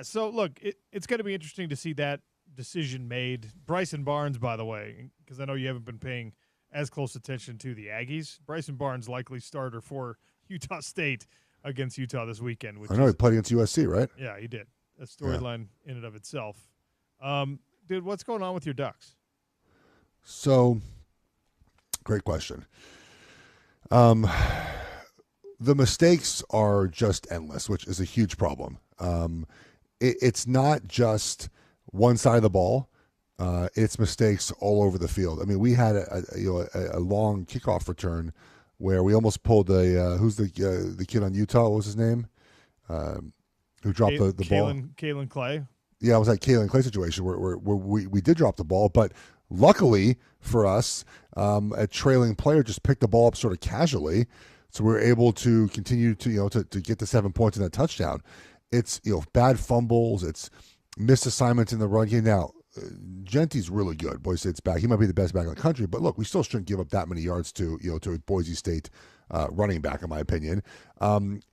So look, it's going to be interesting to see that decision made. Bryson Barnes, by the way, because I know you haven't been paying as close attention to the Aggies. Bryson Barnes likely starter for Utah State against Utah this weekend. I know he played against USC, right? Yeah, he did. A storyline in and of itself. Dude, what's going on with your Ducks? So, great question. The mistakes are just endless, which is a huge problem. It's not just one side of the ball. It's mistakes all over the field. I mean, we had a long kickoff return where we almost pulled who's the kid on Utah? What was his name? Who dropped the ball? Kalen Clay. Yeah, it was that Kalen Clay situation where we did drop the ball, but luckily for us, a trailing player just picked the ball up sort of casually, so we were able to continue to get the 7 points in that touchdown. It's bad fumbles, it's missed assignments in the run game. Now, Genty's really good. Boise State's back. He might be the best back in the country, but look, we still shouldn't give up that many yards to a Boise State running back, in my opinion.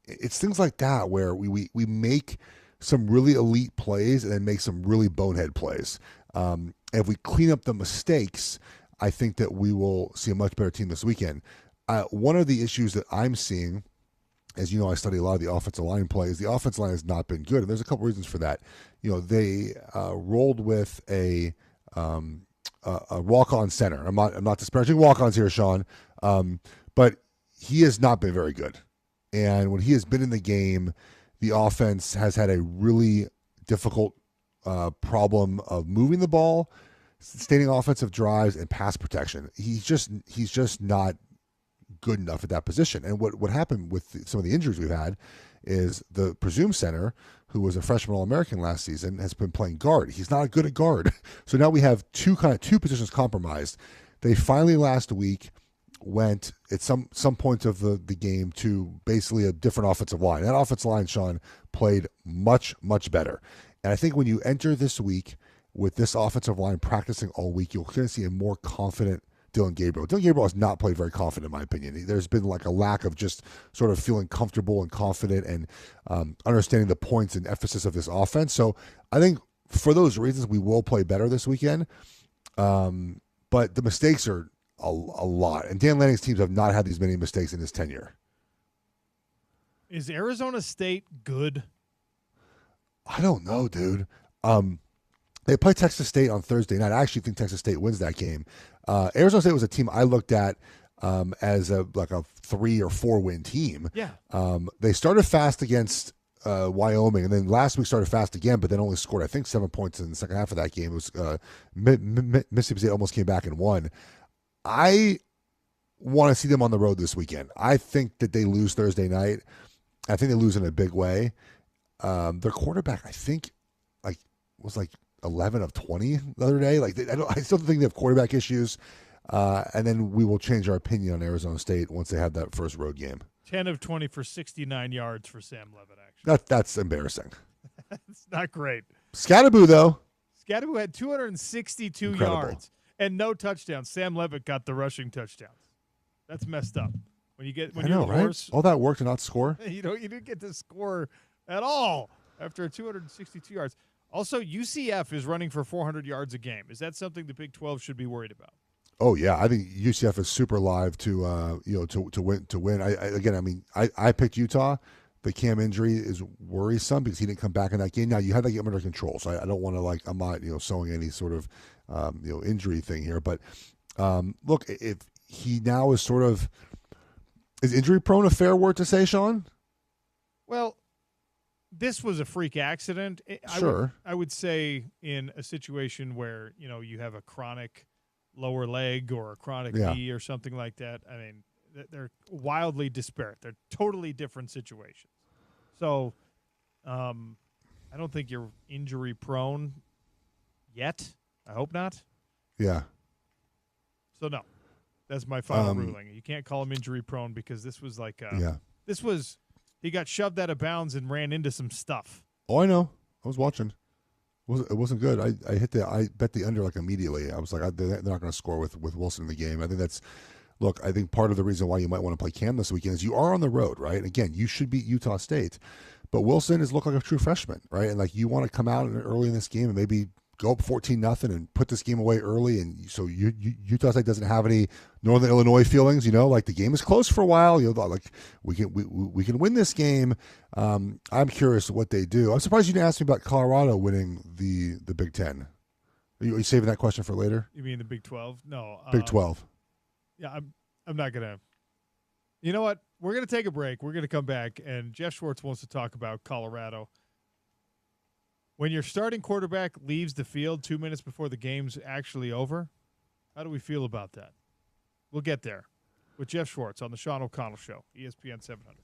It's things like that where we make some really elite plays and then make some really bonehead plays. If we clean up the mistakes, I think that we will see a much better team this weekend. One of the issues that I'm seeing, as you know, I study a lot of the offensive line plays. The offensive line has not been good, and there's a couple reasons for that. They rolled with a walk-on center. I'm not disparaging walk-ons here, Sean, but he has not been very good. And when he has been in the game, the offense has had a really difficult problem of moving the ball, sustaining offensive drives, and pass protection. He's just not good enough at that position. And what happened with some of the injuries we've had is the presumed center, who was a freshman All-American last season, has been playing guard. He's not good at guard. So now we have two positions compromised. They finally last week went at some points of the game to basically a different offensive line. That offensive line, Sean, played much, much better. And I think when you enter this week with this offensive line practicing all week, you're going to see a more confident Dillon Gabriel. Dillon Gabriel has not played very confident, in my opinion. There's been like a lack of just sort of feeling comfortable and confident and understanding the points and emphasis of this offense. So I think for those reasons, we will play better this weekend. But the mistakes are a lot. And Dan Lanning's teams have not had these many mistakes in his tenure. Is Arizona State good? I don't know, dude. They play Texas State on Thursday night. I actually think Texas State wins that game. Arizona State was a team I looked at as a 3 or 4 win team. Yeah. They started fast against Wyoming, and then last week started fast again, but then only scored, I think, 7 points in the second half of that game. It was Mississippi State almost came back and won. I want to see them on the road this weekend. I think that they lose Thursday night. I think they lose in a big way. Their quarterback, I think, was 11 of 20 the other day. I still think they have quarterback issues. And then we will change our opinion on Arizona State once they have that first road game. 10 of 20 for 69 yards for Sam Levitt, actually. That's embarrassing. It's not great. Scatterboo, though. Scatterboo had 262 Incredible. yards and no touchdowns. Sam Levitt got the rushing touchdowns. That's messed up. When you're the right? horse, All that work to not score. you didn't get to score at all after 262 yards. Also, UCF is running for 400 yards a game. Is that something the Big 12 should be worried about? Oh yeah, I think UCF is super live to win. I picked Utah. The Cam injury is worrisome because he didn't come back in that game. Now you have that game under control, so I don't want to I'm not sowing any sort of injury thing here. But look, if he now is is injury prone a fair word to say, Sean? Well, this was a freak accident. Sure. I would say in a situation where, you have a chronic lower leg or a chronic knee or something like that. I mean, they're wildly disparate. They're totally different situations. So I don't think you're injury prone yet. I hope not. Yeah. So, no. That's my final ruling. You can't call him injury prone because this was he got shoved out of bounds and ran into some stuff. Oh, I know. I was watching. It wasn't good. I bet the under immediately. I was like, they're not going to score with Wilson in the game. I think I think part of the reason why you might want to play Cam this weekend is you are on the road, right? And again, you should beat Utah State, but Wilson has looked like a true freshman, right? And you want to come out early in this game and maybe go up 14-0 and put this game away early, and so Utah State doesn't have any Northern Illinois feelings. The game is close for a while. We can win this game. I'm curious what they do. I'm surprised you didn't ask me about Colorado winning the Big Ten. Are you saving that question for later? You mean the Big 12? No, Big 12. Yeah, I'm not gonna. You know what? We're gonna take a break. We're gonna come back, and Jeff Schwartz wants to talk about Colorado. When your starting quarterback leaves the field 2 minutes before the game's actually over, how do we feel about that? We'll get there with Jeff Schwartz on the Sean O'Connell Show, ESPN 700.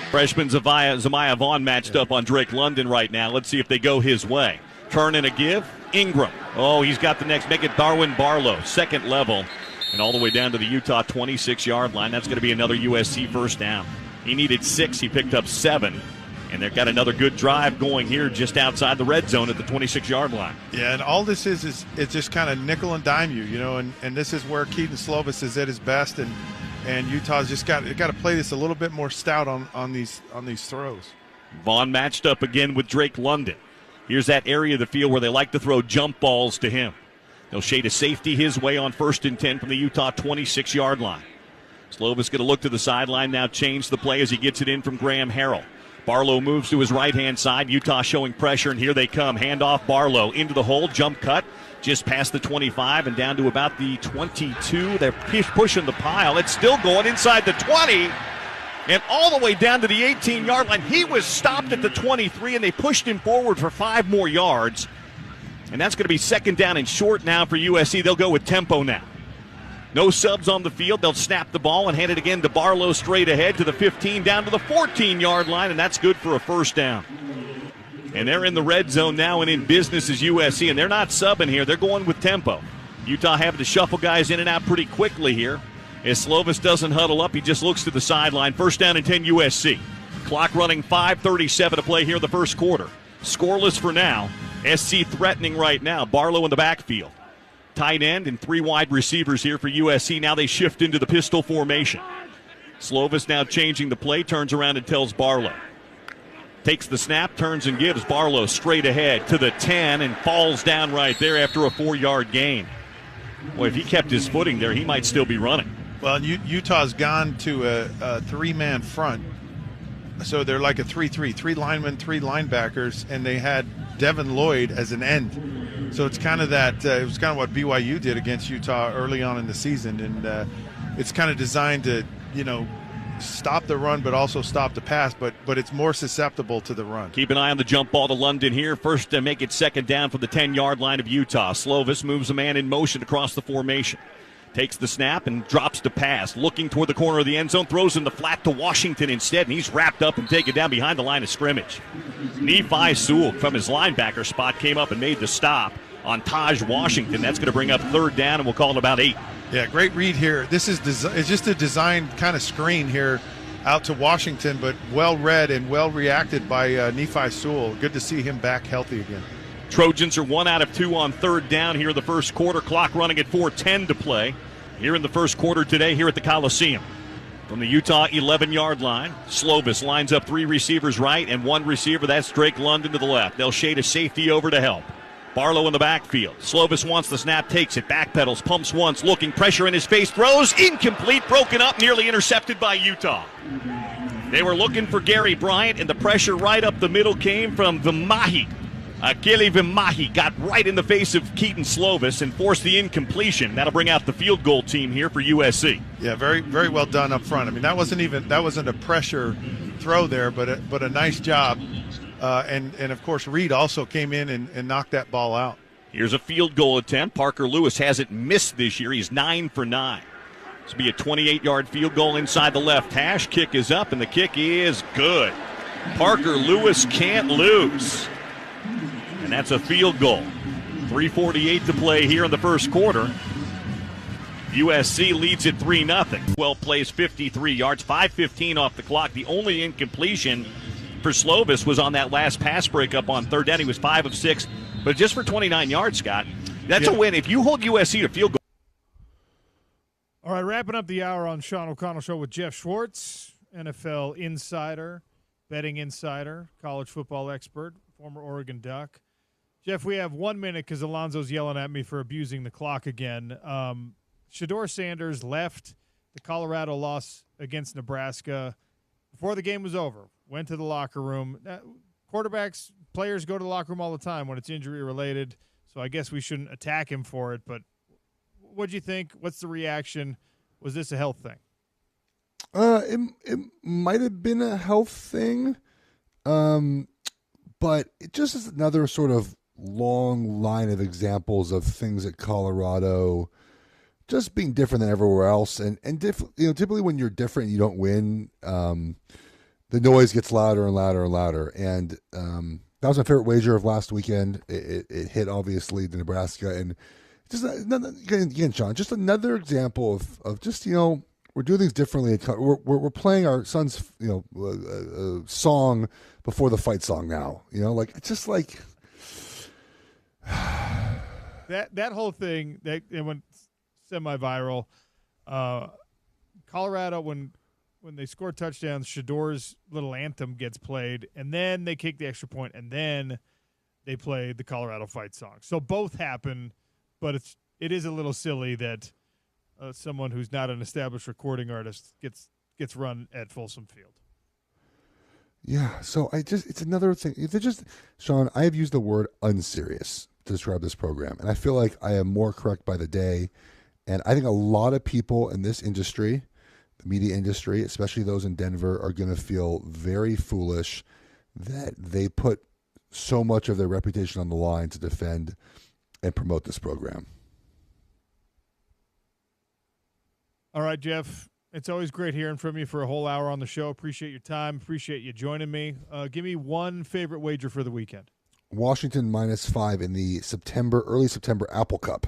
Freshman Zamiah Vaughn matched up on Drake London right now. Let's see if they go his way. Turn and a give. Ingram. Oh, he's got the next. Make it Darwin Barlow, second level. And all the way down to the Utah 26-yard line. That's going to be another USC first down. He needed 6. He picked up 7. And they've got another good drive going here just outside the red zone at the 26-yard line. Yeah, and all this is it's just kind of nickel and dime you, and this is where Keaton Slovis is at his best, and Utah's just got to play this a little bit more stout on these throws. Vaughn matched up again with Drake London. Here's that area of the field where they like to throw jump balls to him. They'll shade a safety his way on 1st and 10 from the Utah 26-yard line. Slovis going to look to the sideline now, change the play as he gets it in from Graham Harrell. Barlow moves to his right-hand side. Utah showing pressure, and here they come. Handoff Barlow into the hole, jump cut, just past the 25 and down to about the 22. They're pushing the pile. It's still going inside the 20 and all the way down to the 18-yard line. He was stopped at the 23, and they pushed him forward for 5 more yards. And that's going to be 2nd down and short now for USC. They'll go with tempo now. No subs on the field. They'll snap the ball and hand it again to Barlow straight ahead to the 15, down to the 14-yard line, and that's good for a 1st down. And they're in the red zone now and in business as USC, and they're not subbing here. They're going with tempo. Utah having to shuffle guys in and out pretty quickly here. As Slovis doesn't huddle up, he just looks to the sideline. 1st down and 10 USC. Clock running, 5:37 to play here in the first quarter. Scoreless for now. SC threatening right now. Barlow in the backfield. Tight end and 3 wide receivers here for USC. Now they shift into the pistol formation. Slovis now changing the play, turns around and tells Barlow. Takes the snap, turns and gives Barlow straight ahead to the 10 and falls down right there after a 4-yard gain. Boy, if he kept his footing there, he might still be running. Well, Utah's gone to a 3-man front. So they're like a 3-3, 3 linemen, 3 linebackers, and they had Devin Lloyd as an end. So it's kind of that. It was kind of what BYU did against Utah early on in the season, and it's kind of designed to, stop the run, but also stop the pass. But it's more susceptible to the run. Keep an eye on the jump ball to London here. First to make it 2nd down from the 10-yard line of Utah. Slovis moves a man in motion across the formation. Takes the snap and drops to pass. Looking toward the corner of the end zone. Throws in the flat to Washington instead, and he's wrapped up and taken down behind the line of scrimmage. Nephi Sewell from his linebacker spot came up and made the stop on Taj Washington. That's going to bring up 3rd down, and we'll call it about 8. Yeah, great read here. This is it's just a designed kind of screen here out to Washington, but well read and well reacted by Nephi Sewell. Good to see him back healthy again. Trojans are 1 out of 2 on 3rd down here in the first quarter. Clock running at 4:10 to play here in the first quarter today here at the Coliseum. From the Utah 11-yard line, Slovis lines up 3 receivers right and 1 receiver. That's Drake London to the left. They'll shade a safety over to help. Barlow in the backfield. Slovis wants the snap, takes it, backpedals, pumps once, looking, pressure in his face, throws, incomplete, broken up, nearly intercepted by Utah. They were looking for Gary Bryant, and the pressure right up the middle came from Vimahi. Akili Vimahi got right in the face of Keaton Slovis and forced the incompletion. That'll bring out the field goal team here for USC. Yeah, very, very well done up front. I mean, that wasn't a pressure throw there, but a nice job. And of course, Reed also came in and knocked that ball out. Here's a field goal attempt. Parker Lewis hasn't missed this year. He's 9 for 9. This will be a 28-yard field goal inside the left hash. Kick is up, and the kick is good. Parker Lewis can't lose. And that's a field goal. 3:48 to play here in the first quarter. USC leads it 3-0. Well plays 53 yards, 5:15 off the clock. The only incompletion for Slovis was on that last pass breakup on 3rd down. He was 5 of 6, but just for 29 yards, Scott. That's a win. If you hold USC to field goal. All right, wrapping up the hour on Sean O'Connell Show with Jeff Schwartz, NFL insider, betting insider, college football expert, former Oregon Duck. Jeff, we have 1 minute because Alonzo's yelling at me for abusing the clock again. Shedeur Sanders left the Colorado loss against Nebraska before the game was over. Went to the locker room. Quarterbacks, players go to the locker room all the time when it's injury related, so I guess we shouldn't attack him for it. But what'd you think? What's the reaction? Was this a health thing? It might have been a health thing, but it just is another sort of long line of examples of things at Colorado just being different than everywhere else. And typically when you're different, you don't win. The noise gets louder and louder and louder. And that was my favorite wager of last weekend. It hit, obviously, the Nebraska. And just, again, Sean, just another example of just, we're doing things differently. We're playing our son's song before the fight song now. Like it's just like that whole thing that it went semi-viral. Colorado when they score touchdowns, Shador's little anthem gets played, and then they kick the extra point, and then they play the Colorado fight song. So both happen, but it is a little silly that someone who's not an established recording artist gets run at Folsom Field. Yeah, so it's another thing. Sean, I have used the word unserious to describe this program, and I feel like I am more correct by the day. And I think a lot of people in this industry, the media industry, especially those in Denver, are going to feel very foolish that they put so much of their reputation on the line to defend and promote this program. All right, Jeff. It's always great hearing from you for a whole hour on the show. Appreciate your time. Appreciate you joining me. Give me one favorite wager for the weekend. Washington -5 in the early September Apple Cup.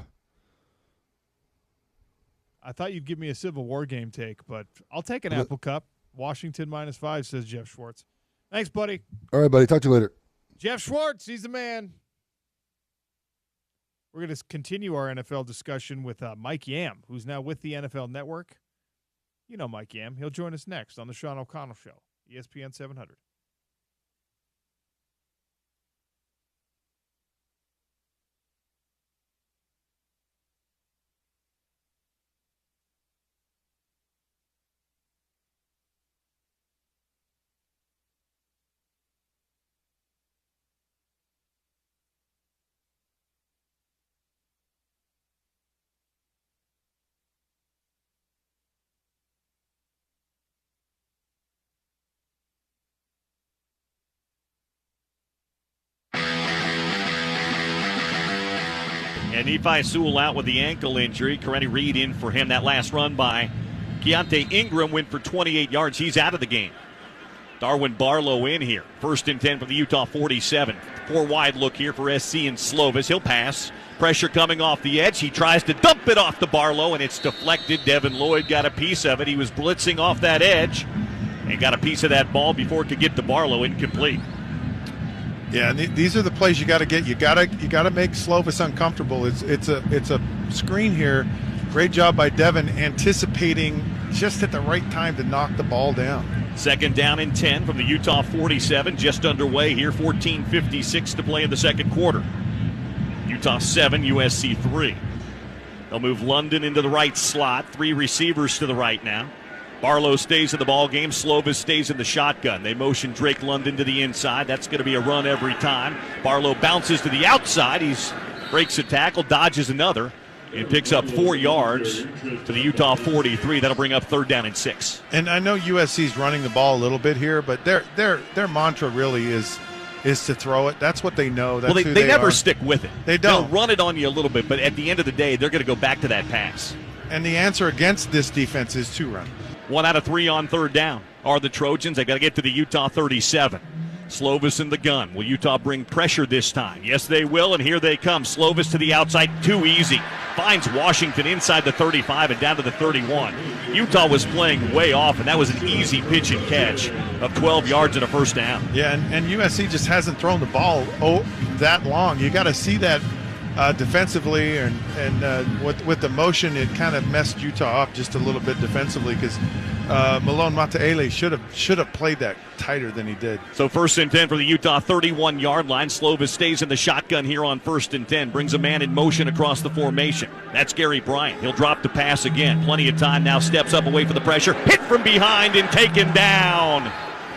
I thought you'd give me a Civil War game take, but I'll take an Apple Cup. Washington -5, says Jeff Schwartz. Thanks, buddy. All right, buddy. Talk to you later. Jeff Schwartz, he's the man. We're going to continue our NFL discussion with Mike Yam, who's now with the NFL Network. You know Mike Yam. He'll join us next on the Sean O'Connell Show, ESPN 700. And Nephi Sewell out with the ankle injury. Corrine Reed in for him. That last run by Keontae Ingram went for 28 yards. He's out of the game. Darwin Barlow in here. 1st and 10 from the Utah 47. 4 wide look here for SC and Slovis. He'll pass. Pressure coming off the edge. He tries to dump it off to Barlow, and it's deflected. Devin Lloyd got a piece of it. He was blitzing off that edge and got a piece of that ball before it could get to Barlow. Incomplete. Yeah, and these are the plays you got to get. You got to make Slovis uncomfortable. It's a screen here. Great job by Devin, anticipating just at the right time to knock the ball down. 2nd down and 10 from the Utah 47, just underway here. 14:56 to play in the second quarter. Utah 7, USC 3. They'll move London into the right slot. 3 receivers to the right now. Barlow stays in the ball game. Slovis stays in the shotgun. They motion Drake London to the inside. That's going to be a run every time. Barlow bounces to the outside. He breaks a tackle, dodges another, and picks up 4 yards to the Utah 43. That'll bring up 3rd down and 6. And I know USC's running the ball a little bit here, but their mantra really is to throw it. That's what they know. That's well, they never stick with it. They don't. They'll run it on you a little bit, but at the end of the day, they're going to go back to that pass. And the answer against this defense is to run. 1 out of 3 on 3rd down are the Trojans. They got to get to the Utah 37. Slovis in the gun. Will Utah bring pressure this time? Yes, they will, and here they come. Slovis to the outside, too easy. Finds Washington inside the 35 and down to the 31. Utah was playing way off, and that was an easy pitch and catch of 12 yards and a 1st down. Yeah, and USC just hasn't thrown the ball that long. You got to see that defensively, and with the motion, it kind of messed Utah up just a little bit defensively because Malone Mataele should have played that tighter than he did. So 1st and 10 for the Utah 31-yard line. Slovis stays in the shotgun here on 1st and 10. Brings a man in motion across the formation. That's Gary Bryant. He'll drop the pass again. Plenty of time now. Steps up away from the pressure. Hit from behind and taken down.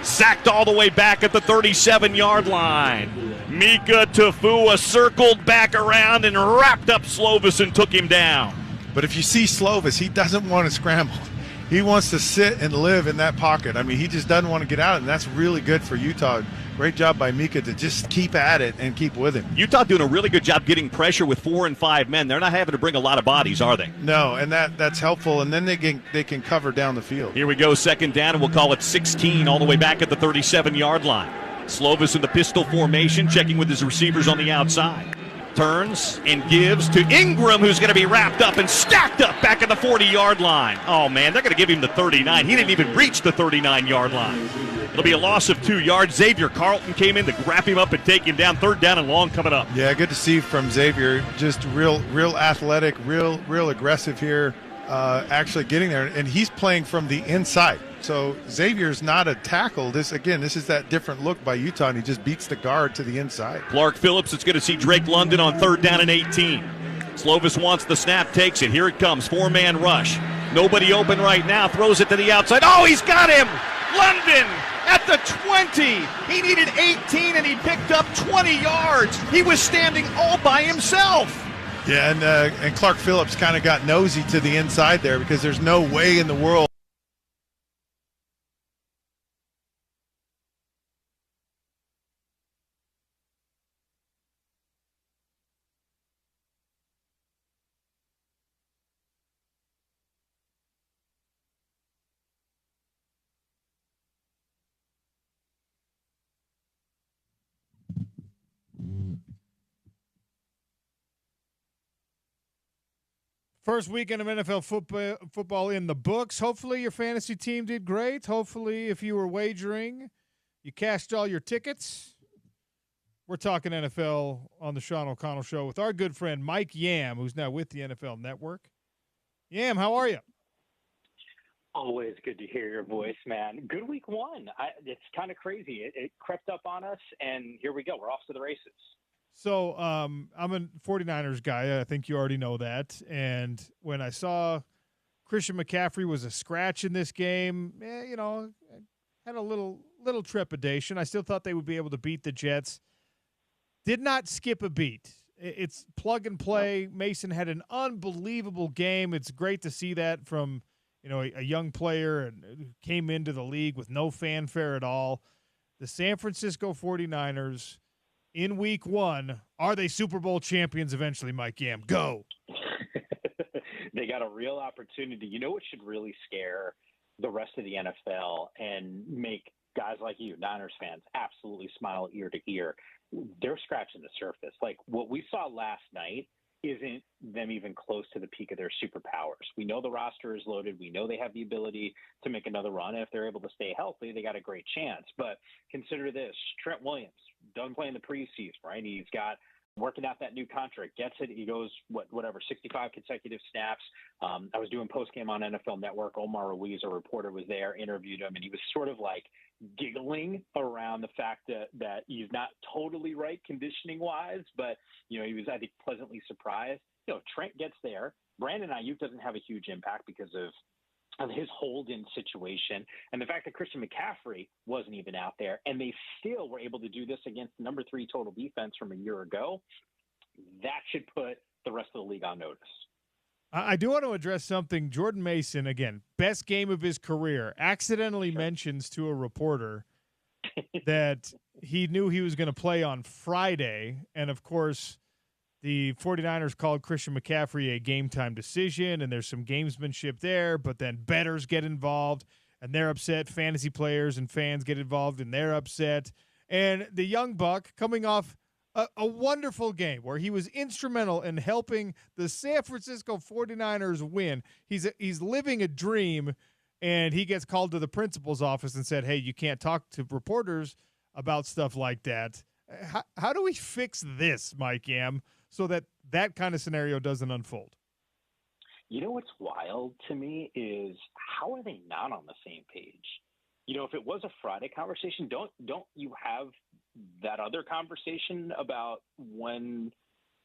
Sacked all the way back at the 37-yard line. Mika Tafua circled back around and wrapped up Slovis and took him down. But if you see Slovis, he doesn't want to scramble. He wants to sit and live in that pocket. I mean, he just doesn't want to get out, and that's really good for Utah. Great job by Mika to just keep at it and keep with him. Utah doing a really good job getting pressure with 4 and 5 men. They're not having to bring a lot of bodies, are they? No, and that's helpful, and then they can cover down the field. Here we go, 2nd down, and we'll call it 16 all the way back at the 37-yard line. Slovis in the pistol formation, checking with his receivers on the outside. Turns and gives to Ingram, who's going to be wrapped up and stacked up back at the 40-yard line. Oh, man, they're going to give him the 39. He didn't even reach the 39-yard line. It'll be a loss of 2 yards. Xavier Carlton came in to wrap him up and take him down. 3rd down and long coming up. Yeah, good to see from Xavier. Just real athletic, real aggressive here, actually getting there. And he's playing from the inside. So Xavier's not a tackle. This is that different look by Utah, and he just beats the guard to the inside. Clark Phillips is going to see Drake London on 3rd down and 18. Slovis wants the snap, takes it. Here it comes, 4-man rush. Nobody open right now, throws it to the outside. Oh, he's got him! London at the 20. He needed 18, and he picked up 20 yards. He was standing all by himself. Yeah, and Clark Phillips kind of got nosy to the inside there because there's no way in the world. First weekend of NFL football in the books. Hopefully your fantasy team did great. Hopefully if you were wagering, you cashed all your tickets. We're talking NFL on the Sean O'Connell Show with our good friend Mike Yam, who's now with the NFL Network. Yam, how are you? Always good to hear your voice, man. Good week one. It's kind of crazy. It crept up on us, and here we go. We're off to the races. So I'm a 49ers guy. I think you already know that. And when I saw Christian McCaffrey was a scratch in this game, I had a little trepidation. I still thought they would be able to beat the Jets. Did not skip a beat. It's plug and play. Mason had an unbelievable game. It's great to see that from a young player and came into the league with no fanfare at all. The San Francisco 49ers – in week one, are they Super Bowl champions eventually, Mike Yam? Go. They got a real opportunity. You know what should really scare the rest of the NFL and make guys like you, Niners fans, absolutely smile ear to ear? They're scratching the surface. Like what we saw last night isn't them even close to the peak of their superpowers. We know the roster is loaded. We know they have the ability to make another run. If they're able to stay healthy, they got a great chance. But consider this, Trent Williams, done playing the preseason, right? He's got working out that new contract, gets it. He goes, 65 consecutive snaps. I was doing postgame on NFL Network. Omar Ruiz, a reporter, was there, interviewed him, and he was sort of like giggling around the fact that he's not totally right conditioning-wise, but, he was, I think, pleasantly surprised. Trent gets there. Brandon Ayuk doesn't have a huge impact because of his hold-in situation and the fact that Christian McCaffrey wasn't even out there, and they still were able to do this against the number 3 total defense from a year ago. That should put the rest of the league on notice. I do want to address something. Jordan Mason, again, best game of his career, accidentally mentions to a reporter that he knew he was going to play on Friday, and of course the 49ers called Christian McCaffrey a game-time decision, and there's some gamesmanship there, but then bettors get involved, and they're upset. Fantasy players and fans get involved, and they're upset. And the young buck coming off a wonderful game where he was instrumental in helping the San Francisco 49ers win. He's living a dream, and he gets called to the principal's office and said, hey, you can't talk to reporters about stuff like that. How do we fix this, Mike Yam, so that kind of scenario doesn't unfold? You know what's wild to me is how are they not on the same page? If it was a Friday conversation, don't you have that other conversation about when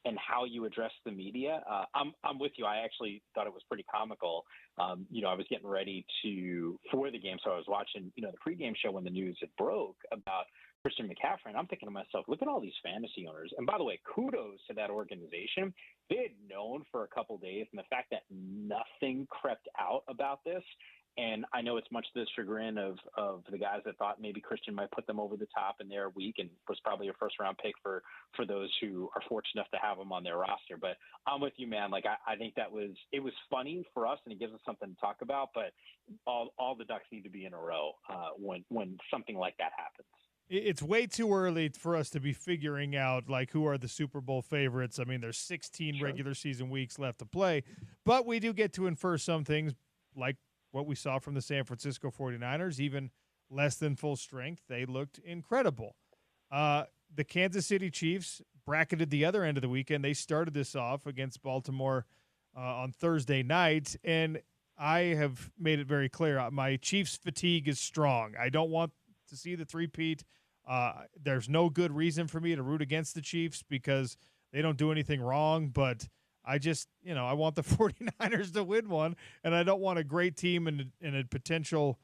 and how you address the media? I'm with you. I actually thought it was pretty comical. I was getting ready for the game, so I was watching, the pregame show when the news had broke about Christian McCaffrey, and I'm thinking to myself, look at all these fantasy owners. And by the way, kudos to that organization. They had known for a couple days, and the fact that nothing crept out about this. And I know it's much to the chagrin of the guys that thought maybe Christian might put them over the top in their week and was probably a first-round pick for those who are fortunate enough to have him on their roster. But I'm with you, man. Like, I think it was funny for us, and it gives us something to talk about. But all the ducks need to be in a row when something like that happens. It's way too early for us to be figuring out like who are the Super Bowl favorites. I mean, there's 16 regular season weeks left to play, but we do get to infer some things like what we saw from the San Francisco 49ers, even less than full strength. They looked incredible. The Kansas City Chiefs bracketed the other end of the weekend. They started this off against Baltimore on Thursday night, and I have made it very clear my Chiefs fatigue is strong. I don't want to see the three-peat. There's no good reason for me to root against the Chiefs because they don't do anything wrong, but I just, I want the 49ers to win one, and I don't want a great team in a potential,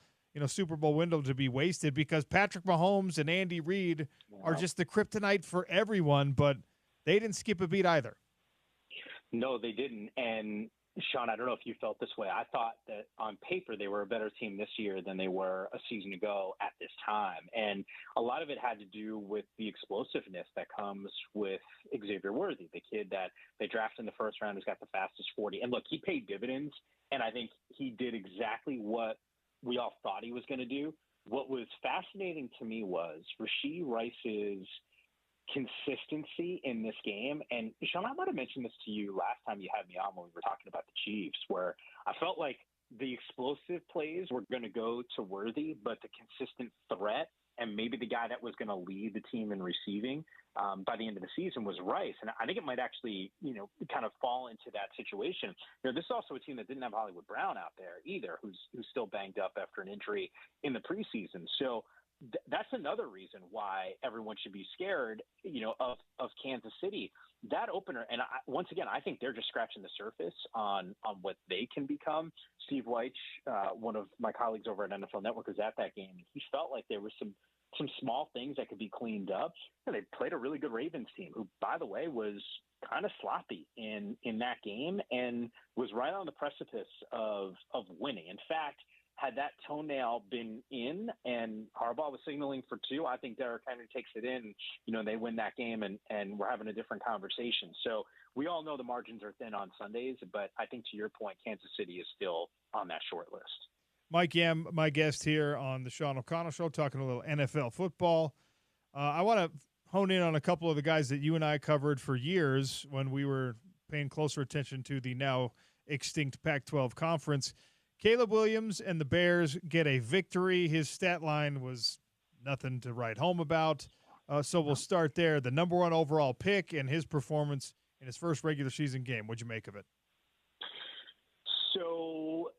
Super Bowl window to be wasted because Patrick Mahomes and Andy Reid are just the kryptonite for everyone, but they didn't skip a beat either. No, they didn't. And Sean, I don't know if you felt this way. I thought that on paper they were a better team this year than they were a season ago at this time. And a lot of it had to do with the explosiveness that comes with Xavier Worthy, the kid that they drafted in the first round who's got the fastest 40. And look, he paid dividends, and I think he did exactly what we all thought he was going to do. What was fascinating to me was Rashee Rice's consistency in this game. And Sean, I might have mentioned this to you last time you had me on when we were talking about the Chiefs, where I felt like the explosive plays were going to go to Worthy, but the consistent threat and maybe the guy that was going to lead the team in receiving by the end of the season was Rice. And I think it might actually, kind of fall into that situation. This is also a team that didn't have Hollywood Brown out there either, who's still banged up after an injury in the preseason. So that's another reason why everyone should be scared, of Kansas City. That opener, and once again, I think they're just scratching the surface on what they can become. Steve Weich, one of my colleagues over at NFL Network, was at that game. He felt like there were some small things that could be cleaned up. And they played a really good Ravens team, who, by the way, was kind of sloppy in that game and was right on the precipice of winning. In fact, had that toenail been in and Harbaugh was signaling for 2, I think Derrick Henry takes it in, and they win that game and we're having a different conversation. So we all know the margins are thin on Sundays, but I think to your point, Kansas City is still on that short list. Mike Yam, my guest here on the Sean O'Connell Show, talking a little NFL football. I want to hone in on a couple of the guys that you and I covered for years when we were paying closer attention to the now extinct Pac-12 conference. Caleb Williams and the Bears get a victory. His stat line was nothing to write home about. So we'll start there. The number 1 overall pick and his performance in his first regular season game. What'd you make of it? So,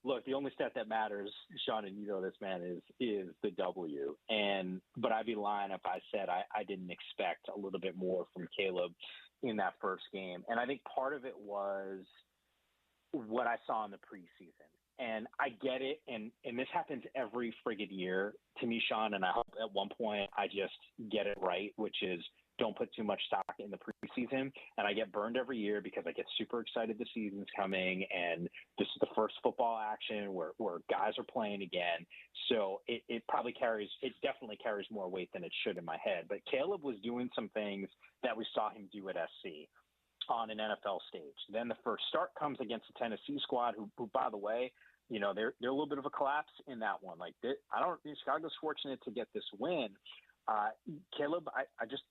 look, the only stat that matters, Sean, and you know this, man, is the W. But I'd be lying if I said I didn't expect a little bit more from Caleb in that first game. And I think part of it was what I saw in the preseason. And I get it, and this happens every friggin' year to me, Sean, and I hope at one point I just get it right, which is don't put too much stock in the preseason. And I get burned every year because I get super excited the season's coming, and this is the first football action where guys are playing again. So it definitely carries more weight than it should in my head. But Caleb was doing some things that we saw him do at SC on an NFL stage. Then the first start comes against the Tennessee squad, who by the way, they're a little bit of a collapse in that one. Like Chicago's fortunate to get this win. Caleb, I just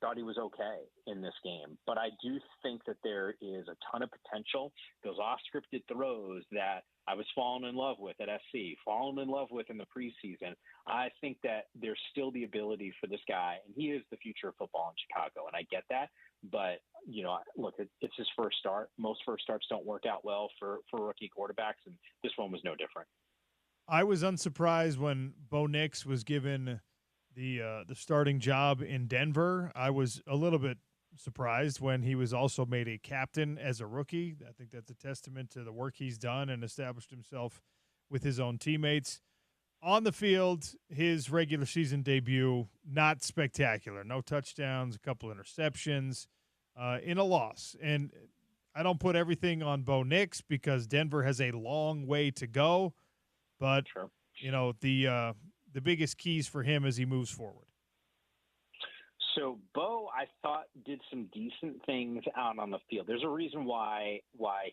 thought he was okay in this game, but I do think that there is a ton of potential. Those off-scripted throws that I was falling in love with at SC, falling in love with in the preseason. I think that there's still the ability for this guy, and he is the future of football in Chicago, and I get that. But, look, it's his first start. Most first starts don't work out well for rookie quarterbacks, and this one was no different. I was unsurprised when Bo Nix was given the starting job in Denver. I was a little bit surprised when he was also made a captain as a rookie. I think that's a testament to the work he's done and established himself with his own teammates. On the field, his regular season debut, not spectacular. No touchdowns, a couple interceptions in a loss. And I don't put everything on Bo Nix because Denver has a long way to go. But, sure. The biggest keys for him as he moves forward. So Bo, I thought, did some decent things out on the field. There's a reason why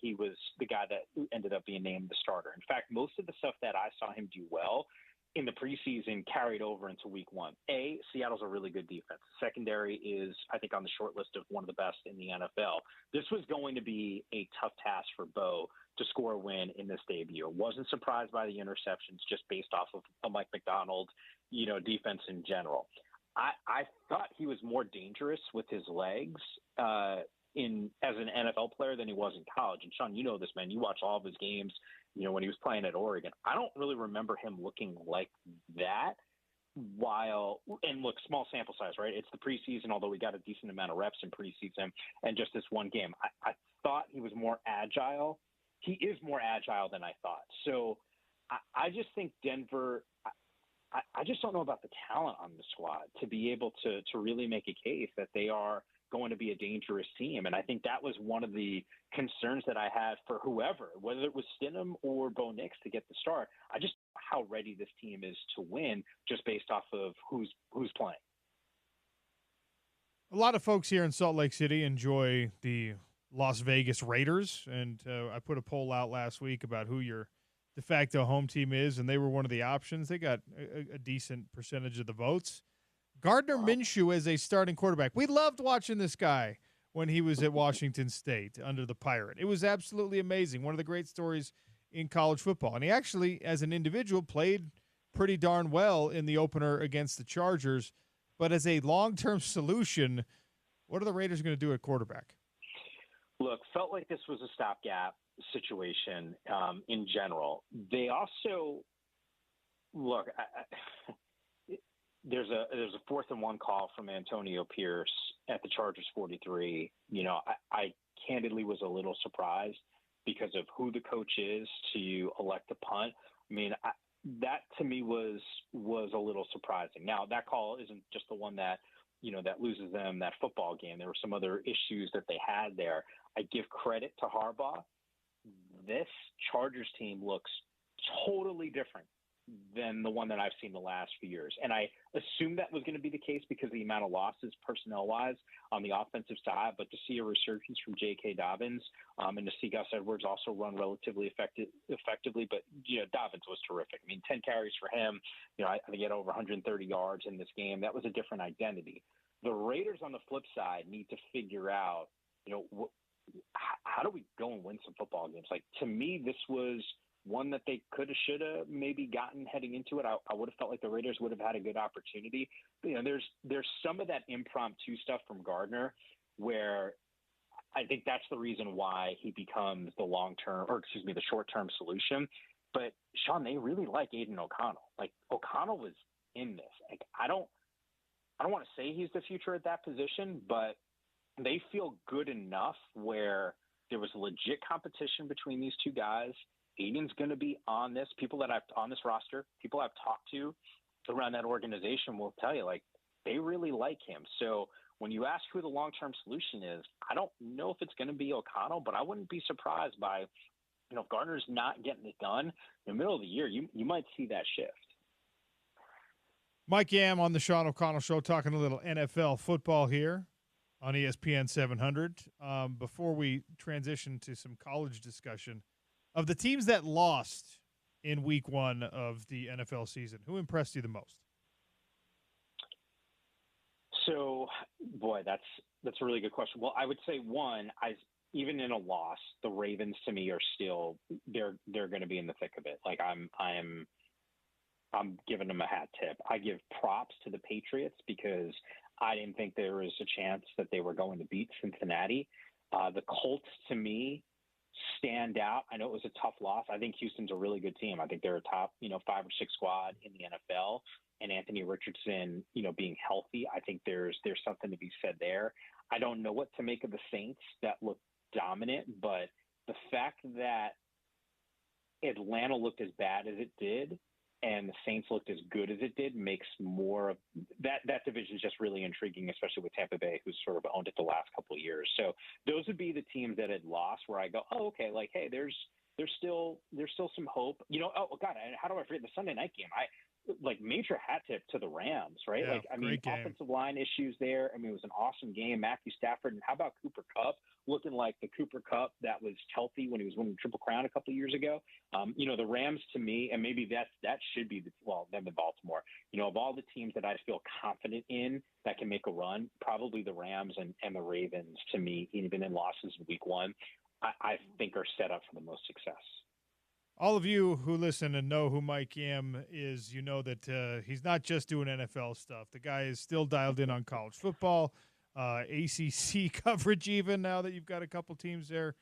he was the guy that ended up being named the starter. In fact, most of the stuff that I saw him do well, in the preseason carried over into week one. Seattle's a really good defense. Secondary is, I think, on the short list of one of the best in the NFL. This was going to be a tough task for Bo to score a win in this debut. Wasn't surprised by the interceptions just based off of a Mike Macdonald, defense in general. I thought he was more dangerous with his legs as an NFL player than he was in college. And Sean, you know this, man. You watch all of his games, when he was playing at Oregon. I don't really remember him looking like that and look, small sample size, right? It's the preseason, although we got a decent amount of reps in preseason and just this one game. I thought he was more agile. He is more agile than I thought. So I just think Denver – I just don't know about the talent on the squad to be able to really make a case that they are going to be a dangerous team. And I think that was one of the concerns that I had for whoever, whether it was Stidham or Bo Nix to get the start. I just know how ready this team is to win just based off of who's playing. A lot of folks here in Salt Lake City enjoy the Las Vegas Raiders, and I put a poll out last week about who your de facto home team is, and they were one of the options. They got a decent percentage of the votes. Gardner Minshew as a starting quarterback. We loved watching this guy when he was at Washington State under the Pirate. It was absolutely amazing. One of the great stories in college football. And he actually, as an individual, played pretty darn well in the opener against the Chargers. But as a long-term solution, what are the Raiders going to do at quarterback? Look, felt like this was a stopgap situation in general. They also look. There's a 4th and 1 call from Antonio Pierce at the Chargers 43. I candidly was a little surprised because of who the coach is to elect a punt. I mean, that to me was a little surprising. Now that call isn't just the one that that loses them that football game. There were some other issues that they had there. I give credit to Harbaugh. This Chargers team looks totally different than the one that I've seen the last few years. And I assumed that was going to be the case because of the amount of losses personnel-wise on the offensive side. But to see a resurgence from J.K. Dobbins and to see Gus Edwards also run relatively effectively. But, Dobbins was terrific. I mean, 10 carries for him. I think he had over 130 yards in this game. That was a different identity. The Raiders on the flip side need to figure out, how do we go and win some football games? Like, to me, this was one that they could have, should have maybe gotten heading into it. I would have felt like the Raiders would have had a good opportunity. There's some of that impromptu stuff from Gardner where I think that's the reason why he becomes the short-term solution. But Sean, they really like Aiden O'Connell. Like, O'Connell was in this. Like, I don't want to say he's the future at that position, but they feel good enough where there was legit competition between these two guys. Aiden's going to be on this. On this roster, people I've talked to around that organization will tell you, like, they really like him. So when you ask who the long-term solution is, I don't know if it's going to be O'Connell, but I wouldn't be surprised by, if Gardner's not getting it done in the middle of the year, you might see that shift. Mike Yam on the Sean O'Connell Show, talking a little NFL football here on ESPN 700. Before we transition to some college discussion, of the teams that lost in week 1 of the NFL season, who impressed you the most? So, boy, that's a really good question. Well, I would say even in a loss, the Ravens to me are still they're going to be in the thick of it. Like I'm giving them a hat tip. I give props to the Patriots because I didn't think there was a chance that they were going to beat Cincinnati. The Colts to me stand out. I know it was a tough loss. I think Houston's a really good team. I think they're a top, 5 or 6 squad in the NFL. And Anthony Richardson, being healthy, I think there's something to be said there. I don't know what to make of the Saints that looked dominant, but the fact that Atlanta looked as bad as it did and the Saints looked as good as it did makes more of that division is just really intriguing, especially with Tampa Bay, who's sort of owned it the last couple of years. So those would be the teams that had lost where I go, oh, okay, like, hey, there's still some hope. Oh God, how do I forget the Sunday night game? like major hat tip to the Rams, right? Yeah, like, I mean, great game. offensive line issues there. I mean, it was an awesome game. Matthew Stafford, and how about Cooper Kupp looking like the Cooper Kupp that was healthy when he was winning the Triple Crown a couple of years ago? The Rams to me, and maybe that should be them in Baltimore. Of all the teams that I feel confident in that can make a run, probably the Rams and the Ravens to me, even in losses in week one, I think are set up for the most success. All of you who listen and know who Mike Yam is, you know that he's not just doing NFL stuff. The guy is still dialed in on college football, ACC coverage even now that you've got a couple teams there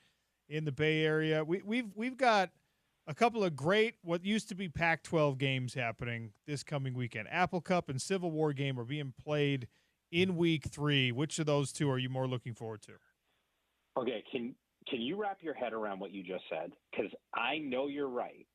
in the Bay Area. We've got a couple of great what used to be Pac-12 games happening this coming weekend. Apple Cup and Civil War game are being played in week 3. Which of those two are you more looking forward to? Okay, Can you wrap your head around what you just said? Because I know you're right.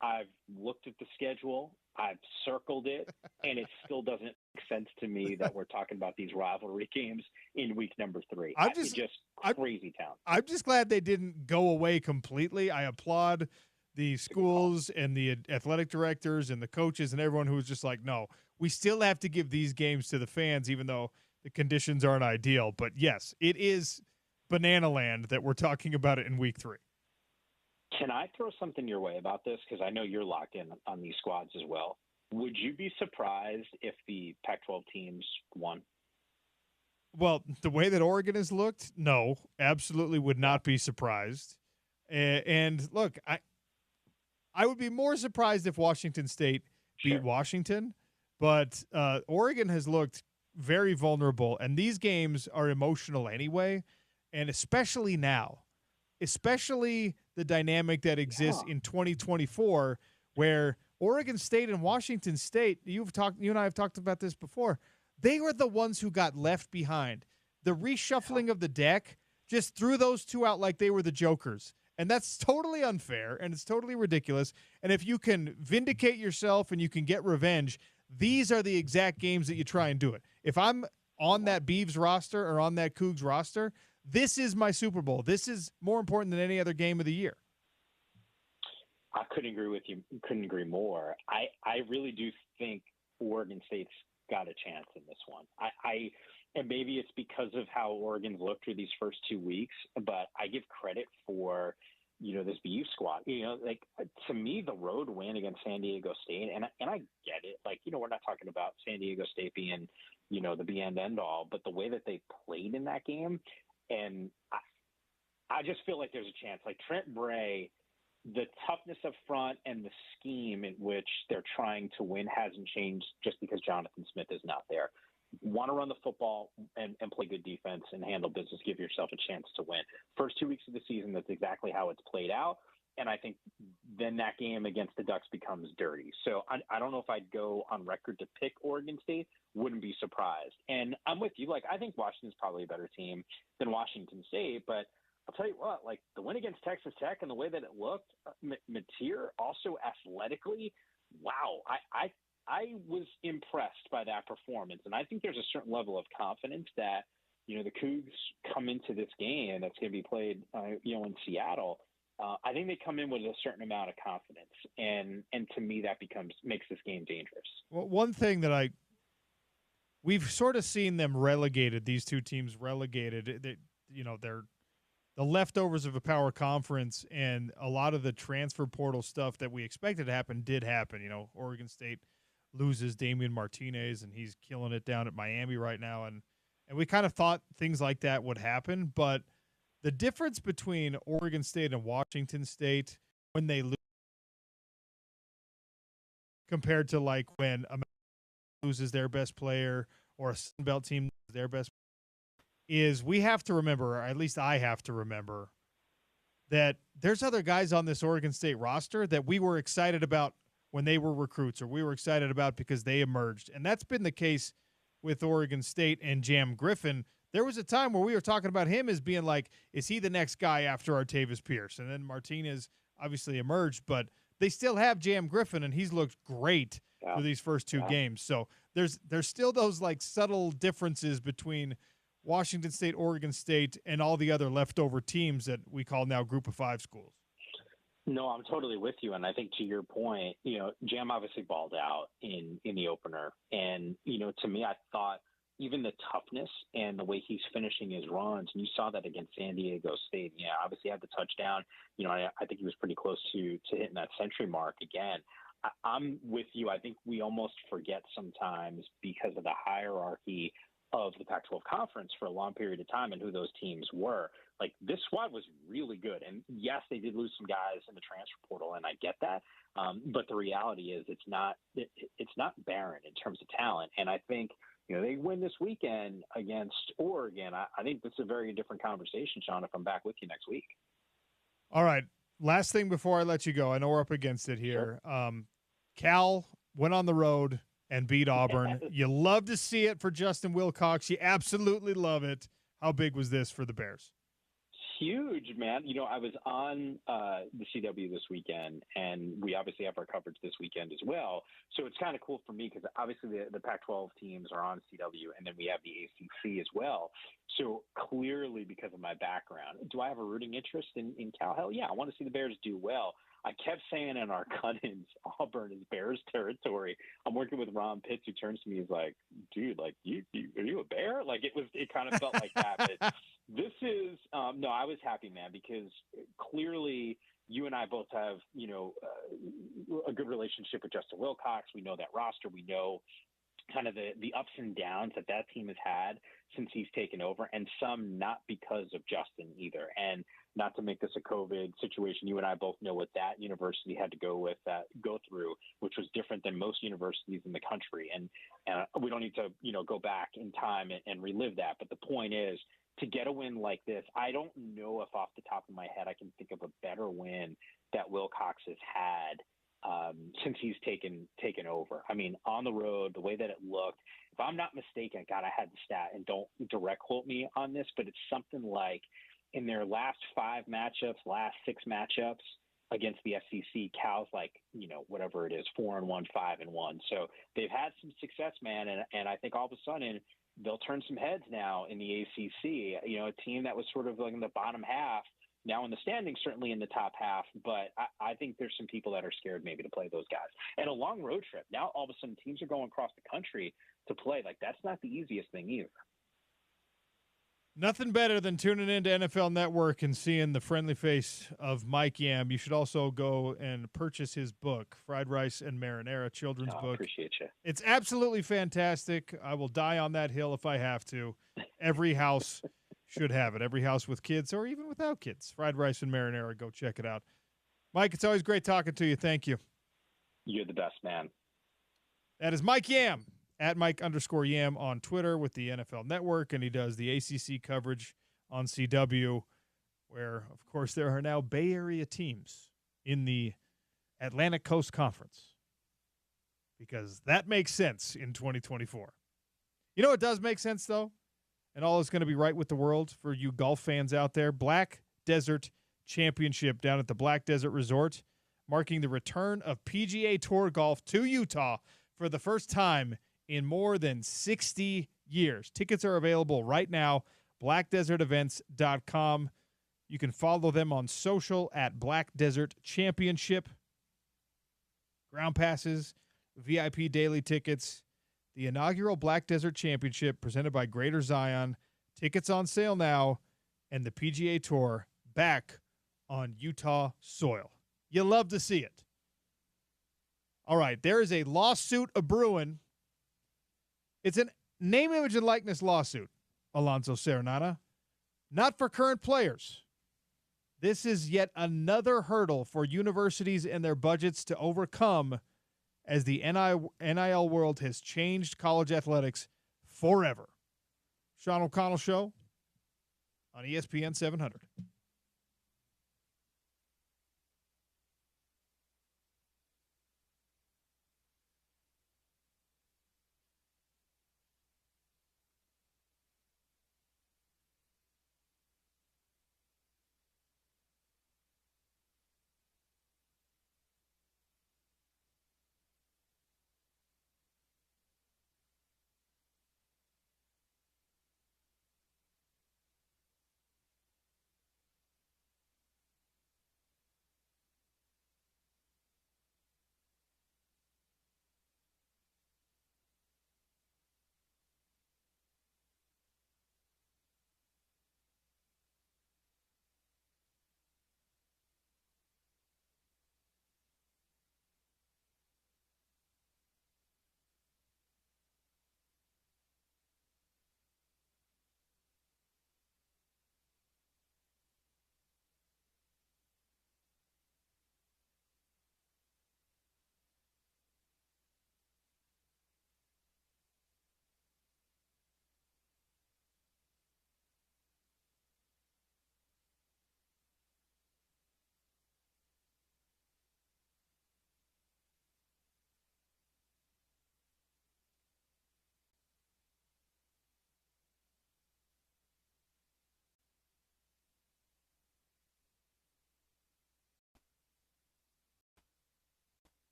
I've looked at the schedule. I've circled it, and it still doesn't make sense to me that we're talking about these rivalry games in week number 3. It's just crazy town. I'm just glad they didn't go away completely. I applaud the schools and the athletic directors and the coaches and everyone who was just like, no, we still have to give these games to the fans, even though the conditions aren't ideal. But, yes, it is – banana land that we're talking about it in week 3. Can I throw something your way about this? Because I know you're locked in on these squads as well. Would you be surprised if the Pac-12 teams won? Well, the way that Oregon has looked, no, absolutely would not be surprised. And look, I would be more surprised if Washington State beat Washington, but Oregon has looked very vulnerable, and these games are emotional anyway. And especially now, especially the dynamic that exists in 2024, where Oregon State and Washington State, you and I have talked about this before, they were the ones who got left behind. The reshuffling of the deck just threw those two out like they were the jokers. And that's totally unfair, and it's totally ridiculous. And if you can vindicate yourself and you can get revenge, these are the exact games that you try and do it. If I'm on that Beavs roster or on that Cougs roster, this is my Super Bowl. This is more important than any other game of the year. I couldn't agree with you. Couldn't agree more. I really do think Oregon State's got a chance in this one. And maybe it's because of how Oregon's looked through these first 2 weeks, but I give credit for, this BU squad. To me, the road win against San Diego State, and I get it. We're not talking about San Diego State being, the be and end all, but the way that they played in that game. And I just feel like there's a chance. Like Trent Bray, the toughness up front and the scheme in which they're trying to win hasn't changed just because Jonathan Smith is not there. Want to run the football and play good defense and handle business, give yourself a chance to win. First 2 weeks of the season, that's exactly how it's played out. And I think then that game against the Ducks becomes dirty. So I don't know if I'd go on record to pick Oregon State. Wouldn't be surprised. And I'm with you. I think Washington's probably a better team than Washington State. But I'll tell you what, the win against Texas Tech and the way that it looked, Mateer also athletically, wow. I was impressed by that performance. And I think there's a certain level of confidence that, the Cougs come into this game that's going to be played, in Seattle. I think they come in with a certain amount of confidence, and to me that makes this game dangerous. Well, one thing that we've sort of seen them relegated. These two teams relegated. They're the leftovers of a power conference, and a lot of the transfer portal stuff that we expected to happen did happen. Oregon State loses Damian Martinez, and he's killing it down at Miami right now, and we kind of thought things like that would happen, but the difference between Oregon State and Washington State when they lose compared to when a loses their best player or a Sun Belt team loses their best player, is we have to remember, or at least I have to remember, that there's other guys on this Oregon State roster that we were excited about when they were recruits, or we were excited about because they emerged. And that's been the case with Oregon State and Jam Griffin. There was a time where we were talking about him as being is he the next guy after Artavis Pierce? And then Martinez obviously emerged, but they still have Jam Griffin, and he's looked great for these first 2 games. So there's still those subtle differences between Washington State, Oregon State, and all the other leftover teams that we call now Group of 5 schools. No, I'm totally with you, and I think to your point, Jam obviously balled out in the opener, and to me, I thought even the toughness and the way he's finishing his runs, and you saw that against San Diego State. Yeah, obviously had the touchdown. I think he was pretty close to hitting that century mark again. I'm with you. I think we almost forget sometimes because of the hierarchy of the Pac-12 conference for a long period of time and who those teams were. Like, this squad was really good. And yes, they did lose some guys in the transfer portal, and I get that. But the reality is it's not barren in terms of talent. And I think, they win this weekend against Oregon. I think this is a very different conversation, Sean, if I'm back with you next week. All right. Last thing before I let you go. I know we're up against it here. Sure. Cal went on the road and beat Auburn. You love to see it for Justin Wilcox. You absolutely love it. How big was this for the Bears? Huge, man. I was on the CW this weekend, and we obviously have our coverage this weekend as well. So it's kind of cool for me because obviously the Pac-12 teams are on CW, and then we have the ACC as well. So clearly, because of my background, do I have a rooting interest in Cal? Hell yeah, I want to see the Bears do well. I kept saying in our cut-ins, Auburn is Bears territory. I'm working with Ron Pitts, who turns to me, he's like, dude, like, are you a Bear? Like, it kind of felt like that. But this is, no, I was happy, man, because clearly you and I both have, a good relationship with Justin Wilcox. We know that roster. We know kind of the ups and downs that team has had since he's taken over, and some not because of Justin either. And not to make this a COVID situation, you and I both know what that university had to go through, which was different than most universities in the country. And we don't need to, go back in time and relive that. But the point is, to get a win like this, I don't know if off the top of my head I can think of a better win that Wilcox has had since he's taken over. I mean, on the road, the way that it looked, if I'm not mistaken, God, I had the stat, and don't direct quote me on this, but it's something like in their last 6 matchups against the SEC, Cal's like, whatever it is, 4-1, 5-1. So they've had some success, man. And I think all of a sudden they'll turn some heads now in the ACC, a team that was sort of like in the bottom half, now in the standings, certainly in the top half. But I think there's some people that are scared maybe to play those guys. And a long road trip. Now all of a sudden teams are going across the country to play. Like, that's not the easiest thing either. Nothing better than tuning into NFL Network and seeing the friendly face of Mike Yam. You should also go and purchase his book, Fried Rice and Marinara, children's book. Appreciate you. It's absolutely fantastic. I will die on that hill if I have to. Every house should have it. Every house with kids or even without kids. Fried Rice and Marinara. Go check it out. Mike, it's always great talking to you. Thank you. You're the best, man. That is Mike Yam. At Mike_Yam on Twitter with the NFL Network, and he does the ACC coverage on CW, where, of course, there are now Bay Area teams in the Atlantic Coast Conference, because that makes sense in 2024. You know what does make sense, though, and all is going to be right with the world for you golf fans out there? Black Desert Championship down at the Black Desert Resort, marking the return of PGA Tour golf to Utah for the first time in more than 60 years. Tickets are available right now, blackdesertevents.com. You can follow them on social at Black Desert Championship. Ground passes, VIP daily tickets, the inaugural Black Desert Championship presented by Greater Zion. Tickets on sale now, and the PGA Tour back on Utah soil. You love to see it. All right, there is a lawsuit a-brewing. It's a name, image, and likeness lawsuit, Alonso Serenata, not for current players. This is yet another hurdle for universities and their budgets to overcome as the NIL world has changed college athletics forever. Sean O'Connell Show on ESPN 700.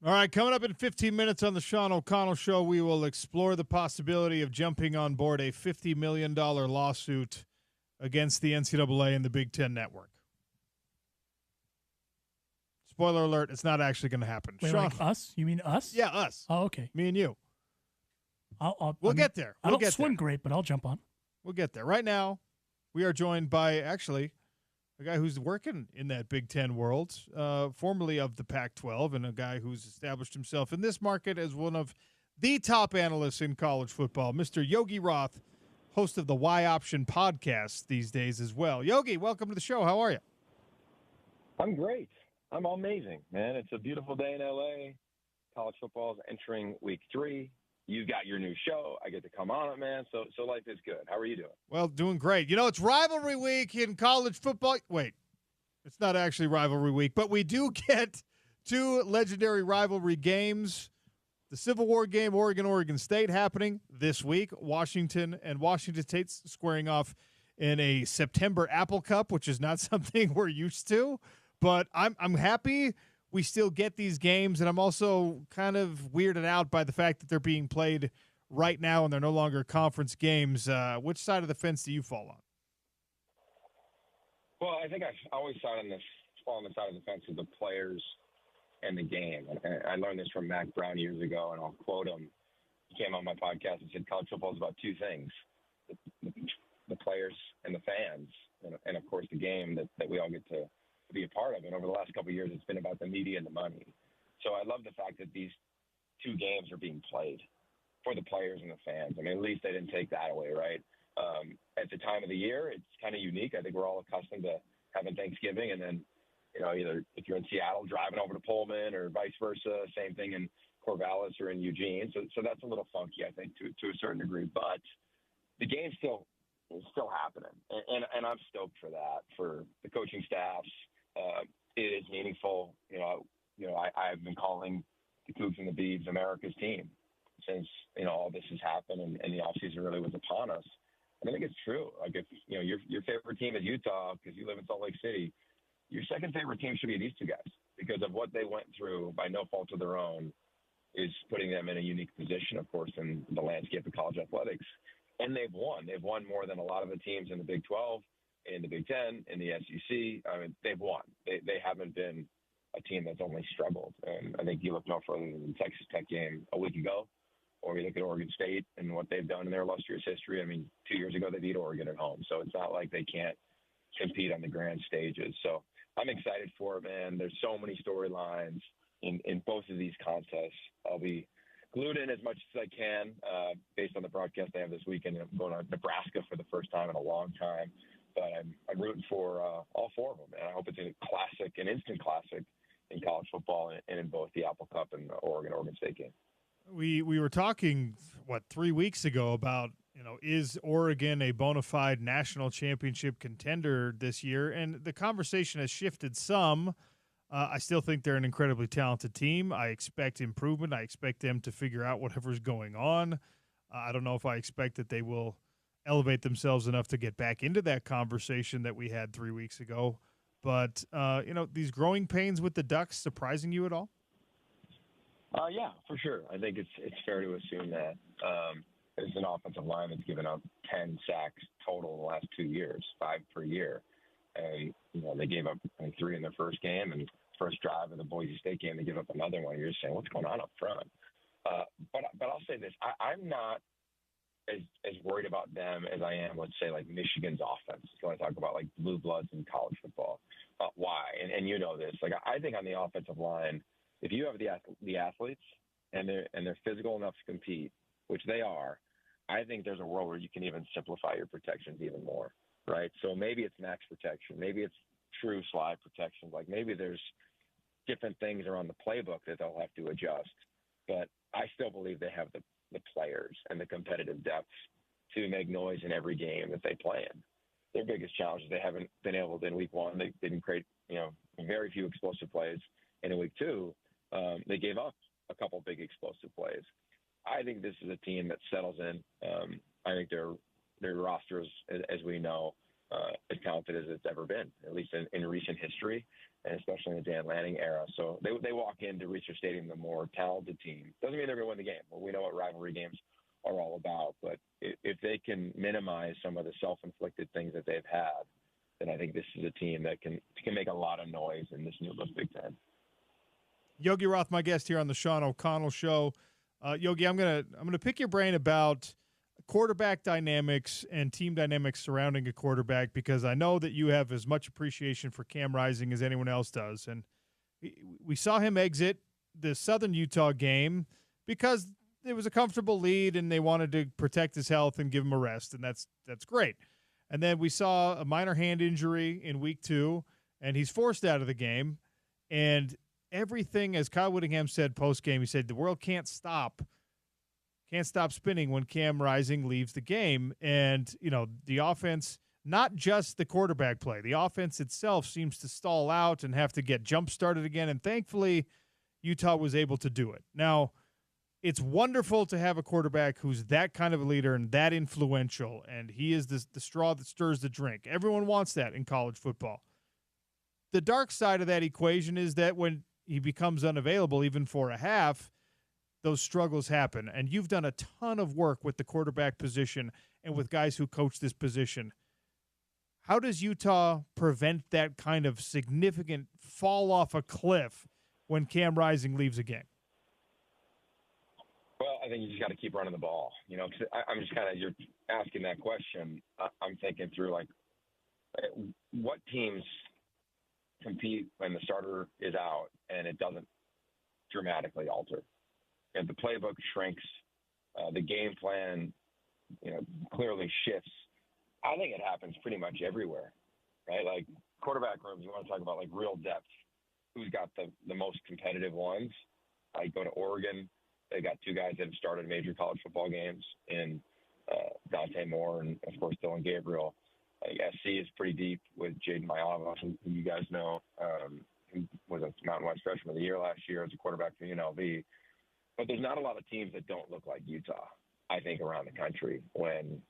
All right, coming up in 15 minutes on the Sean O'Connell Show, we will explore the possibility of jumping on board a $50 million lawsuit against the NCAA and the Big Ten Network. Spoiler alert, it's not actually going to happen. Wait, Sean, like us? You mean us? Yeah, us. Oh, okay. Me and you. We'll get there. I don't swim great, but I'll jump on. We'll get there. Right now, we are joined by, actually, a guy who's working in that Big Ten world, formerly of the Pac-12, and a guy who's established himself in this market as one of the top analysts in college football, Mr. Yogi Roth, host of the Y Option podcast these days as well. Yogi, welcome to the show. How are you? I'm great. I'm amazing, man. It's a beautiful day in L.A. College football is entering week 3. You got your new show. I get to come on it, man. So life is good. How are you doing? Well, doing great. You know, it's rivalry week in college football. Wait, it's not actually rivalry week, but we do get 2 legendary rivalry games. The Civil War game, Oregon State, happening this week. Washington and Washington State squaring off in a September Apple Cup, which is not something we're used to. But I'm happy we still get these games, and I'm also kind of weirded out by the fact that they're being played right now and they're no longer conference games. Which side of the fence do you fall on? Well, I think I've always fall on the side of the fence of the players and the game. And I learned this from Mac Brown years ago, and I'll quote him. He came on my podcast and said college football is about 2 things, the players and the fans, and of course the game that we all get to be a part of. And over the last couple of years, it's been about the media and the money. So I love the fact that these 2 games are being played for the players and the fans. I mean, at least they didn't take that away, right? At the time of the year, it's kind of unique. I think we're all accustomed to having Thanksgiving and then, either if you're in Seattle, driving over to Pullman or vice versa, same thing in Corvallis or in Eugene. So that's a little funky, I think, to a certain degree. But the game's still happening. And I'm stoked for that, for the coaching staffs. It is meaningful. I've been calling the Cougs and the Beavs America's team since, all this has happened and the offseason really was upon us. And I think it's true. Like if, your favorite team is Utah because you live in Salt Lake City, your second favorite team should be these 2 guys because of what they went through by no fault of their own is putting them in a unique position, of course, in the landscape of college athletics. And they've won. They've won more than a lot of the teams in the Big 12. In the Big Ten, in the SEC, I mean, they've won. They haven't been a team that's only struggled. And I think you look no further than the Texas Tech game a week ago, or you look at Oregon State and what they've done in their illustrious history. I mean, 2 years ago, they beat Oregon at home. So it's not like they can't compete on the grand stages. So I'm excited for it, man. There's so many storylines in both of these contests. I'll be glued in as much as I can based on the broadcast I have this weekend. I'm going to Nebraska for the first time in a long time. But I'm rooting for all 4 of them, and I hope it's a classic, an instant classic in college football and in both the Apple Cup and the Oregon State game. We were talking, 3 weeks ago about, is Oregon a bona fide national championship contender this year? And the conversation has shifted some. I still think they're an incredibly talented team. I expect improvement. I expect them to figure out whatever's going on. I don't know if I expect that they will elevate themselves enough to get back into that conversation that we had 3 weeks ago. But, these growing pains with the Ducks surprising you at all? Yeah, for sure. I think it's fair to assume that it's an offensive line that's given up 10 sacks total in the last 2 years, 5 per year. And, they gave up 3 in their first game, and first drive of the Boise State game, they give up another one. You're just saying, what's going on up front? But I'll say this. I'm not as worried about them as I am, let's say, like Michigan's offense. So I talk about like blue bloods in college football. Why? And you know this. Like I think on the offensive line, if you have the athletes and they're physical enough to compete, which they are, I think there's a world where you can even simplify your protections even more, right? So maybe it's max protection, maybe it's true slide protection. Like maybe there's different things around the playbook that they'll have to adjust. But I still believe they have the players and the competitive depth to make noise in every game that they play in. Their biggest challenge is they haven't been able to in week 1. They didn't create, very few explosive plays. And in week 2, they gave up a couple big explosive plays. I think this is a team that settles in. I think their rosters, as we know, as talented as it's ever been, at least in recent history, and especially in the Dan Lanning era. So they walk into Research Stadium the more talented team. Doesn't mean they're going to win the game. Well, we know what rivalry games are all about, but if they can minimize some of the self-inflicted things that they've had, then I think this is a team that can make a lot of noise in this new Big Ten. Yogi Roth, my guest here on the Sean O'Connell Show. Yogi, I'm gonna pick your brain about quarterback dynamics and team dynamics surrounding a quarterback, because I know that you have as much appreciation for Cam Rising as anyone else does. And we saw him exit the Southern Utah game because it was a comfortable lead and they wanted to protect his health and give him a rest, and that's great. And then we saw a minor hand injury in week 2, and he's forced out of the game. And everything, as Kyle Whittingham said post-game, he said the world can't stop spinning when Cam Rising leaves the game. And, the offense, not just the quarterback play, the offense itself seems to stall out and have to get jump-started again. And thankfully, Utah was able to do it. Now, it's wonderful to have a quarterback who's that kind of a leader and that influential, and he is the straw that stirs the drink. Everyone wants that in college football. The dark side of that equation is that when he becomes unavailable, even for a half, those struggles happen. And you've done a ton of work with the quarterback position and with guys who coach this position. How does Utah prevent that kind of significant fall off a cliff when Cam Rising leaves a game? Well, I think you just got to keep running the ball. Cause I'm just you're asking that question. I'm thinking through, what teams compete when the starter is out and it doesn't dramatically alter. And the playbook shrinks, the game plan, clearly shifts. I think it happens pretty much everywhere, right? Like quarterback rooms, you want to talk about real depth. Who's got the most competitive ones? I go to Oregon. They got 2 guys that have started major college football games in Dante Moore and, of course, Dylan Gabriel. SC is pretty deep with Jaden Mayava, who you guys know, who was a Mountain West Freshman of the Year last year as a quarterback for UNLV. But there's not a lot of teams that don't look like Utah, I think, around the country. And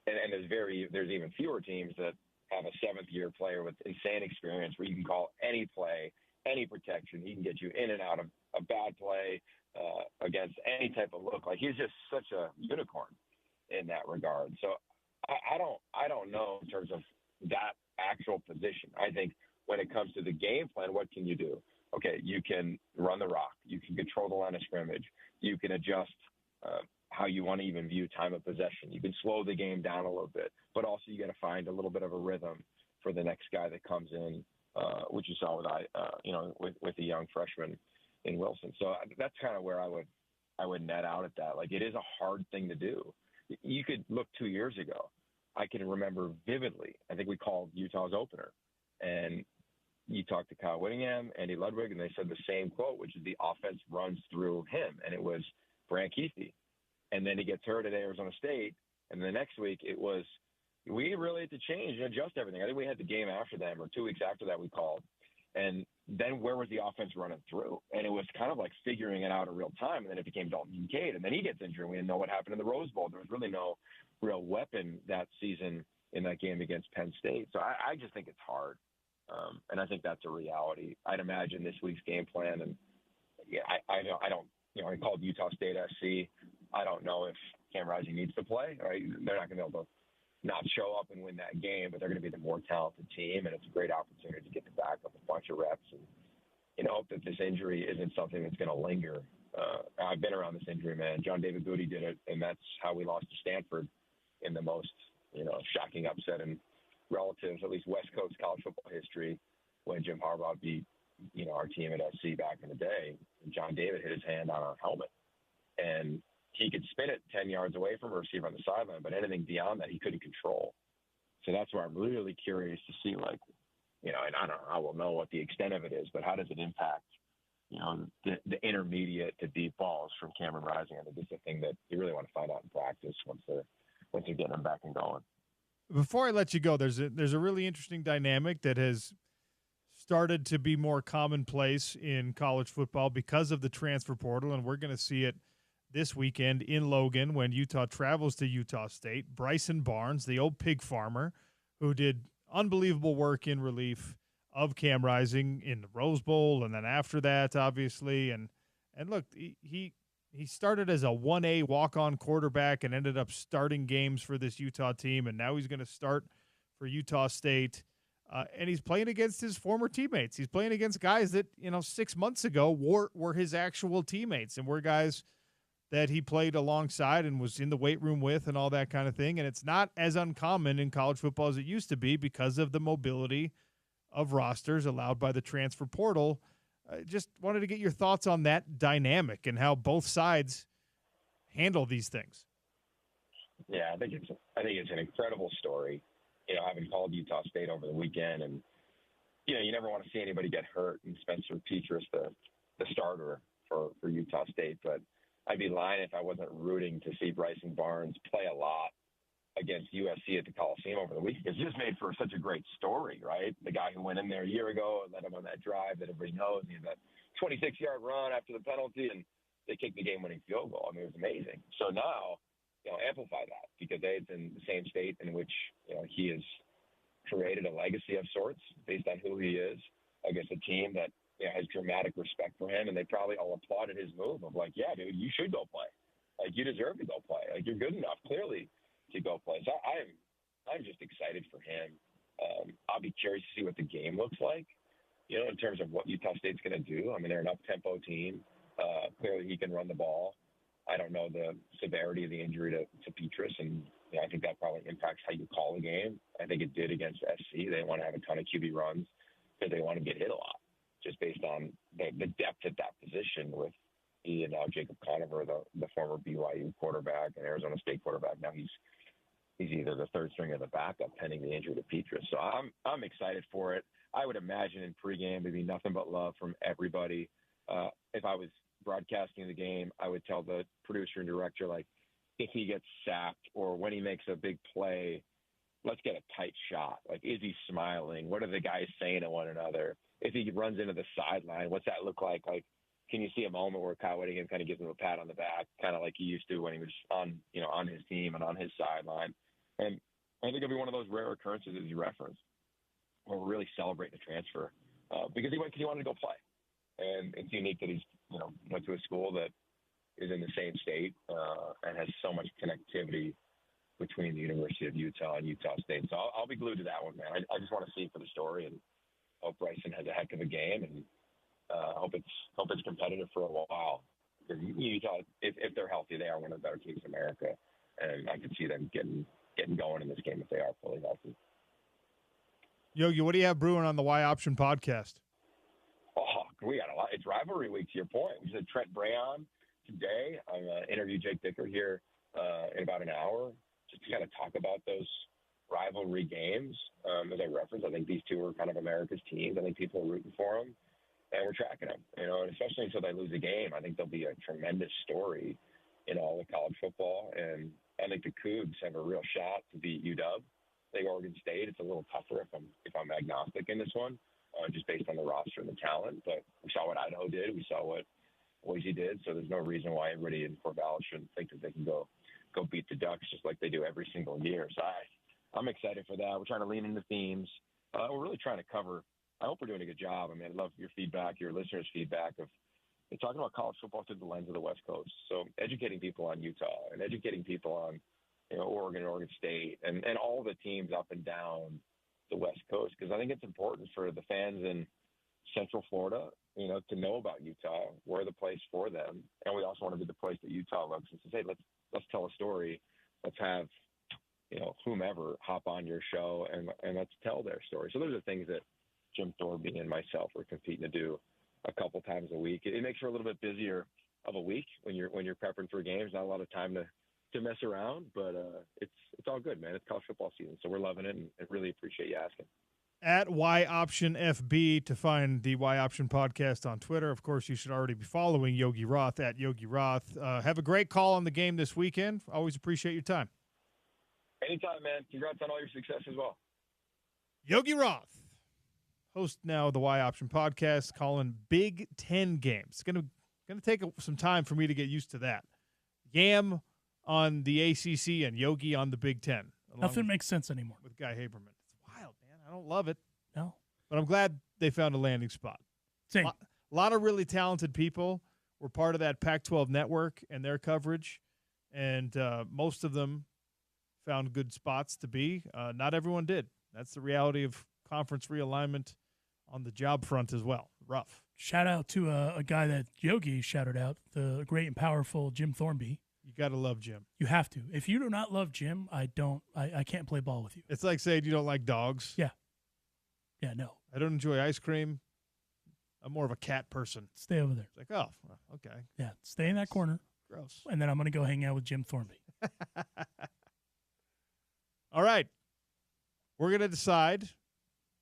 there's even fewer teams that have a 7th-year player with insane experience where you can call any play, any protection. He can get you in and out of a bad play against any type of look. He's just such a unicorn in that regard. So I don't know in terms of that actual position. I think when it comes to the game plan, what can you do? Okay, you can run the rock. You can control the line of scrimmage. You can adjust how you want to even view time of possession. You can slow the game down a little bit, but also you got to find a little bit of a rhythm for the next guy that comes in, which you saw with the young freshman in Wilson. So that's kind of where I would net out at that. It is a hard thing to do. You could look 2 years ago. I can remember vividly. I think we called Utah's opener, and you talked to Kyle Whittingham, Andy Ludwig, and they said the same quote, which is the offense runs through him, and it was Brant Keithy. And then he gets hurt at Arizona State, and the next week it was we really had to change and adjust everything. I think we had the game after them or 2 weeks after that we called. And then where was the offense running through? And it was kind of like figuring it out in real time. And then it became Dalton Kincaid, and then he gets injured. We didn't know what happened in the Rose Bowl. There was really no real weapon that season in that game against Penn State. So I just think it's hard. And I think that's a reality. I'd imagine this week's game plan, and I called Utah State SC. I don't know if Cam Rising needs to play. Right? They're not going to be able to not show up and win that game, but they're going to be the more talented team, and it's a great opportunity to get to back up a bunch of reps and hope that this injury isn't something that's going to linger. I've been around this injury, man. John David Goody did it, and that's how we lost to Stanford in the most shocking upset in relative, at least West Coast college football history, when Jim Harbaugh beat our team at SC back in the day. And John David hit his hand on a helmet, and he could spin it 10 yards away from a receiver on the sideline, but anything beyond that he couldn't control. So that's where I'm really curious to see, and I don't know, I will know what the extent of it is, but how does it impact, the intermediate to deep balls from Cameron Rising? I think it's a thing that you really want to find out in practice once they're getting them back and going. Before I let you go, there's a really interesting dynamic that has started to be more commonplace in college football because of the transfer portal, and we're going to see it this weekend in Logan when Utah travels to Utah State. Bryson Barnes, the old pig farmer, who did unbelievable work in relief of Cam Rising in the Rose Bowl, and then after that, obviously. And look, he started as a 1A walk-on quarterback and ended up starting games for this Utah team, and now he's going to start for Utah State. And he's playing against his former teammates. He's playing against guys that, 6 months ago were his actual teammates and were guys that he played alongside and was in the weight room with and all that kind of thing. And it's not as uncommon in college football as it used to be because of the mobility of rosters allowed by the transfer portal. I just wanted to get your thoughts on that dynamic and how both sides handle these things. Yeah, I think it's an incredible story. Having called Utah State over the weekend, and you never want to see anybody get hurt. And Spencer Checketts, the starter for Utah State, but I'd be lying if I wasn't rooting to see Bryson Barnes play a lot against USC at the Coliseum over the weekend. It's just made for such a great story, right? The guy who went in there a year ago and led him on that drive that everybody knows. He had that 26-yard run after the penalty, and they kicked the game-winning field goal. I mean, it was amazing. So now, amplify that because it's in the same state in which, he has created a legacy of sorts based on who he is against a team that has dramatic respect for him, and they probably all applauded his move of like, yeah, dude, you should go play. Like, you deserve to go play. Like, you're good enough, clearly, to go play. So I'm just excited for him. I'll be curious to see what the game looks like, in terms of what Utah State's going to do. I mean, they're an up-tempo team. Clearly, he can run the ball. I don't know the severity of the injury to Checketts, and I think that probably impacts how you call a game. I think it did against SC. They want to have a ton of QB runs because they want to get hit a lot, just based on the depth at that position with he and now Jacob Conover, the former BYU quarterback and Arizona State quarterback. Now he's either the third string or the backup pending the injury to Checketts. So I'm excited for it. I would imagine in pregame there'd be nothing but love from everybody. If I was broadcasting the game, I would tell the producer and director, like, if he gets sacked or when he makes a big play, let's get a tight shot. Like, is he smiling? What are the guys saying to one another? If he runs into the sideline, what's that look like? Like, can you see a moment where Kyle Whittingham kind of gives him a pat on the back, kind of like he used to when he was on his team and on his sideline? And I think it'll be one of those rare occurrences, as you referenced, where we're really celebrating the transfer because he wanted to go play. And it's unique that he's, went to a school that is in the same state and has so much connectivity between the University of Utah and Utah State. So I'll be glued to that one, man. I just want to see it for the story, and hope Bryson has a heck of a game, and hope it's competitive for a while. Because Utah, if they're healthy, they are one of the better teams in America, and I could see them getting going in this game if they are fully healthy. Yogi, what do you have brewing on the Y Option podcast? Oh, we got a lot. It's rivalry week, to your point. We said Trent Bray on today. I'm going to interview Jake Dicker here in about an hour just to kind of talk about those rivalry games. As I referenced, I think these two are kind of America's teams. I think people are rooting for them, and we're tracking them. And especially until they lose a game, I think there'll be a tremendous story in all of college football. And I think the Cougs have a real shot to beat UW. I think Oregon State, it's a little tougher if I'm agnostic in this one. Just based on the roster and the talent. But we saw what Idaho did. We saw what Boise did. So there's no reason why everybody in Corvallis shouldn't think that they can go beat the Ducks just like they do every single year. So I'm excited for that. We're trying to lean into themes. We're really trying to cover – I hope we're doing a good job. I mean, I love your feedback, your listeners' feedback of talking about college football through the lens of the West Coast. So educating people on Utah and educating people on Oregon and Oregon State and all the teams up and down the West Coast, because I think it's important for the fans in Central Florida, to know about Utah. We're the place for them, and we also want to be the place that Utah looks and says, hey, let's tell a story. Let's have whomever hop on your show and let's tell their story. So those are things that Jim Thorby and myself are competing to do a couple times a week. It makes for a little bit busier of a week when you're prepping for games. Not a lot of time to mess around, but it's all good, man. It's college football season, so we're loving it, and really appreciate you asking. At Y Option FB to find the Y Option podcast on Twitter. Of course, you should already be following Yogi Roth at Yogi Roth. Have a great call on the game this weekend. Always appreciate your time. Anytime, man. Congrats on all your success as well. Yogi Roth, host now of the Y Option podcast, calling Big Ten games. It's gonna take some time for me to get used to that. Yam on the ACC and Yogi on the Big Ten. Nothing makes sense anymore. With Guy Haberman. It's wild, man, I don't love it. No. But I'm glad they found a landing spot. Same. A lot of really talented people were part of that Pac-12 network and their coverage, and most of them found good spots to be. Not everyone did. That's the reality of conference realignment on the job front as well. Rough. Shout out to a guy that Yogi shouted out, the great and powerful Jim Thornby. You got to love Jim. You have to. If you do not love Jim, I can't play ball with you. It's like saying you don't like dogs. Yeah. Yeah, no. I don't enjoy ice cream. I'm more of a cat person. Stay over there. It's like, oh, well, okay. Yeah, stay in that corner. Gross. And then I'm going to go hang out with Jim Thornby. All right. We're going to decide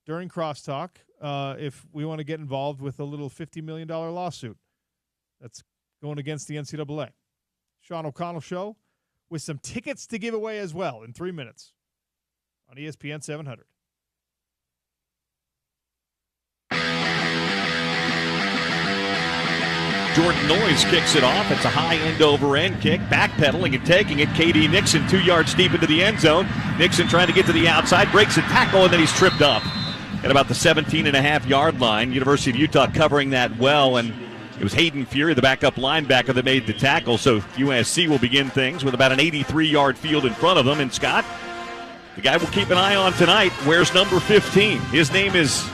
during crosstalk if we want to get involved with a little $50 million lawsuit that's going against the NCAA. Sean O'Connell Show with some tickets to give away as well in 3 minutes on ESPN 700. Jordan Noyes kicks it off. It's a high end-over-end kick. Backpedaling and taking it. KD Nixon 2 yards deep into the end zone. Nixon trying to get to the outside. Breaks a tackle, and then he's tripped up at about the 17.5-yard line. University of Utah covering that well, and it was Hayden Fury, the backup linebacker, that made the tackle. So USC will begin things with about an 83-yard field in front of them. And Scott, the guy we'll keep an eye on tonight, wears number 15. His name is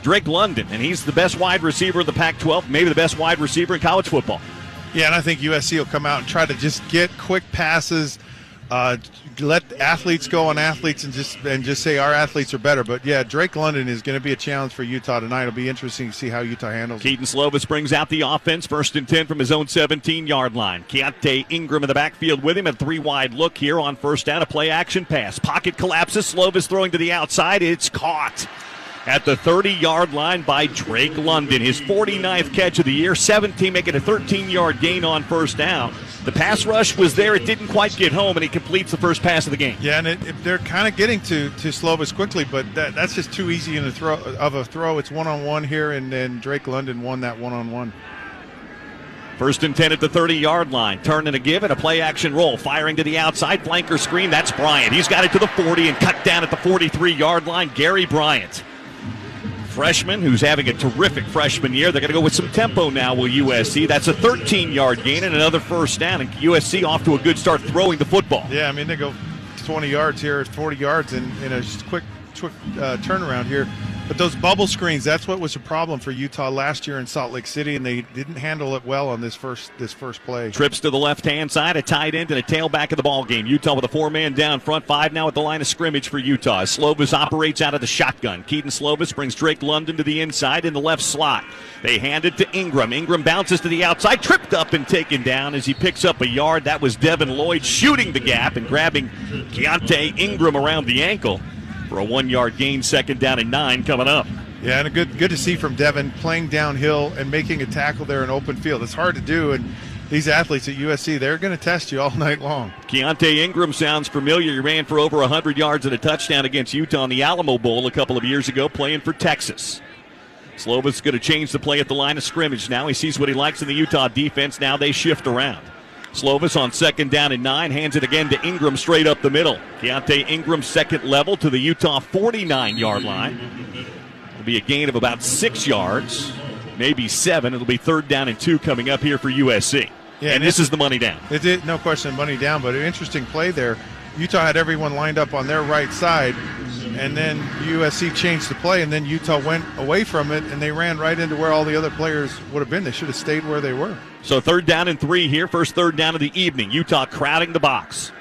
Drake London, and he's the best wide receiver of the Pac-12, maybe the best wide receiver in college football. Yeah, and I think USC will come out and try to just get quick passes, let athletes go on athletes, and just say our athletes are better. But yeah, Drake London is going to be a challenge for Utah tonight. It'll be interesting to see how Utah handles it. Keaton Slovis brings out the offense, 1st and 10 from his own 17-yard line. Keontae Ingram in the backfield with him, a 3-wide look here on first down, a play-action pass. Pocket collapses, Slovis throwing to the outside. It's caught at the 30-yard line by Drake London. His 49th catch of the year, 17, making a 13-yard gain on first down. The pass rush was there. It didn't quite get home, and he completes the first pass of the game. Yeah, and they're kind of getting to Slovis quickly, but that's just too easy of a throw. It's one-on-one here, and then Drake London won that one-on-one. 1st and 10 at the 30-yard line. Turn and a give and a play-action roll. Firing to the outside. Flanker screen. That's Bryant. He's got it to the 40 and cut down at the 43-yard line. Gary Bryant, freshman who's having a terrific freshman year. They're going to go with some tempo now with USC. That's a 13-yard gain and another first down. And USC off to a good start throwing the football. Yeah, I mean, they go 20 yards here, 40 yards in a quick turnaround here. But those bubble screens, that's what was a problem for Utah last year in Salt Lake City, and they didn't handle it well on this first play. Trips to the left-hand side, a tight end and a tailback of the ball game. Utah with a 4-man down front, 5 now at the line of scrimmage for Utah. Slovis operates out of the shotgun. Keaton Slovis brings Drake London to the inside in the left slot. They hand it to Ingram. Ingram bounces to the outside, tripped up and taken down as he picks up a yard. That was Devin Lloyd shooting the gap and grabbing Keontae Ingram around the ankle for a 1-yard gain. 2nd down and 9 coming up. Yeah, and good to see from Devin playing downhill and making a tackle there in open field. It's hard to do, and these athletes at USC, they're going to test you all night long. Keontae Ingram sounds familiar. He ran for over 100 yards and a touchdown against Utah in the Alamo Bowl a couple of years ago, playing for Texas. Slovis going to change the play at the line of scrimmage now. He sees what he likes in the Utah defense. Now they shift around. Slovis on 2nd down and 9, hands it again to Ingram straight up the middle. Keontae Ingram second level to the Utah 49-yard line. It'll be a gain of about 6 yards, maybe 7. It'll be 3rd down and 2 coming up here for USC. Yeah, and this is the money down. It did, no question, money down, but an interesting play there. Utah had everyone lined up on their right side, and then USC changed the play, and then Utah went away from it, and they ran right into where all the other players would have been. They should have stayed where they were. So 3rd down and 3 here, first 3rd down of the evening. Utah crowding the box.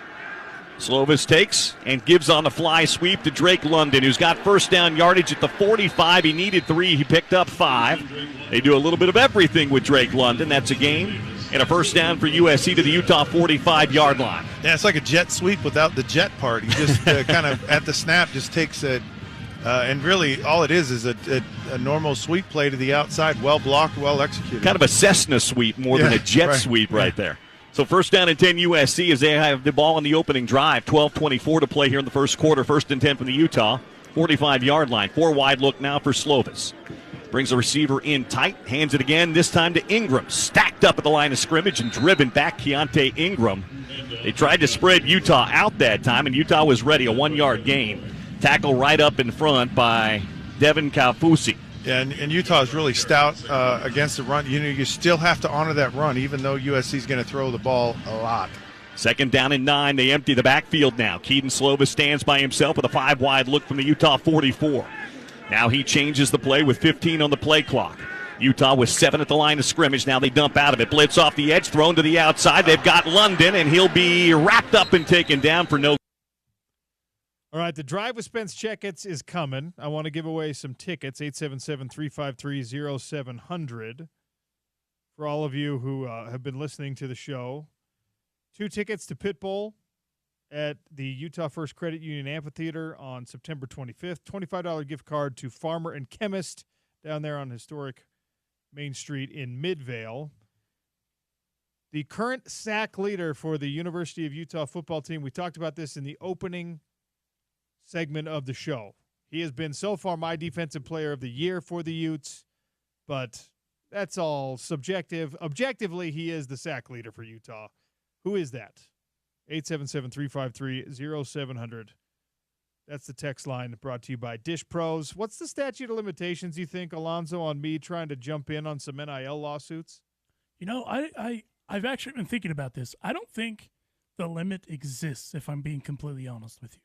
Slovis takes and gives on the fly sweep to Drake London, who's got first down yardage at the 45. He needed 3. He picked up 5. They do a little bit of everything with Drake London. That's a gain and a first down for USC to the Utah 45-yard line. Yeah, it's like a jet sweep without the jet part. He just kind of at the snap just takes it. And really all it is a normal sweep play to the outside, well blocked, well executed. Kind of a Cessna sweep more than a jet sweep right there. So 1st down and 10 USC as they have the ball on the opening drive. 12:24 to play here in the first quarter. 1st and 10 from the Utah 45-yard line. 4-wide look now for Slovis. Brings the receiver in tight, hands it again, this time to Ingram. Stacked up at the line of scrimmage and driven back Keontae Ingram. They tried to spread Utah out that time, and Utah was ready, a 1-yard gain. Tackle right up in front by Devin Kaufusi. Yeah, and Utah is really stout against the run. You still have to honor that run, even though USC is going to throw the ball a lot. 2nd down and 9. They empty the backfield now. Keaton Slovis stands by himself with a 5-wide look from the Utah 44. Now he changes the play with 15 on the play clock. Utah with 7 at the line of scrimmage. Now they dump out of it. Blitz off the edge, thrown to the outside. They've got London, and he'll be wrapped up and taken down for no. All right, the drive with Spence Checketts is coming. I want to give away some tickets, 877-353-0700. For all of you who have been listening to the show, 2 tickets to Pitbull at the Utah First Credit Union Amphitheater on September 25th. $25 gift card to Farmer and Chemist down there on historic Main Street in Midvale. The current sack leader for the University of Utah football team, we talked about this in the opening segment of the show. He has been so far my defensive player of the year for the Utes, but that's all subjective. Objectively, he is the sack leader for Utah. Who is that? 877-353-0700. That's the text line brought to you by Dish Pros. What's the statute of limitations, you think, Alonzo, on me trying to jump in on some NIL lawsuits? You know, I've actually been thinking about this. I don't think the limit exists, if I'm being completely honest with you.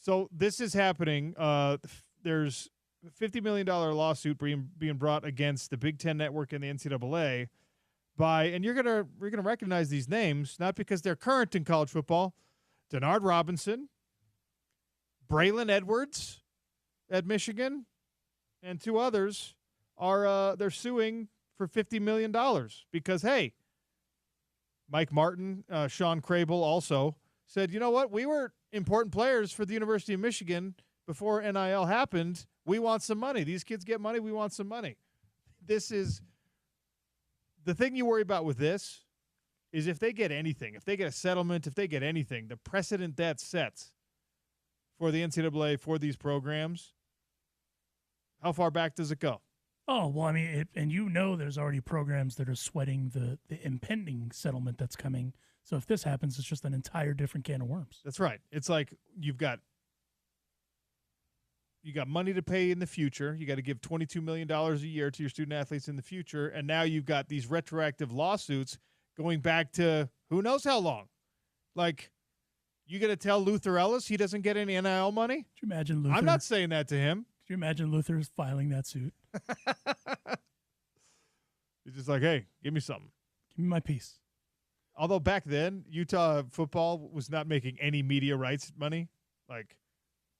So this is happening. There's a $50 million lawsuit being brought against the Big Ten Network and the NCAA and we're gonna recognize these names, not because they're current in college football. Denard Robinson, Braylon Edwards at Michigan, and 2 others are they're suing for $50 million because, hey, Mike Martin, Sean Crable also said, you know what, we were important players for the University of Michigan before NIL happened. We want some money. These kids get money. We want some money. This is the thing you worry about with this is if they get anything, if they get a settlement, if they get anything, the precedent that sets for the NCAA for these programs, how far back does it go? Oh, well, I mean, and you know there's already programs that are sweating the impending settlement that's coming. So if this happens, it's just an entire different can of worms. That's right. It's like you got money to pay in the future. You got to give $22 million a year to your student athletes in the future. And now you've got these retroactive lawsuits going back to who knows how long. Like, you got to tell Luther Ellis he doesn't get any NIL money? Could you imagine Luther? I'm not saying that to him. Could you imagine Luther filing that suit? He's just like, hey, give me something. Give me my piece. Although back then, Utah football was not making any media rights money. Like,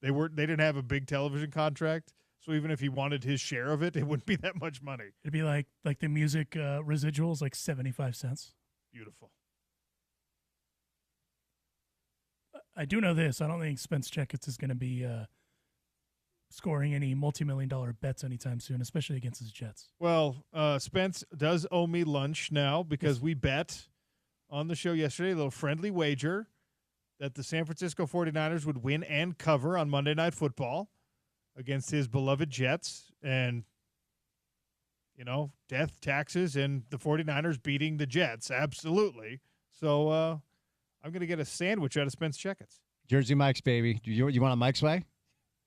they didn't have a big television contract. So even if he wanted his share of it, it wouldn't be that much money. It'd be like the music residuals, like 75 cents. Beautiful. I do know this. I don't think Spence Checketts is going to be scoring any multi-million-dollar bets anytime soon, especially against his Jets. Well, Spence does owe me lunch now because we bet on the show yesterday, a little friendly wager that the San Francisco 49ers would win and cover on Monday Night Football against his beloved Jets. And, you know, death, taxes, and the 49ers beating the Jets. Absolutely. So I'm going to get a sandwich out of Spence Checketts. Jersey Mike's, baby. You want a Mike's way?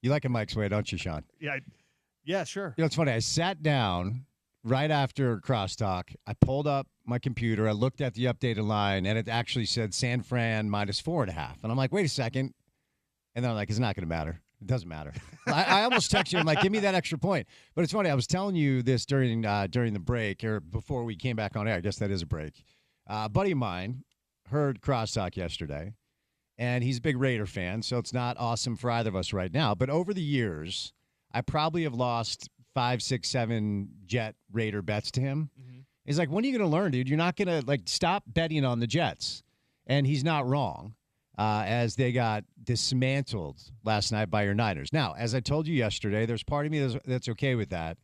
You like a Mike's way, don't you, Sean? Yeah, sure. You know, it's funny. I sat down right after crosstalk. I pulled up my computer. I looked at the updated line, and it actually said San Fran -4.5. And I'm like, wait a second. And then I'm like, it's not going to matter. It doesn't matter. I almost texted you. I'm like, give me that extra point. But it's funny. I was telling you this during the break or before we came back on air. I guess that is a break. A buddy of mine heard crosstalk yesterday, and he's a big Raider fan, so it's not awesome for either of us right now. But over the years, I probably have lost 5, 6, 7 Jet Raider bets to him. Mm-hmm. He's like, when are you going to learn, dude? You're not going to, stop betting on the Jets. And he's not wrong, as they got dismantled last night by your Niners. Now, as I told you yesterday, there's part of me that's okay with that.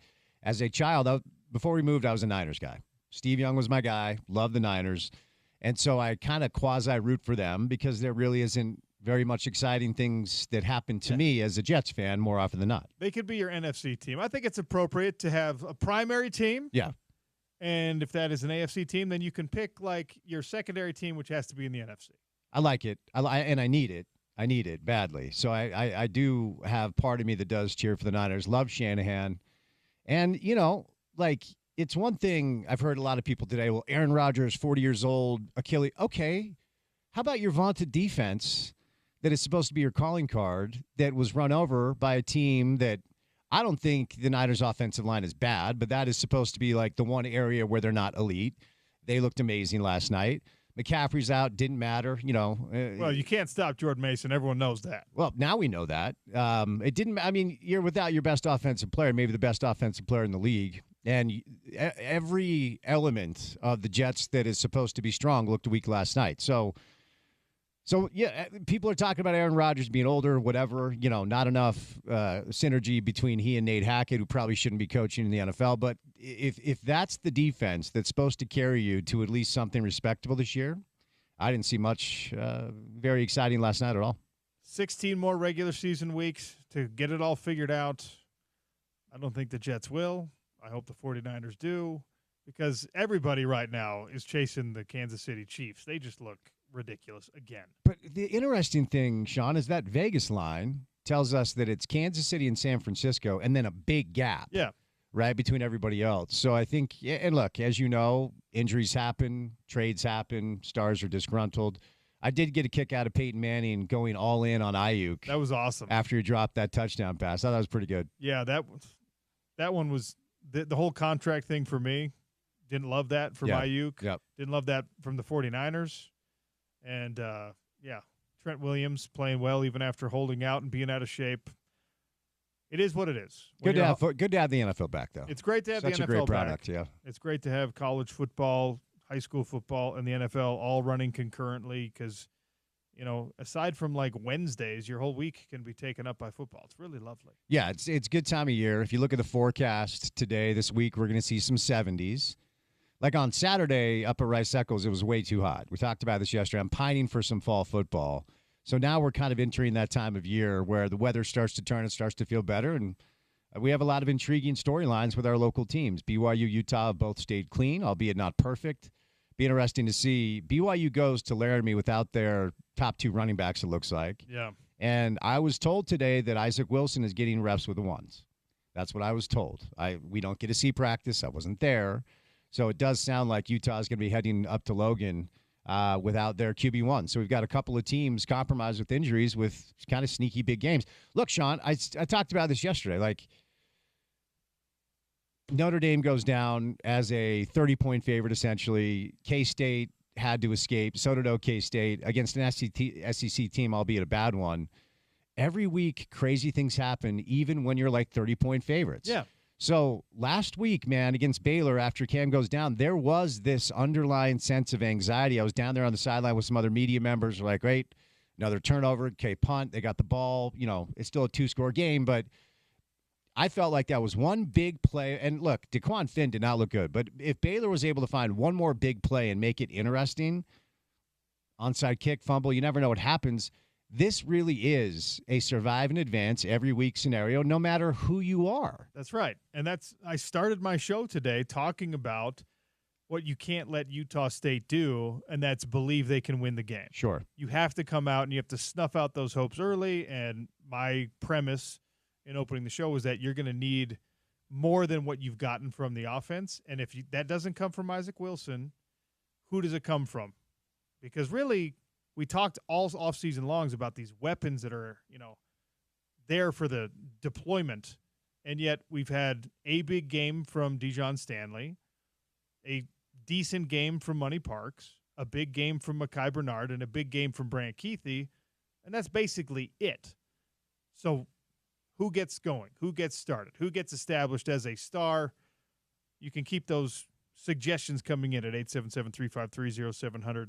As a child, before we moved, I was a Niners guy. Steve Young was my guy, loved the Niners. And so I kind of quasi-root for them because there really isn't very much exciting things that happen to me as a Jets fan more often than not. They could be your NFC team. I think it's appropriate to have a primary team. Yeah. And if that is an AFC team, then you can pick your secondary team, which has to be in the NFC. I like it. And I need it. I need it badly. So I do have part of me that does cheer for the Niners. Love Shanahan. And, it's one thing I've heard a lot of people today. Well, Aaron Rodgers, 40 years old, Achilles. Okay. How about your vaunted defense that is supposed to be your calling card that was run over by a team that I don't think the Niners offensive line is bad, but that is supposed to be like the one area where they're not elite. They looked amazing last night. McCaffrey's out, didn't matter, Well, you can't stop Jordan Mason. Everyone knows that. Well, now we know that. It didn't. I mean, you're without your best offensive player, maybe the best offensive player in the league, and every element of the Jets that is supposed to be strong looked weak last night. So yeah, people are talking about Aaron Rodgers being older, whatever. Not enough synergy between he and Nate Hackett, who probably shouldn't be coaching in the NFL. But if that's the defense that's supposed to carry you to at least something respectable this year, I didn't see much very exciting last night at all. 16 more regular season weeks to get it all figured out. I don't think the Jets will. I hope the 49ers do, because everybody right now is chasing the Kansas City Chiefs. They just look ridiculous again. But the interesting thing, Sean, is that Vegas line tells us that it's Kansas City and San Francisco and then a big gap. Yeah. Right, between everybody else. So I think, and look, as you know, injuries happen, trades happen, stars are disgruntled. I did get a kick out of Peyton Manning going all in on Ayuk. That was awesome. After he dropped that touchdown pass. I thought that was pretty good. Yeah, that one was the whole contract thing for me. Didn't love that from Ayuk. Yep. Didn't love that from the 49ers. And, Trent Williams playing well even after holding out and being out of shape. It is what it is. Good to have the NFL back, though. It's great to have Such the NFL a great back. product, yeah. It's great to have college football, high school football, and the NFL all running concurrently because, aside from like Wednesdays, your whole week can be taken up by football. It's really lovely. Yeah, it's a good time of year. If you look at the forecast today, this week, we're going to see some 70s. Like on Saturday up at Rice Eccles, it was way too hot. We talked about this yesterday. I'm pining for some fall football. So now we're kind of entering that time of year where the weather starts to turn, it starts to feel better, and we have a lot of intriguing storylines with our local teams. BYU, Utah have both stayed clean, albeit not perfect. Be interesting to see. BYU goes to Laramie without their top two running backs, it looks like. Yeah. And I was told today that Isaac Wilson is getting reps with the ones. That's what I was told. We don't get to see practice. I wasn't there. So it does sound like Utah is going to be heading up to Logan without their QB1. So we've got a couple of teams compromised with injuries with kind of sneaky big games. Look, Sean, I talked about this yesterday. Like, Notre Dame goes down as a 30-point favorite, essentially. K-State had to escape. So did OK State against an SEC team, albeit a bad one. Every week, crazy things happen, even when you're like 30-point favorites. Yeah. So last week, man, against Baylor, after Cam goes down, there was this underlying sense of anxiety. I was down there on the sideline with some other media members. We're like, great, another turnover, okay, punt. They got the ball. It's still a 2-score game, but I felt like that was one big play. And look, DeQuan Finn did not look good, but if Baylor was able to find one more big play and make it interesting, onside kick, fumble, you never know what happens. This really is a survive and advance every week scenario, no matter who you are. That's right. And I started my show today talking about what you can't let Utah State do, and that's believe they can win the game. Sure. You have to come out and you have to snuff out those hopes early. And my premise in opening the show was that you're going to need more than what you've gotten from the offense. And if that doesn't come from Isaac Wilson, who does it come from? Because really, we talked all offseason longs about these weapons that are, there for the deployment. And yet we've had a big game from Dijon Stanley, a decent game from Money Parks, a big game from Mekhi Bernard, and a big game from Brant Keithy. And that's basically it. So who gets going? Who gets started? Who gets established as a star? You can keep those suggestions coming in at 877-353-0700.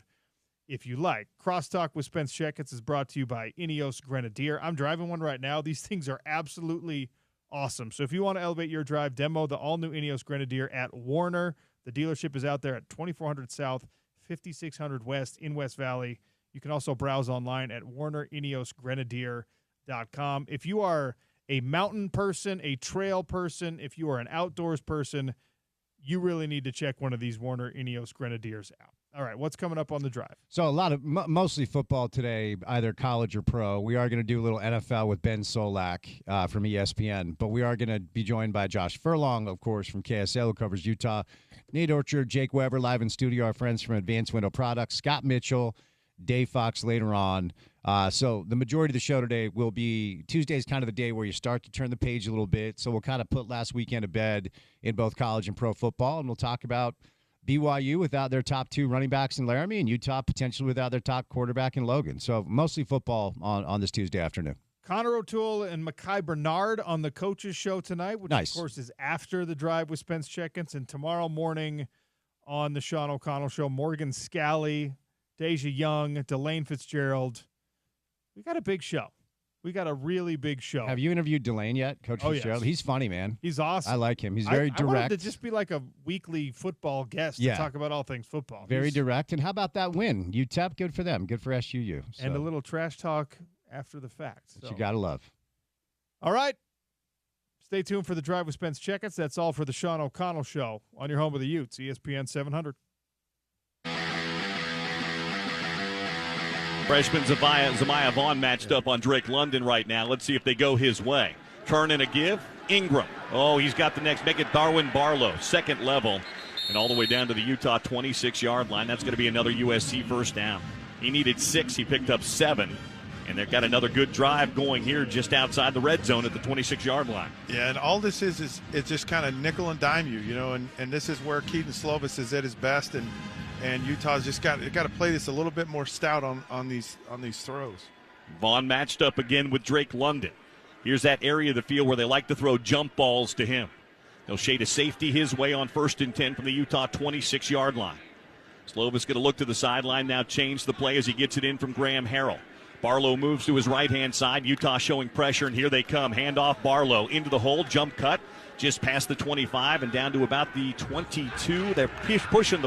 If you like. Crosstalk with Spence Checketts is brought to you by Ineos Grenadier. I'm driving one right now. These things are absolutely awesome. So if you want to elevate your drive, demo the all-new Ineos Grenadier at Warner. The dealership is out there at 2400 South, 5600 West in West Valley. You can also browse online at WarnerIneosGrenadier.com. If you are a mountain person, a trail person, if you are an outdoors person, you really need to check one of these Warner Ineos Grenadiers out. All right, what's coming up on the drive? So a lot of mostly football today, either college or pro. We are going to do a little NFL with Ben Solak from ESPN, but we are going to be joined by Josh Furlong, of course, from KSL, who covers Utah. Nate Orchard, Jake Weber, live in studio, our friends from Advanced Window Products, Scott Mitchell, Dave Fox later on. So the majority of the show today will be Tuesday's kind of the day where you start to turn the page a little bit. So we'll kind of put last weekend to bed in both college and pro football, and we'll talk about BYU without their top 2 running backs in Laramie, and Utah potentially without their top quarterback in Logan. So mostly football on this Tuesday afternoon. Connor O'Toole and Mekhi Bernard on the coaches show tonight, which nice. Of course is after the drive with Spence Checketts, and tomorrow morning on the Sean O'Connell show, Morgan Scalley, Deja Young, Delane Fitzgerald. We got a big show. We got a really big show. Have you interviewed Delane yet, Coach Fitzgerald? Yes. He's funny, man. He's awesome. I like him. He's very direct. I wanted to just be like a weekly football guest to talk about all things football. Very direct. And how about that win? UTEP, good for them. Good for SUU. So. And a little trash talk after the fact. So. You got to love. All right. Stay tuned for the drive with Spence Checketts. That's all for the Sean O'Connell Show on your home of the Utes, ESPN 700. Freshman Zamiah Vaughn matched up on Drake London right now. Let's see if they go his way. Turn and a give. Ingram. Oh, he's got the next. Make it Darwin Barlow, second level. And all the way down to the Utah 26-yard line. That's going to be another USC first down. He needed 6. He picked up 7. And they've got another good drive going here just outside the red zone at the 26-yard line. Yeah, and all this is it's just kind of nickel and dime you, and this is where Keaton Slovis is at his best, and Utah's just got to play this a little bit more stout on these throws. Vaughn matched up again with Drake London. Here's that area of the field where they like to throw jump balls to him. They'll shade a safety his way on 1st and 10 from the Utah 26-yard line. Slovis going to look to the sideline now, change the play as he gets it in from Graham Harrell. Barlow moves to his right-hand side. Utah showing pressure, and here they come. Handoff Barlow into the hole, jump cut, just past the 25 and down to about the 22. They're pushing the